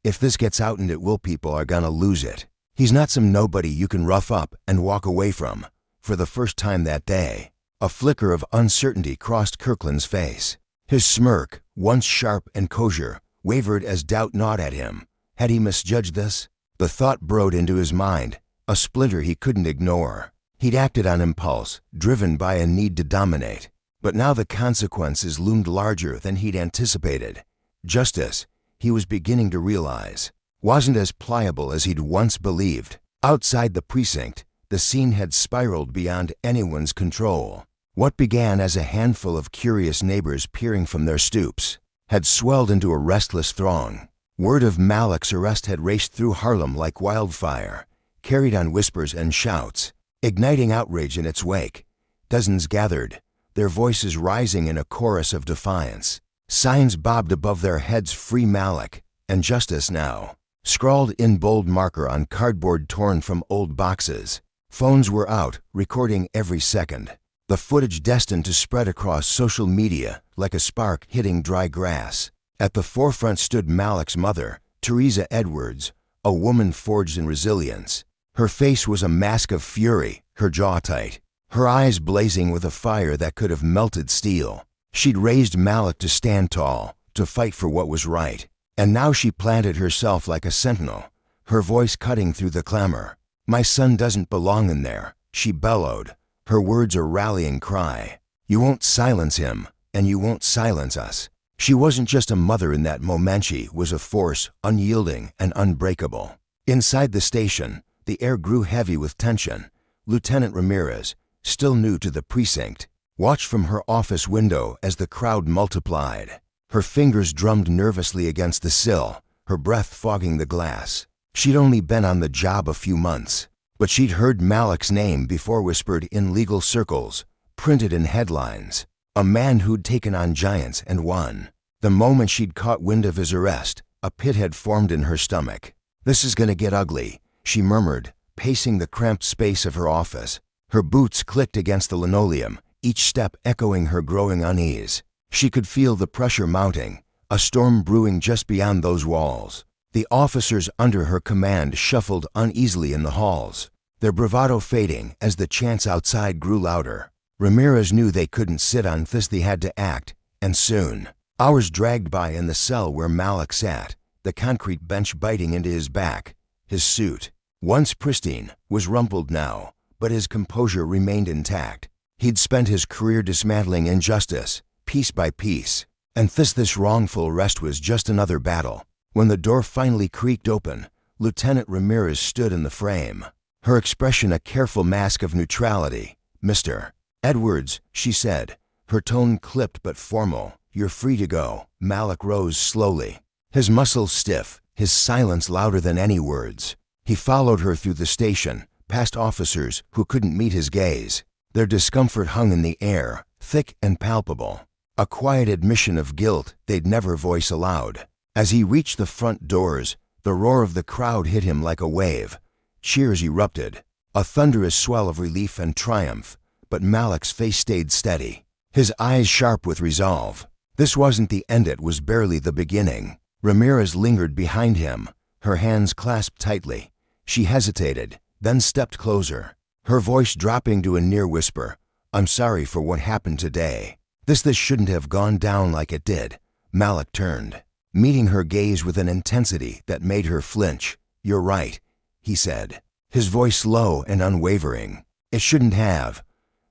If this gets out and it will, people are gonna lose it. He's not some nobody you can rough up and walk away from." For the first time that day, a flicker of uncertainty crossed Kirkland's face. His smirk, once sharp and kosher, wavered as doubt gnawed at him. Had he misjudged this? The thought burrowed into his mind, a splinter he couldn't ignore. He'd acted on impulse, driven by a need to dominate. But now the consequences loomed larger than he'd anticipated. Justice, he was beginning to realize, wasn't as pliable as he'd once believed. Outside the precinct, the scene had spiraled beyond anyone's control. What began as a handful of curious neighbors peering from their stoops had swelled into a restless throng. Word of Malik's arrest had raced through Harlem like wildfire, carried on whispers and shouts, igniting outrage in its wake. Dozens gathered, their voices rising in a chorus of defiance. Signs bobbed above their heads, "Free Malik," and "Justice now," scrawled in bold marker on cardboard torn from old boxes. Phones were out, recording every second, the footage destined to spread across social media like a spark hitting dry grass. At the forefront stood Malik's mother, Teresa Edwards, a woman forged in resilience. Her face was a mask of fury, her jaw tight, her eyes blazing with a fire that could have melted steel. She'd raised Malik to stand tall, to fight for what was right. And now she planted herself like a sentinel, her voice cutting through the clamor. "My son doesn't belong in there," she bellowed, her words a rallying cry. "You won't silence him, and you won't silence us." She wasn't just a mother in that moment, she was a force, unyielding and unbreakable. Inside the station, the air grew heavy with tension. Lieutenant Ramirez, still new to the precinct, watched from her office window as the crowd multiplied. Her fingers drummed nervously against the sill, her breath fogging the glass. She'd only been on the job a few months, but she'd heard Malik's name before, whispered in legal circles, printed in headlines. A man who'd taken on giants and won. The moment she'd caught wind of his arrest, a pit had formed in her stomach. "This is gonna get ugly," she murmured, pacing the cramped space of her office. Her boots clicked against the linoleum, each step echoing her growing unease. She could feel the pressure mounting, a storm brewing just beyond those walls. The officers under her command shuffled uneasily in the halls, their bravado fading as the chants outside grew louder. Ramirez knew they couldn't sit on this, they had to act, and soon. Hours dragged by in the cell where Malik sat, the concrete bench biting into his back. His suit, once pristine, was rumpled now, but his composure remained intact. He'd spent his career dismantling injustice, piece by piece, and this wrongful arrest was just another battle. When the door finally creaked open, Lieutenant Ramirez stood in the frame, her expression a careful mask of neutrality. "Mr. Edwards," she said, her tone clipped but formal. "You're free to go." Malik rose slowly, his muscles stiff, his silence louder than any words. He followed her through the station, past officers who couldn't meet his gaze. Their discomfort hung in the air, thick and palpable, a quiet admission of guilt they'd never voice aloud. As he reached the front doors, the roar of the crowd hit him like a wave. Cheers erupted, a thunderous swell of relief and triumph, but Malik's face stayed steady, his eyes sharp with resolve. This wasn't the end, it was barely the beginning. Ramirez lingered behind him, her hands clasped tightly. She hesitated, then stepped closer, her voice dropping to a near whisper. "I'm sorry for what happened today. This shouldn't have gone down like it did." Malik turned, meeting her gaze with an intensity that made her flinch. "You're right," he said, his voice low and unwavering. "It shouldn't have."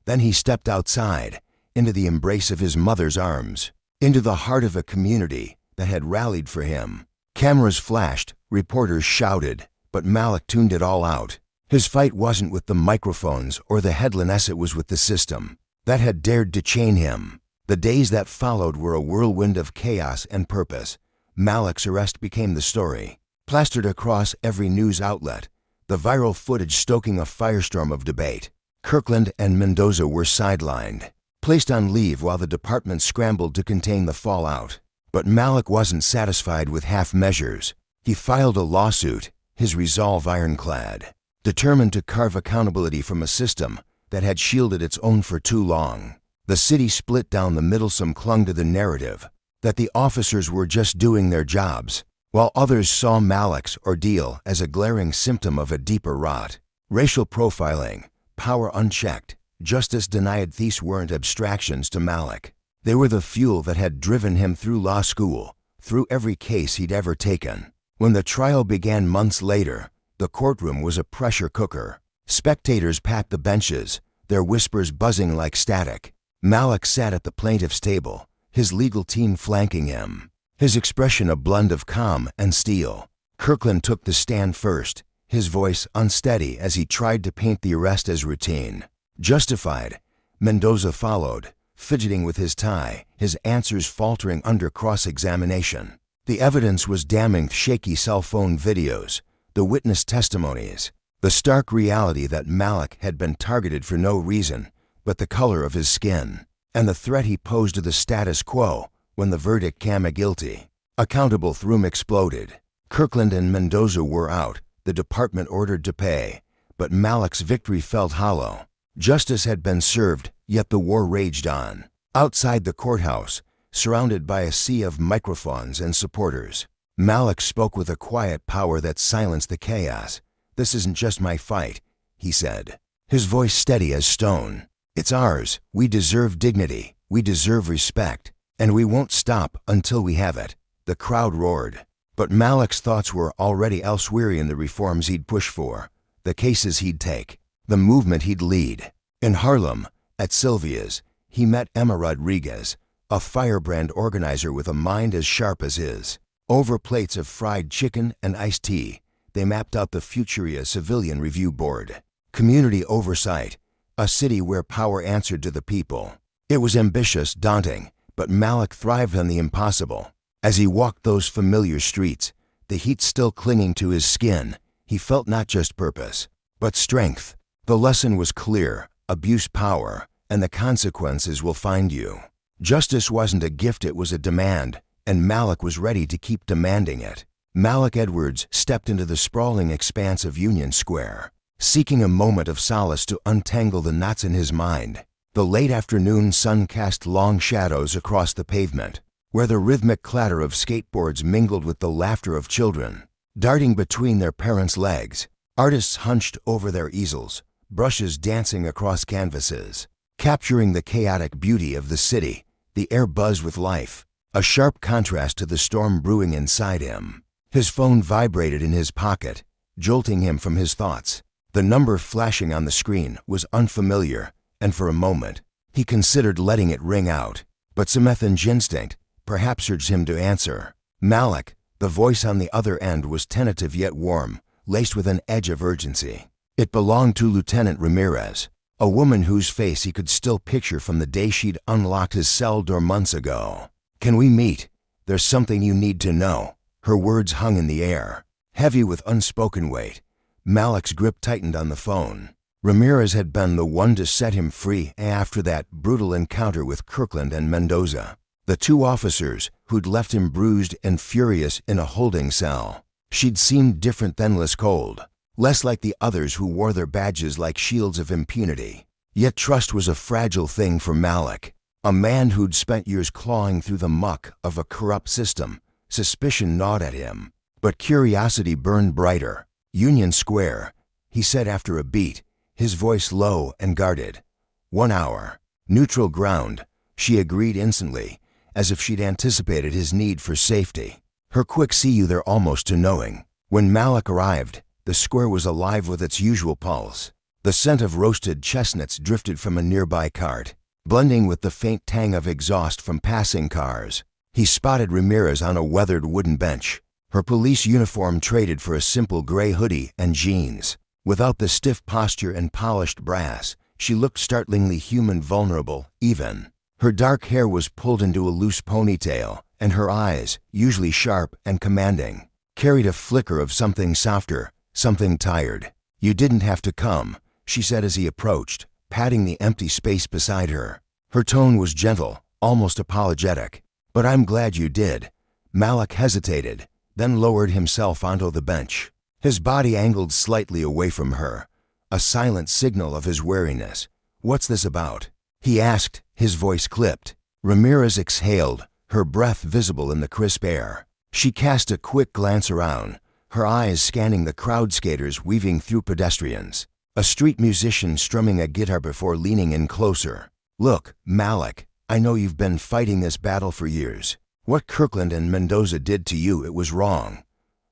Then he stepped outside, into the embrace of his mother's arms, into the heart of a community that had rallied for him. Cameras flashed, reporters shouted, but Malik tuned it all out. His fight wasn't with the microphones or the headlines, it was with the system that had dared to chain him. The days that followed were a whirlwind of chaos and purpose. Malik's arrest became the story, plastered across every news outlet, the viral footage stoking a firestorm of debate. Kirkland and Mendoza were sidelined, placed on leave while the department scrambled to contain the fallout. But Malik wasn't satisfied with half measures. He filed a lawsuit, his resolve ironclad, determined to carve accountability from a system that had shielded its own for too long. The city split down the middle. Some clung to the narrative that the officers were just doing their jobs, while others saw Malik's ordeal as a glaring symptom of a deeper rot. Racial profiling, power unchecked, justice denied. These weren't abstractions to Malik. They were the fuel that had driven him through law school, through every case he'd ever taken. When the trial began months later, the courtroom was a pressure cooker. Spectators packed the benches, their whispers buzzing like static. Malik sat at the plaintiff's table, his legal team flanking him, his expression a blend of calm and steel. Kirkland took the stand first, his voice unsteady as he tried to paint the arrest as routine, justified. Mendoza followed, fidgeting with his tie, his answers faltering under cross-examination. The evidence was damning: shaky cell phone videos, the witness testimonies, the stark reality that Malik had been targeted for no reason but the color of his skin, and the threat he posed to the status quo. When the verdict came guilty, accountable, the room exploded. Kirkland and Mendoza were out, the department ordered to pay, but Malik's victory felt hollow. Justice had been served, yet the war raged on. Outside the courthouse, surrounded by a sea of microphones and supporters, Malik spoke with a quiet power that silenced the chaos. "This isn't just my fight," he said, his voice steady as stone. "It's ours. We deserve dignity, we deserve respect, and we won't stop until we have it." The crowd roared, but Malik's thoughts were already elsewhere, in the reforms he'd push for, the cases he'd take, the movement he'd lead. In Harlem, at Sylvia's, he met Emma Rodriguez, a firebrand organizer with a mind as sharp as his. Over plates of fried chicken and iced tea, they mapped out the Futuria Civilian Review Board. Community oversight, a city where power answered to the people. It was ambitious, daunting, but Malik thrived on the impossible. As he walked those familiar streets, the heat still clinging to his skin, he felt not just purpose, but strength. The lesson was clear: abuse power, and the consequences will find you. Justice wasn't a gift, it was a demand, and Malik was ready to keep demanding it. Malik Edwards stepped into the sprawling expanse of Union Square, seeking a moment of solace to untangle the knots in his mind. The late afternoon sun cast long shadows across the pavement, where the rhythmic clatter of skateboards mingled with the laughter of children, darting between their parents' legs. Artists hunched over their easels, brushes dancing across canvases, capturing the chaotic beauty of the city. The air buzzed with life, a sharp contrast to the storm brewing inside him. His phone vibrated in his pocket, jolting him from his thoughts. The number flashing on the screen was unfamiliar, and for a moment, he considered letting it ring out. But some ethnic instinct perhaps urged him to answer. Malik, the voice on the other end, was tentative yet warm, laced with an edge of urgency. It belonged to Lieutenant Ramirez, a woman whose face he could still picture from the day she'd unlocked his cell door months ago. "Can we meet? There's something you need to know." Her words hung in the air, heavy with unspoken weight. Malik's grip tightened on the phone. Ramirez had been the one to set him free after that brutal encounter with Kirkland and Mendoza, the two officers who'd left him bruised and furious in a holding cell. She'd seemed different than less cold, less like the others who wore their badges like shields of impunity. Yet trust was a fragile thing for Malik, a man who'd spent years clawing through the muck of a corrupt system. Suspicion gnawed at him, but curiosity burned brighter. "Union Square," he said after a beat, his voice low and guarded. "1 hour. Neutral ground," she agreed instantly, as if she'd anticipated his need for safety. Her quick "see you there" almost to knowing. When Malik arrived, the square was alive with its usual pulse. The scent of roasted chestnuts drifted from a nearby cart, blending with the faint tang of exhaust from passing cars. He spotted Ramirez on a weathered wooden bench, her police uniform traded for a simple gray hoodie and jeans. Without the stiff posture and polished brass, she looked startlingly human, vulnerable, even. Her dark hair was pulled into a loose ponytail, and her eyes, usually sharp and commanding, carried a flicker of something softer, something tired. "You didn't have to come," she said as he approached, patting the empty space beside her. Her tone was gentle, almost apologetic. "But I'm glad you did." Malik hesitated, then lowered himself onto the bench, his body angled slightly away from her, a silent signal of his wariness. "What's this about?" he asked, his voice clipped. Ramirez exhaled, her breath visible in the crisp air. She cast a quick glance around, her eyes scanning the crowd, skaters weaving through pedestrians, a street musician strumming a guitar before leaning in closer. "Look, Malik, I know you've been fighting this battle for years. What Kirkland and Mendoza did to you, it was wrong.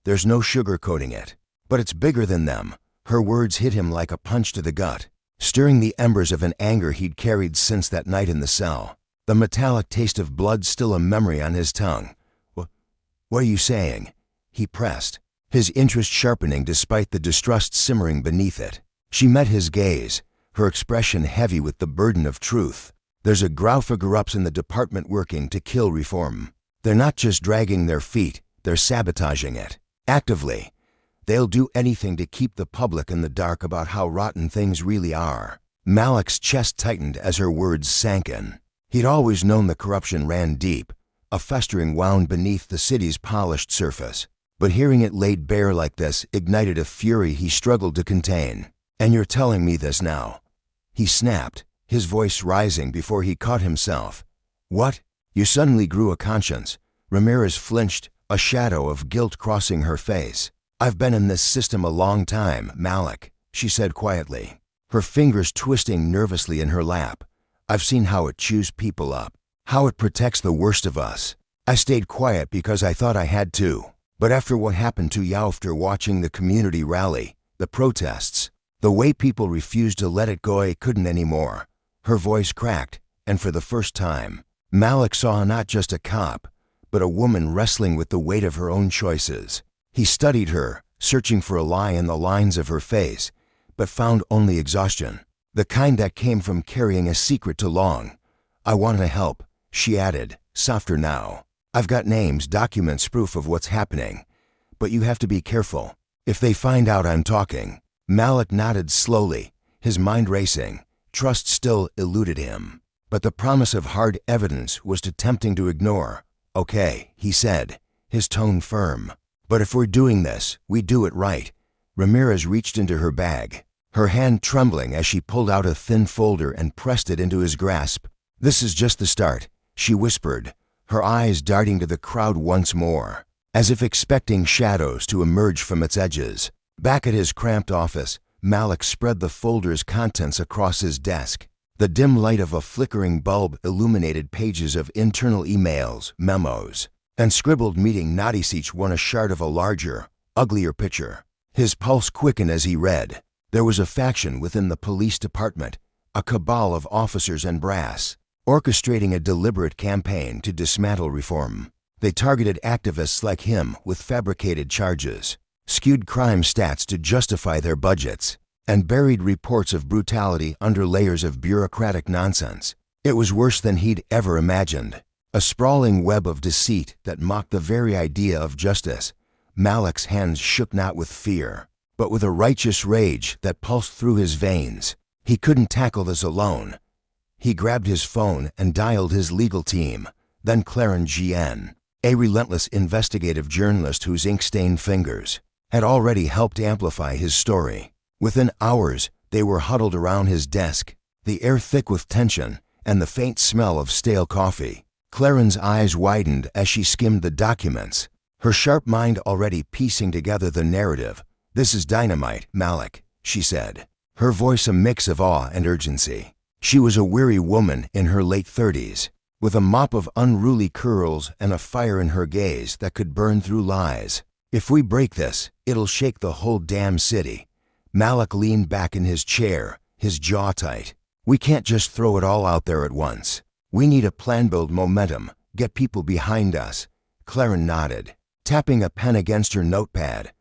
There's no sugarcoating it. But it's bigger than them." Her words hit him like a punch to the gut, stirring the embers of an anger he'd carried since that night in the cell. The metallic taste of blood still a memory on his tongue. What are you saying?" he pressed, his interest sharpening despite the distrust simmering beneath it. She met his gaze, her expression heavy with the burden of truth. "There's a group of corrupts in the department working to kill reform. They're not just dragging their feet, they're sabotaging it. Actively. They'll do anything to keep the public in the dark about how rotten things really are." Malik's chest tightened as her words sank in. He'd always known the corruption ran deep, a festering wound beneath the city's polished surface. But hearing it laid bare like this ignited a fury he struggled to contain. "And you're telling me this now?" he snapped, his voice rising before he caught himself. "What? You suddenly grew a conscience." Ramirez flinched, a shadow of guilt crossing her face. "I've been in this system a long time, Malik," she said quietly, her fingers twisting nervously in her lap. "I've seen how it chews people up, how it protects the worst of us. I stayed quiet because I thought I had to. But after what happened to you, after watching the community rally, the protests, the way people refused to let it go, I couldn't anymore." Her voice cracked, and for the first time, Malik saw not just a cop, but a woman wrestling with the weight of her own choices. He studied her, searching for a lie in the lines of her face, but found only exhaustion. The kind that came from carrying a secret too long. "I want to help," she added, softer now. "I've got names, documents, proof of what's happening. But you have to be careful. If they find out I'm talking." Malik nodded slowly, his mind racing. Trust still eluded him. But the promise of hard evidence was too tempting to ignore. "Okay," he said, his tone firm. "But if we're doing this, we do it right." Ramirez reached into her bag, her hand trembling as she pulled out a thin folder and pressed it into his grasp. "This is just the start," she whispered, her eyes darting to the crowd once more, as if expecting shadows to emerge from its edges. Back at his cramped office, Malik spread the folder's contents across his desk. The dim light of a flickering bulb illuminated pages of internal emails, memos, and scribbled meeting notices, each one a shard of a larger, uglier picture. His pulse quickened as he read. There was a faction within the police department, a cabal of officers and brass, orchestrating a deliberate campaign to dismantle reform. They targeted activists like him with fabricated charges, skewed crime stats to justify their budgets, and buried reports of brutality under layers of bureaucratic nonsense. It was worse than he'd ever imagined. A sprawling web of deceit that mocked the very idea of justice. Malik's hands shook not with fear, but with a righteous rage that pulsed through his veins. He couldn't tackle this alone. He grabbed his phone and dialed his legal team, then Clarence G.N., a relentless investigative journalist whose ink-stained fingers had already helped amplify his story. Within hours, they were huddled around his desk, the air thick with tension and the faint smell of stale coffee. Clarence's eyes widened as she skimmed the documents, her sharp mind already piecing together the narrative. "This is dynamite, Malik," she said, her voice a mix of awe and urgency. She was a weary woman in her late 30s, with a mop of unruly curls and a fire in her gaze that could burn through lies. "If we break this, it'll shake the whole damn city." Malik leaned back in his chair, his jaw tight. "We can't just throw it all out there at once. We need a plan, build momentum, get people behind us." Clarence nodded, tapping a pen against her notepad.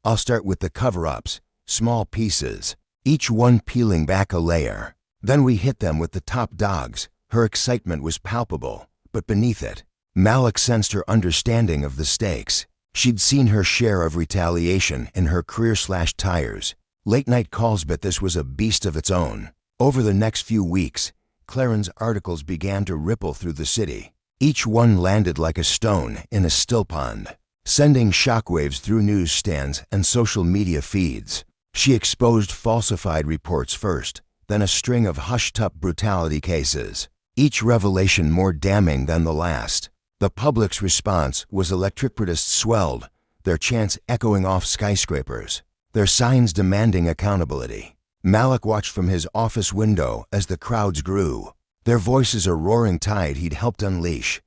"I'll start with the cover-ups, small pieces, each one peeling back a layer. Then we hit them with the top dogs." Her excitement was palpable, but beneath it, Malik sensed her understanding of the stakes. She'd seen her share of retaliation in her career/tires, late-night calls, but this was a beast of its own. Over the next few weeks, Clarence's articles began to ripple through the city. Each one landed like a stone in a still pond, sending shockwaves through newsstands and social media feeds. She exposed falsified reports first, then a string of hushed-up brutality cases, each revelation more damning than the last. The public's response was electric. Protests swelled, their chants echoing off skyscrapers, their signs demanding accountability. Malik watched from his office window as the crowds grew, their voices a roaring tide he'd helped unleash.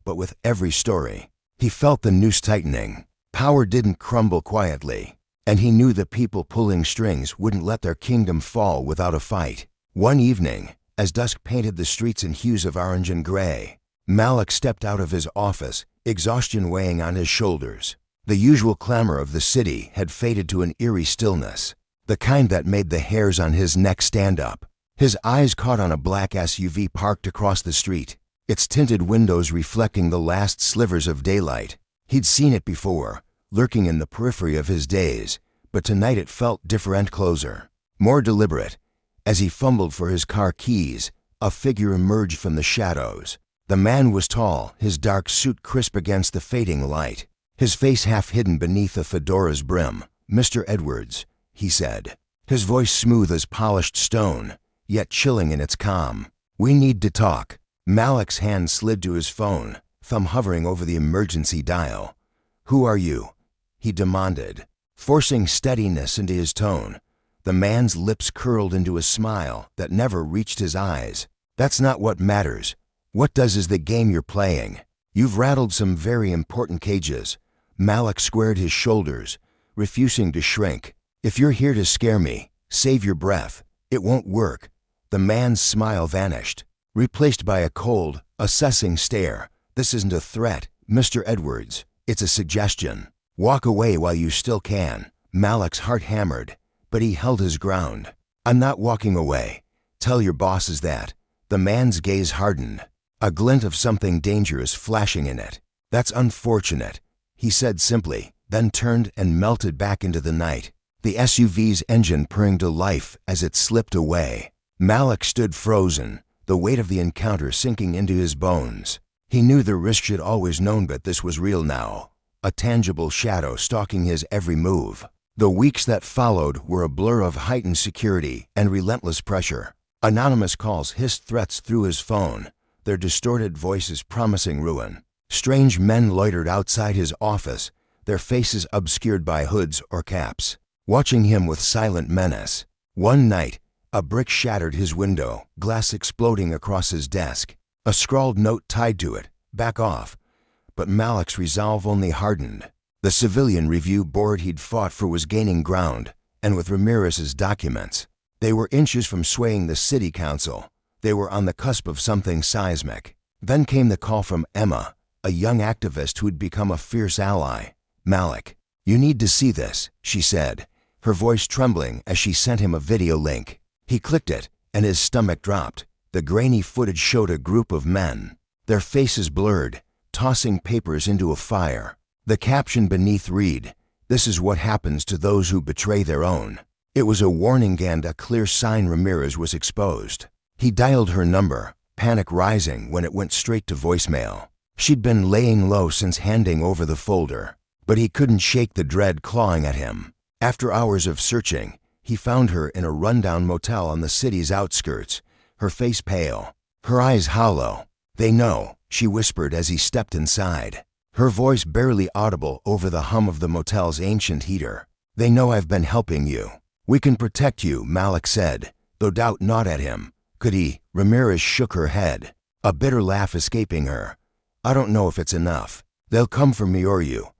But with every story, he felt the noose tightening. Power didn't crumble quietly, and he knew the people pulling strings wouldn't let their kingdom fall without a fight. One evening, as dusk painted the streets in hues of orange and gray, Malik stepped out of his office, exhaustion weighing on his shoulders. The usual clamor of the city had faded to an eerie stillness, the kind that made the hairs on his neck stand up. His eyes caught on a black SUV parked across the street, its tinted windows reflecting the last slivers of daylight. He'd seen it before, lurking in the periphery of his days, but tonight it felt different, closer, more deliberate. As he fumbled for his car keys, a figure emerged from the shadows. The man was tall, his dark suit crisp against the fading light, his face half hidden beneath a fedora's brim. "Mr. Edwards," he said, his voice smooth as polished stone, yet chilling in its calm. "We need to talk." Malik's hand slid to his phone, thumb hovering over the emergency dial. "Who are you?" he demanded, forcing steadiness into his tone. The man's lips curled into a smile that never reached his eyes. "That's not what matters. What does is the game you're playing. You've rattled some very important cages." Malik squared his shoulders, refusing to shrink. "If you're here to scare me, save your breath. It won't work." The man's smile vanished, replaced by a cold, assessing stare. "This isn't a threat, Mr. Edwards. It's a suggestion. Walk away while you still can, Malik's heart hammered, but he held his ground. "I'm not walking away. Tell your bosses that." The man's gaze hardened, a glint of something dangerous flashing in it. "That's unfortunate," he said simply, then turned and melted back into the night, the SUV's engine purring to life as it slipped away. Malik stood frozen, the weight of the encounter sinking into his bones. He knew the risk she'd always known, but this was real now, a tangible shadow stalking his every move. The weeks that followed were a blur of heightened security and relentless pressure. Anonymous calls hissed threats through his phone, their distorted voices promising ruin. Strange men loitered outside his office, their faces obscured by hoods or caps, watching him with silent menace. One night, a brick shattered his window, glass exploding across his desk. A scrawled note tied to it, "Back off." But Malik's resolve only hardened. The civilian review board he'd fought for was gaining ground, and with Ramirez's documents, they were inches from swaying the city council. They were on the cusp of something seismic. Then came the call from Emma, a young activist who'd become a fierce ally. "Malik, you need to see this," she said, her voice trembling as she sent him a video link. He clicked it, and his stomach dropped. The grainy footage showed a group of men, their faces blurred, tossing papers into a fire. The caption beneath read, "This is what happens to those who betray their own." It was a warning and a clear sign Ramirez was exposed. He dialed her number, panic rising when it went straight to voicemail. She'd been laying low since handing over the folder, but he couldn't shake the dread clawing at him. After hours of searching, he found her in a rundown motel on the city's outskirts, her face pale, her eyes hollow. "They know," she whispered as he stepped inside, her voice barely audible over the hum of the motel's ancient heater. "They know I've been helping you. We can protect you," Malik said, though doubt gnawed at him. Could he? Ramirez shook her head, a bitter laugh escaping her. "I don't know if it's enough. They'll come for me or you."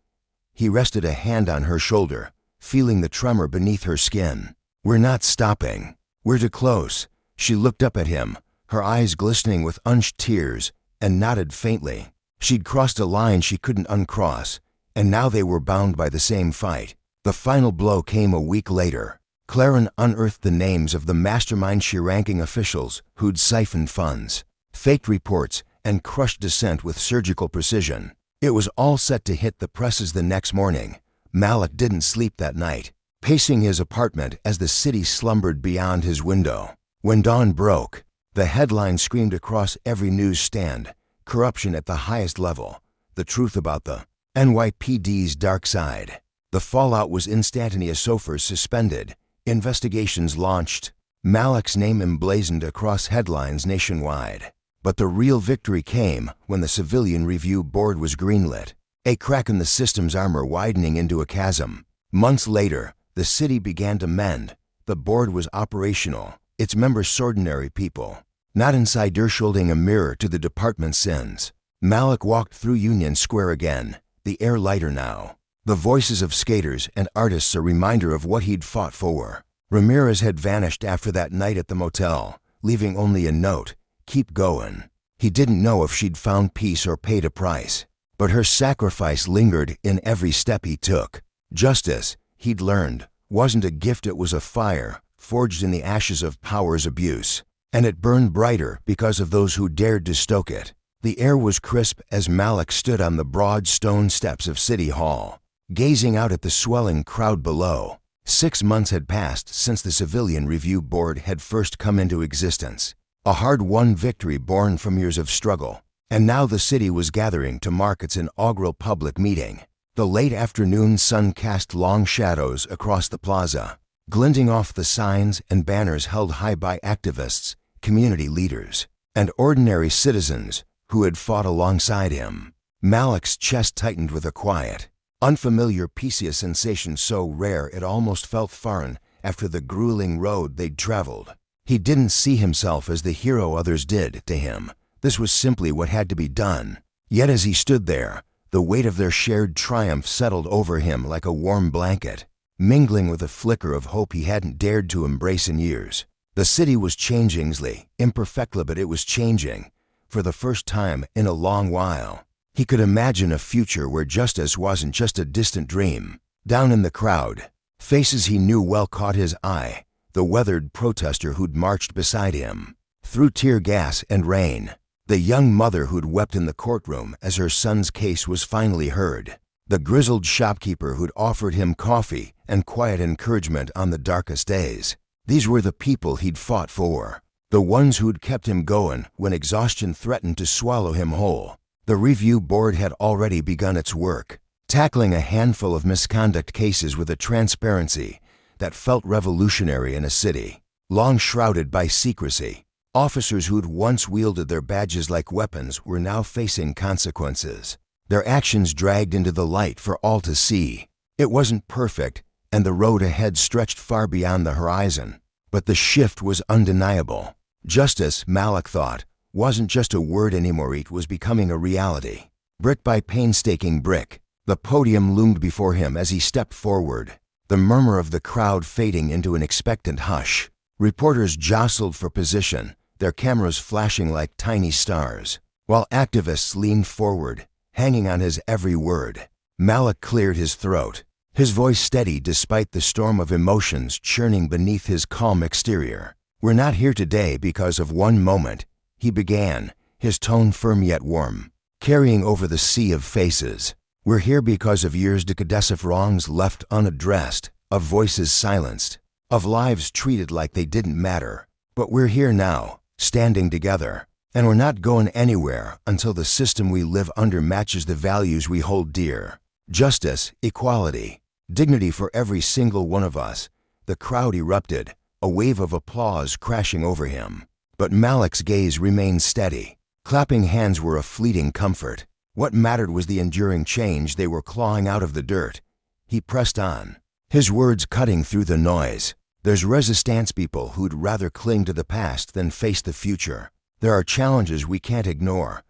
He rested a hand on her shoulder, feeling the tremor beneath her skin. "We're not stopping. We're too close." She looked up at him, her eyes glistening with unshed tears, and nodded faintly. She'd crossed a line she couldn't uncross, and now they were bound by the same fight. The final blow came a week later. Claren unearthed the names of the mastermind ranking officials who'd siphoned funds, faked reports, and crushed dissent with surgical precision. It was all set to hit the presses the next morning. Malik didn't sleep that night, pacing his apartment as the city slumbered beyond his window. When dawn broke, the headline screamed across every newsstand, "Corruption at the highest level. The truth about the NYPD's dark side." The fallout was instantaneous. Sofers suspended, investigations launched, Malik's name emblazoned across headlines nationwide. But the real victory came when the Civilian Review Board was greenlit, a crack in the system's armor widening into a chasm. Months later, the city began to mend. The board was operational, its members ordinary people, not insiders holding a mirror to the department's sins. Malik walked through Union Square again, the air lighter now, the voices of skaters and artists a reminder of what he'd fought for. Ramirez had vanished after that night at the motel, leaving only a note, "Keep going." He didn't know if she'd found peace or paid a price, but her sacrifice lingered in every step he took. Justice, he'd learned, wasn't a gift, it was a fire, forged in the ashes of power's abuse. And it burned brighter because of those who dared to stoke it. The air was crisp as Malik stood on the broad stone steps of City Hall, gazing out at the swelling crowd below. 6 months had passed since the Civilian Review Board had first come into existence, a hard-won victory born from years of struggle. And now the city was gathering to mark its inaugural public meeting. The late afternoon sun cast long shadows across the plaza, glinting off the signs and banners held high by activists, community leaders, and ordinary citizens who had fought alongside him. Malik's chest tightened with a quiet, unfamiliar peace, a sensation so rare it almost felt foreign after the grueling road they'd traveled. He didn't see himself as the hero others did. To him, this was simply what had to be done. Yet as he stood there, the weight of their shared triumph settled over him like a warm blanket, mingling with a flicker of hope he hadn't dared to embrace in years. The city was changing, imperfectly, but it was changing, for the first time in a long while. He could imagine a future where justice wasn't just a distant dream. Down in the crowd, Faces he knew well caught his eye, the weathered protester who'd marched beside him through tear gas and rain, the young mother who'd wept in the courtroom as her son's case was finally heard, the grizzled shopkeeper who'd offered him coffee and quiet encouragement on the darkest days. These were the people he'd fought for, the ones who'd kept him going when exhaustion threatened to swallow him whole. The review board had already begun its work, tackling a handful of misconduct cases with a transparency that felt revolutionary in a city long shrouded by secrecy. Officers who'd once wielded their badges like weapons were now facing consequences, their actions dragged into the light for all to see. It wasn't perfect, and the road ahead stretched far beyond the horizon, but the shift was undeniable. Justice, Malik thought, wasn't just a word anymore, it was becoming a reality. Brick by painstaking brick, the podium loomed before him as he stepped forward, the murmur of the crowd fading into an expectant hush. Reporters jostled for position, their cameras flashing like tiny stars, while activists leaned forward, hanging on his every word. Malik cleared his throat, his voice steady despite the storm of emotions churning beneath his calm exterior. "We're not here today because of one moment," he began, his tone firm yet warm, carrying over the sea of faces. "We're here because of years of wrongs left unaddressed, of voices silenced, of lives treated like they didn't matter. But we're here now, standing together, and we're not going anywhere until the system we live under matches the values we hold dear. Justice, equality, dignity for every single one of us." The crowd erupted, a wave of applause crashing over him. But Malik's gaze remained steady. Clapping hands were a fleeting comfort. What mattered was the enduring change they were clawing out of the dirt. He pressed on, his words cutting through the noise. "There's resistance people who'd rather cling to the past than face the future. There are challenges we can't ignore.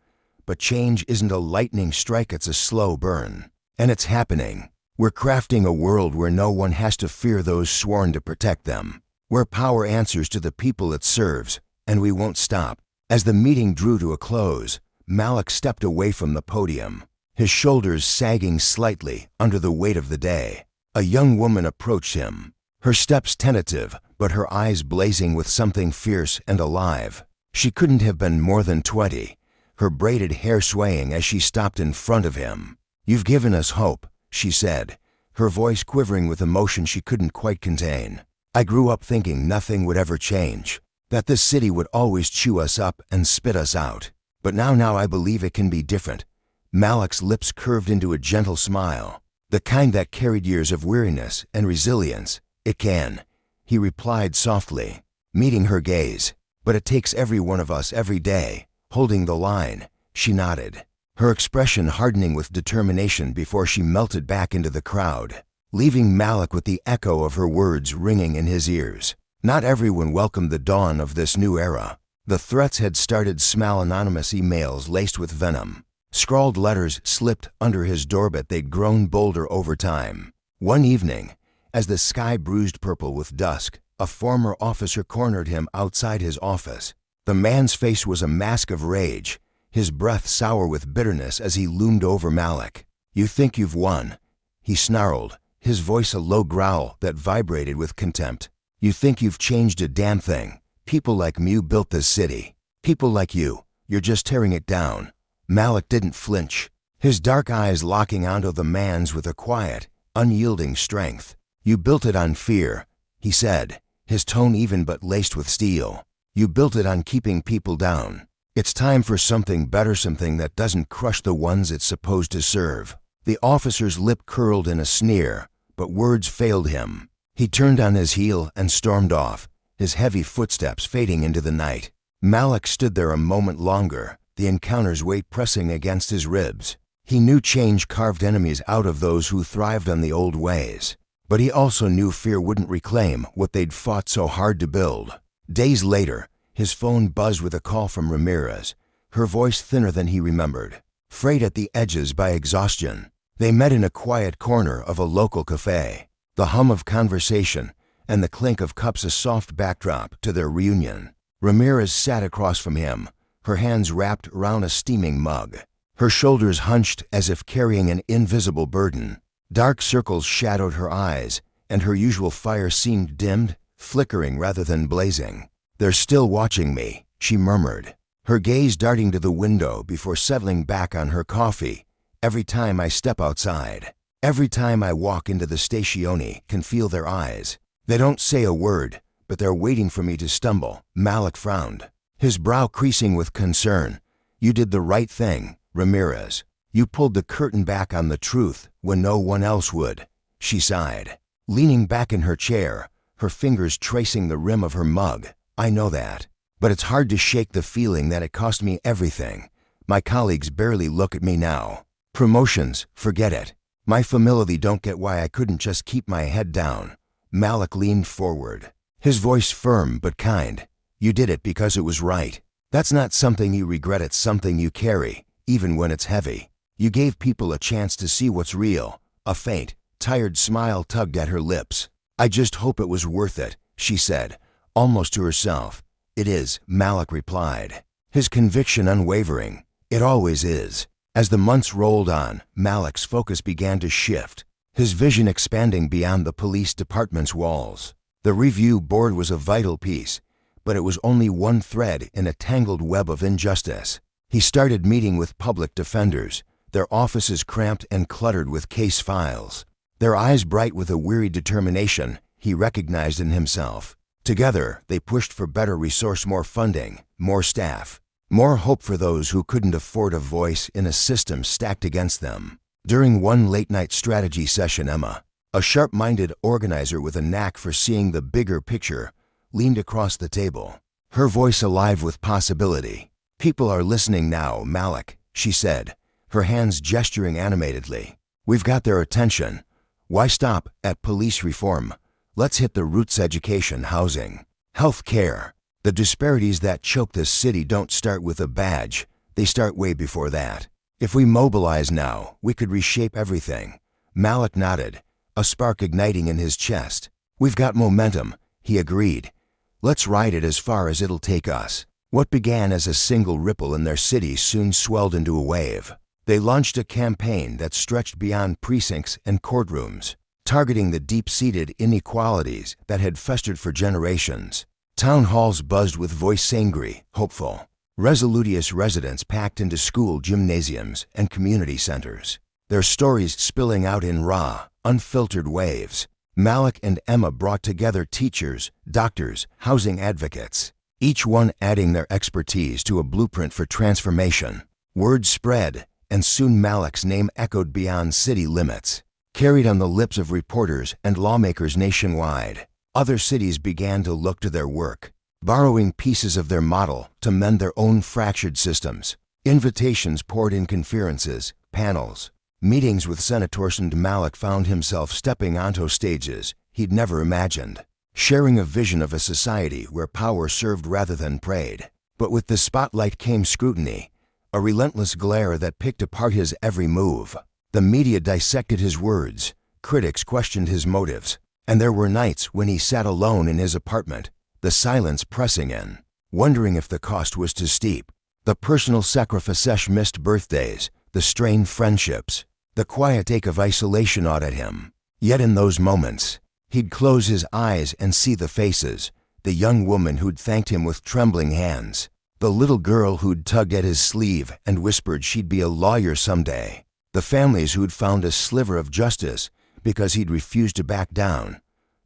But change isn't a lightning strike, it's a slow burn. And it's happening. We're crafting a world where no one has to fear those sworn to protect them, where power answers to the people it serves, and we won't stop." As the meeting drew to a close, Malik stepped away from the podium, his shoulders sagging slightly under the weight of the day. A young woman approached him, her steps tentative, but her eyes blazing with something fierce and alive. She couldn't have been more than 20, her braided hair swaying as she stopped in front of him. "You've given us hope," she said, her voice quivering with emotion she couldn't quite contain. "I grew up thinking nothing would ever change, that this city would always chew us up and spit us out. But now I believe it can be different." Malik's lips curved into a gentle smile, the kind that carried years of weariness and resilience. "It can," he replied softly, meeting her gaze. "But it takes every one of us every day, holding the line." She nodded, her expression hardening with determination before she melted back into the crowd, leaving Malik with the echo of her words ringing in his ears. Not everyone welcomed the dawn of this new era. The threats had started small anonymous emails laced with venom. Scrawled letters slipped under his door, but they'd grown bolder over time. One evening, as the sky bruised purple with dusk, a former officer cornered him outside his office. The man's face was a mask of rage, his breath sour with bitterness as he loomed over Malik. "You think you've won," he snarled, his voice a low growl that vibrated with contempt. "You think you've changed a damn thing. People like you built this city. People like you're just tearing it down." Malik didn't flinch, his dark eyes locking onto the man's with a quiet, unyielding strength. "You built it on fear," he said, his tone even but laced with steel. "You built it on keeping people down. It's time for something better, something that doesn't crush the ones it's supposed to serve." The officer's lip curled in a sneer, but words failed him. He turned on his heel and stormed off, his heavy footsteps fading into the night. Malik stood there a moment longer, the encounter's weight pressing against his ribs. He knew change carved enemies out of those who thrived on the old ways, but he also knew fear wouldn't reclaim what they'd fought so hard to build. Days later, his phone buzzed with a call from Ramirez, her voice thinner than he remembered, frayed at the edges by exhaustion. They met in a quiet corner of a local cafe, the hum of conversation and the clink of cups a soft backdrop to their reunion. Ramirez sat across from him, her hands wrapped around a steaming mug, her shoulders hunched as if carrying an invisible burden. Dark circles shadowed her eyes, and her usual fire seemed dimmed, flickering rather than blazing. "They're still watching me," she murmured, her gaze darting to the window before settling back on her coffee. "Every time I step outside, every time I walk into the stazione, can feel their eyes. They don't say a word, but they're waiting for me to stumble." Malik frowned, his brow creasing with concern. "You did the right thing, Ramirez. You pulled the curtain back on the truth when no one else would." She sighed, leaning back in her chair, her fingers tracing the rim of her mug. "I know that, but it's hard to shake the feeling that it cost me everything. My colleagues barely look at me now. Promotions, forget it. My family don't get why I couldn't just keep my head down." Malik leaned forward, his voice firm but kind. "You did it because it was right. That's not something you regret, it's something you carry, even when it's heavy. You gave people a chance to see what's real." A faint, tired smile tugged at her lips. "I just hope it was worth it," she said, almost to herself. "It is," Malik replied, his conviction unwavering. "It always is." As the months rolled on, Malik's focus began to shift, his vision expanding beyond the police department's walls. The review board was a vital piece, but it was only one thread in a tangled web of injustice. He started meeting with public defenders, their offices cramped and cluttered with case files, their eyes bright with a weary determination he recognized in himself. Together, they pushed for better resource, more funding, more staff, more hope for those who couldn't afford a voice in a system stacked against them. During one late-night strategy session, Emma, a sharp-minded organizer with a knack for seeing the bigger picture, leaned across the table, her voice alive with possibility. "People are listening now, Malik," she said, her hands gesturing animatedly. "We've got their attention. Why stop at police reform? Let's hit the roots: education, housing, health care. The disparities that choke this city don't start with a badge, they start way before that. If we mobilize now, we could reshape everything." Malik nodded, a spark igniting in his chest. "We've got momentum," he agreed. "Let's ride it as far as it'll take us." What began as a single ripple in their city soon swelled into a wave. They launched a campaign that stretched beyond precincts and courtrooms, targeting the deep-seated inequalities that had festered for generations. Town halls buzzed with voice angry, hopeful. Resolutious residents packed into school gymnasiums and community centers, their stories spilling out in raw, unfiltered waves. Malik and Emma brought together teachers, doctors, housing advocates, each one adding their expertise to a blueprint for transformation. Word spread, and soon Malik's name echoed beyond city limits, carried on the lips of reporters and lawmakers nationwide. Other cities began to look to their work, borrowing pieces of their model to mend their own fractured systems. Invitations poured in, conferences, panels, meetings with senators, and Malik found himself stepping onto stages he'd never imagined, sharing a vision of a society where power served rather than prayed. But with the spotlight came scrutiny, a relentless glare that picked apart his every move. The media dissected his words, critics questioned his motives, and there were nights when he sat alone in his apartment, the silence pressing in, wondering if the cost was too steep. The personal sacrifices, missed birthdays, the strained friendships, the quiet ache of isolation gnawed at him. Yet in those moments, he'd close his eyes and see the faces, the young woman who'd thanked him with trembling hands, the little girl who'd tugged at his sleeve and whispered she'd be a lawyer someday, the families who'd found a sliver of justice because he'd refused to back down.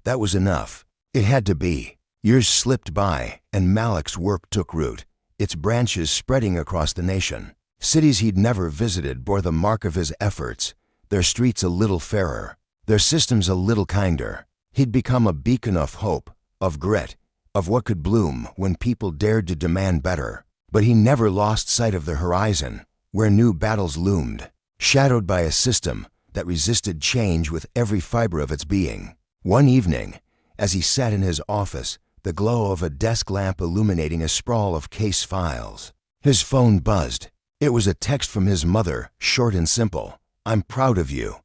That was enough. It had to be. Years slipped by, and Malik's work took root, its branches spreading across the nation. Cities he'd never visited bore the mark of his efforts, their streets a little fairer, their systems a little kinder. He'd become a beacon of hope, of grit, of what could bloom when people dared to demand better. But he never lost sight of the horizon, where new battles loomed, shadowed by a system that resisted change with every fiber of its being. One evening, as he sat in his office, the glow of a desk lamp illuminating a sprawl of case files, his phone buzzed. It was a text from his mother, short and simple. "I'm proud of you."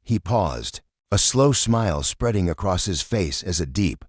He paused, a slow smile spreading across his face as a deep,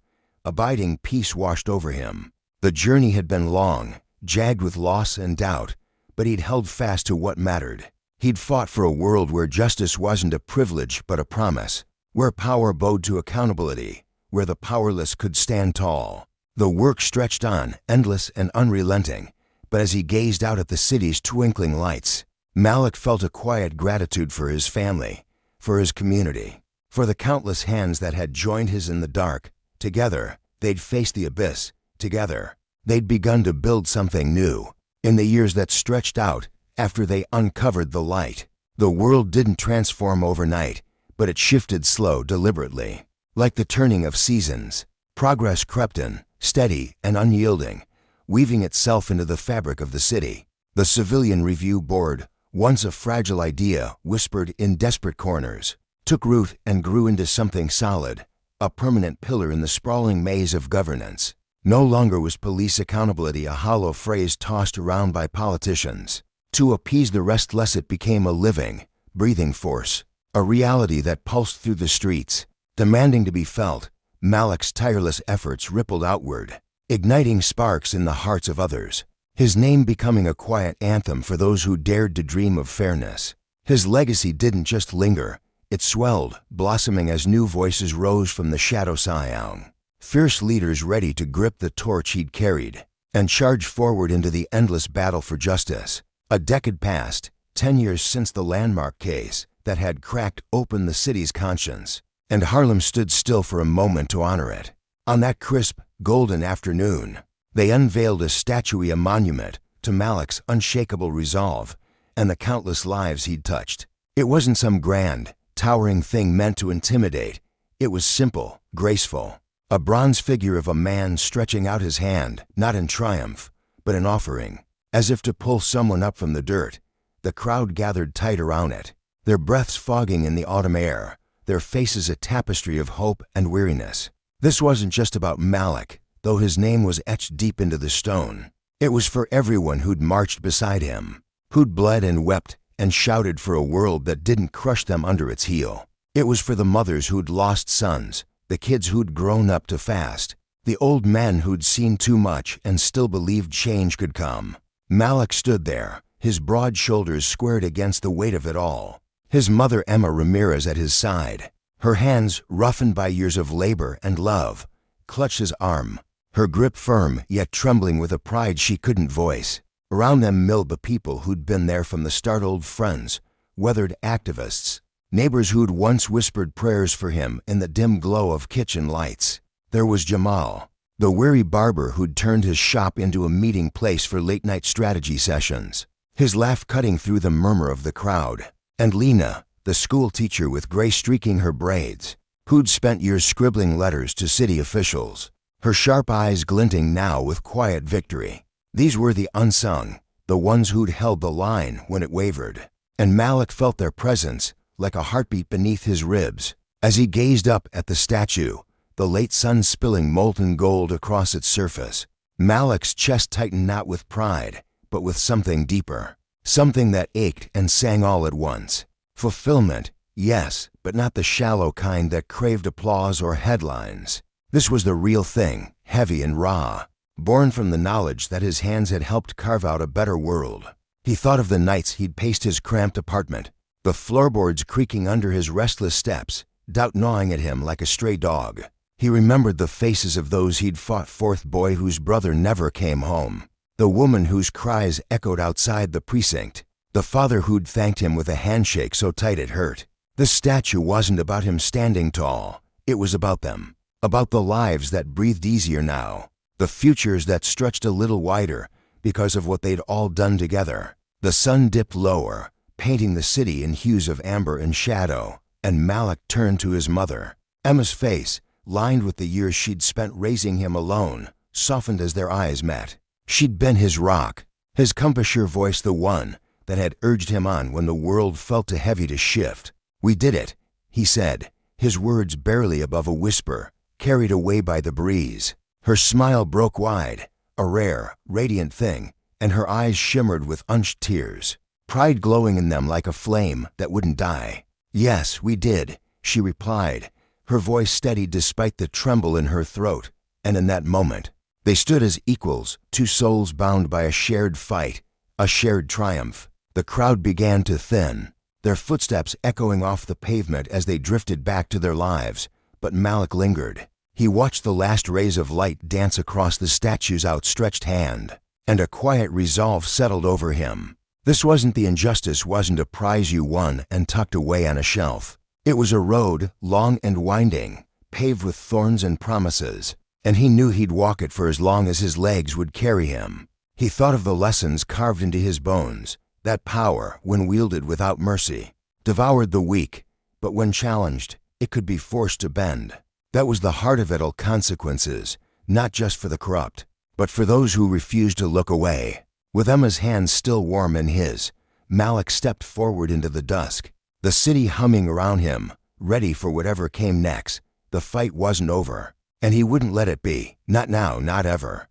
abiding peace washed over him. The journey had been long, jagged with loss and doubt, but he'd held fast to what mattered. He'd fought for a world where justice wasn't a privilege but a promise, where power bowed to accountability, where the powerless could stand tall. The work stretched on, endless and unrelenting, but as he gazed out at the city's twinkling lights, Malik felt a quiet gratitude for his family, for his community, for the countless hands that had joined his in the dark. Together, they'd faced the abyss. Together, they'd begun to build something new. In the years that stretched out after they uncovered the light, the world didn't transform overnight, but it shifted slow, deliberately. Like the turning of seasons, progress crept in, steady and unyielding, weaving itself into the fabric of the city. The Civilian Review Board, once a fragile idea whispered in desperate corners, took root and grew into something solid, a permanent pillar in the sprawling maze of governance. No longer was police accountability a hollow phrase tossed around by politicians. To appease the restless, it became a living, breathing force, a reality that pulsed through the streets, demanding to be felt. Malik's tireless efforts rippled outward, igniting sparks in the hearts of others, his name becoming a quiet anthem for those who dared to dream of fairness. His legacy didn't just linger, it swelled, blossoming as new voices rose from the shadow Siang. Fierce leaders ready to grip the torch he'd carried and charge forward into the endless battle for justice. A decade passed, 10 years since the landmark case that had cracked open the city's conscience, and Harlem stood still for a moment to honor it. On that crisp, golden afternoon, they unveiled a statue, a monument to Malik's unshakable resolve and the countless lives he'd touched. It wasn't some grand, towering thing meant to intimidate. It was simple, graceful. A bronze figure of a man stretching out his hand, not in triumph, but in offering, as if to pull someone up from the dirt. The crowd gathered tight around it, their breaths fogging in the autumn air, their faces a tapestry of hope and weariness. This wasn't just about Malik, though his name was etched deep into the stone. It was for everyone who'd marched beside him, who'd bled and wept and shouted for a world that didn't crush them under its heel. It was for the mothers who'd lost sons, the kids who'd grown up too fast, the old men who'd seen too much and still believed change could come. Malik stood there, his broad shoulders squared against the weight of it all, his mother Emma Ramirez at his side. Her hands, roughened by years of labor and love, clutched his arm, her grip firm yet trembling with a pride she couldn't voice. Around them milled the people who'd been there from the start, old friends, weathered activists, neighbors who'd once whispered prayers for him in the dim glow of kitchen lights. There was Jamal, the weary barber who'd turned his shop into a meeting place for late-night strategy sessions, his laugh cutting through the murmur of the crowd. And Lena, the school teacher with gray streaking her braids, who'd spent years scribbling letters to city officials, her sharp eyes glinting now with quiet victory. These were the unsung, the ones who'd held the line when it wavered. And Malik felt their presence like a heartbeat beneath his ribs. As he gazed up at the statue, the late sun spilling molten gold across its surface, Malik's chest tightened not with pride, but with something deeper. Something that ached and sang all at once. Fulfillment, yes, but not the shallow kind that craved applause or headlines. This was the real thing, heavy and raw, born from the knowledge that his hands had helped carve out a better world. He thought of the nights he'd paced his cramped apartment, the floorboards creaking under his restless steps, doubt gnawing at him like a stray dog. He remembered the faces of those he'd fought, fourth boy whose brother never came home, the woman whose cries echoed outside the precinct, the father who'd thanked him with a handshake so tight it hurt. This statue wasn't about him standing tall. It was about them, about the lives that breathed easier now, the futures that stretched a little wider because of what they'd all done together. The sun dipped lower, painting the city in hues of amber and shadow, and Malik turned to his mother. Emma's face, lined with the years she'd spent raising him alone, softened as their eyes met. She'd been his rock, his compass, her voice the one that had urged him on when the world felt too heavy to shift. "We did it," he said, his words barely above a whisper, carried away by the breeze. Her smile broke wide, a rare, radiant thing, and her eyes shimmered with unshed tears, pride glowing in them like a flame that wouldn't die. "Yes, we did," she replied, her voice steady despite the tremble in her throat. And in that moment, they stood as equals, two souls bound by a shared fight, a shared triumph. The crowd began to thin. their footsteps echoing off the pavement as they drifted back to their lives. But Malik lingered. He watched the last rays of light dance across the statue's outstretched hand, and a quiet resolve settled over him. This wasn't the injustice, wasn't a prize you won and tucked away on a shelf. It was a road, long and winding, paved with thorns and promises, and he knew he'd walk it for as long as his legs would carry him. He thought of the lessons carved into his bones, that power, when wielded without mercy, devoured the weak, but when challenged, it could be forced to bend. That was the heart of it all: consequences, not just for the corrupt, but for those who refused to look away. With Emma's hands still warm in his, Malik stepped forward into the dusk, the city humming around him, ready for whatever came next. The fight wasn't over, and he wouldn't let it be. Not now, not ever.